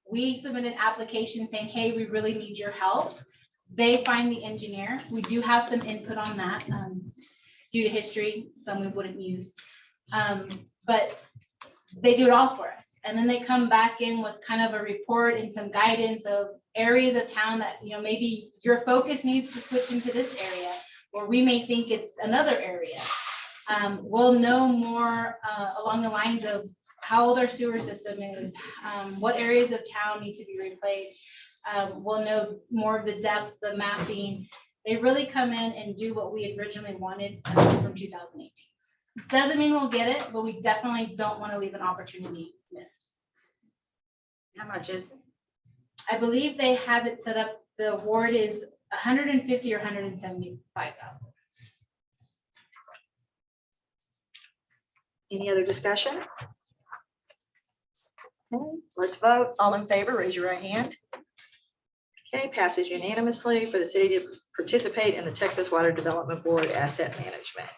We submit an application saying, hey, we really need your help. They find the engineer. We do have some input on that due to history, some we wouldn't use. But they do it all for us. And then they come back in with kind of a report and some guidance of areas of town that, you know, maybe your focus needs to switch into this area, or we may think it's another area. We'll know more along the lines of how old our sewer system is, what areas of town need to be replaced. We'll know more of the depth, the mapping. They really come in and do what we originally wanted from 2018. Doesn't mean we'll get it, but we definitely don't want to leave an opportunity missed. How much is it? I believe they have it set up. The award is 150 or 175,000. Any other discussion? Okay, let's vote. All in favor, raise your right hand. Okay, passes unanimously for the city to participate in the Texas Water Development Board Asset Management.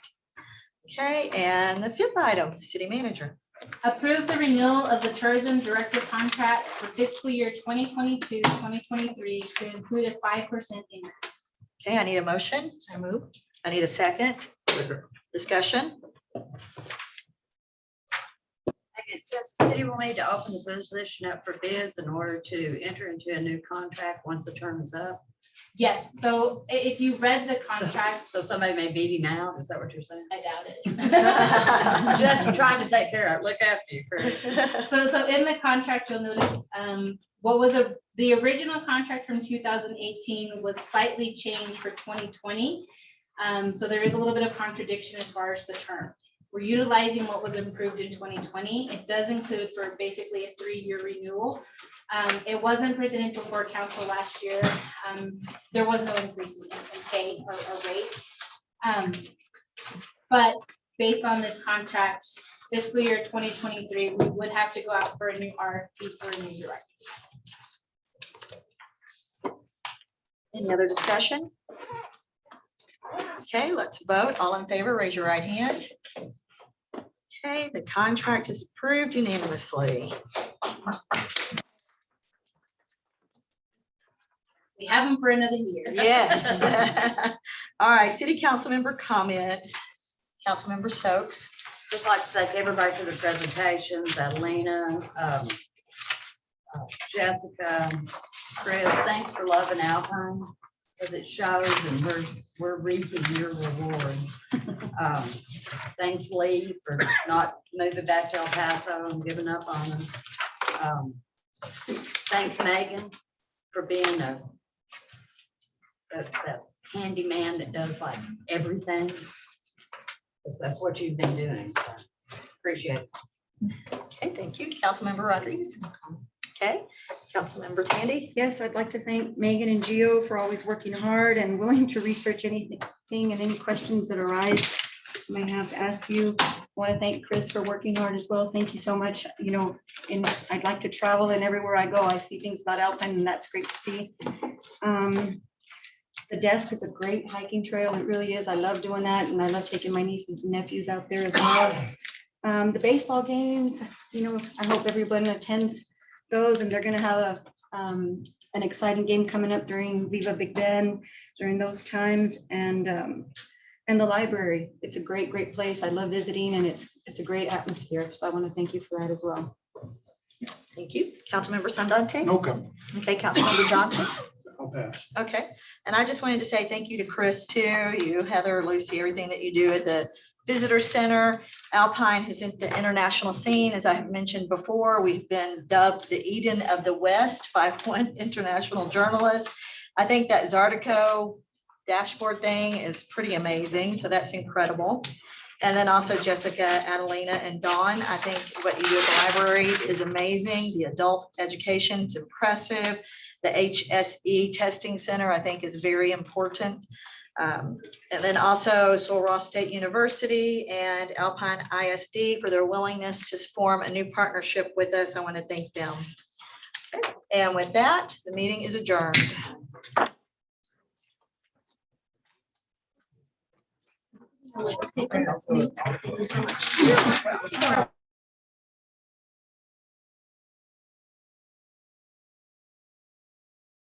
Okay, and the fifth item, city manager. Approve the renewal of the tourism director contract for fiscal year 2022-2023 to include a 5% increase. Okay, I need a motion. I move. I need a second. Discussion. It says the city will need to open the position up for bids in order to enter into a new contract once the term is up. Yes, so if you read the contract. So somebody may beat him out, is that what you're saying? I doubt it. Just trying to take care of it, look after you, Chris. So in the contract, you'll notice what was the original contract from 2018 was slightly changed for 2020. So there is a little bit of contradiction as far as the term. We're utilizing what was improved in 2020. It does include for basically a 3-year renewal. It wasn't presented before council last year. There was no increase in pay or rate. But based on this contract, fiscal year 2023, we would have to go out for a new RFP for a new director. Any other discussion? Okay, let's vote. All in favor, raise your right hand. Okay, the contract is approved unanimously. We have them for another year. Yes. All right, city council member comments. Councilmember Stokes. Just like to thank everybody for the presentations, Adelina, Jessica, Chris, thanks for loving Alpine, because it shows and we're reaping your rewards. Thanks Lee for not moving back to El Paso and giving up on them. Thanks Megan for being that handyman that does like everything. Because that's what you've been doing. So appreciate it. Okay, thank you. Councilmember Rodriguez. Okay, Councilmember Tandy. Yes, I'd like to thank Megan and Gio for always working hard and willing to research anything and any questions that arise I may have to ask you. I want to thank Chris for working hard as well. Thank you so much. You know, and I'd like to travel, and everywhere I go, I see things about Alpine, and that's great to see. The desk is a great hiking trail. It really is. I love doing that, and I love taking my nieces and nephews out there as well. The baseball games, you know, I hope everyone attends those, and they're going to have an exciting game coming up during Viva Big Ben during those times. And And the library, it's a great, great place. I love visiting and it's a great atmosphere. So I want to thank you for that as well. Thank you. Councilmember Sandante? No comment. Okay, Councilmember Johnson? I'll pass. Okay, and I just wanted to say thank you to Chris too, you, Heather, Lucy, everything that you do at the Visitor Center. Alpine has hit the international scene. As I have mentioned before, we've been dubbed the Eden of the West by one international journalist. I think that Zartico dashboard thing is pretty amazing, so that's incredible. And then also Jessica, Adelina, and Dawn. I think what you do at the library is amazing. The adult education is impressive. The HSE testing center, I think, is very important. And then also Sul Ross State University and Alpine ISD for their willingness to form a new partnership with us. I want to thank them. And with that, the meeting is adjourned. Thank you so much.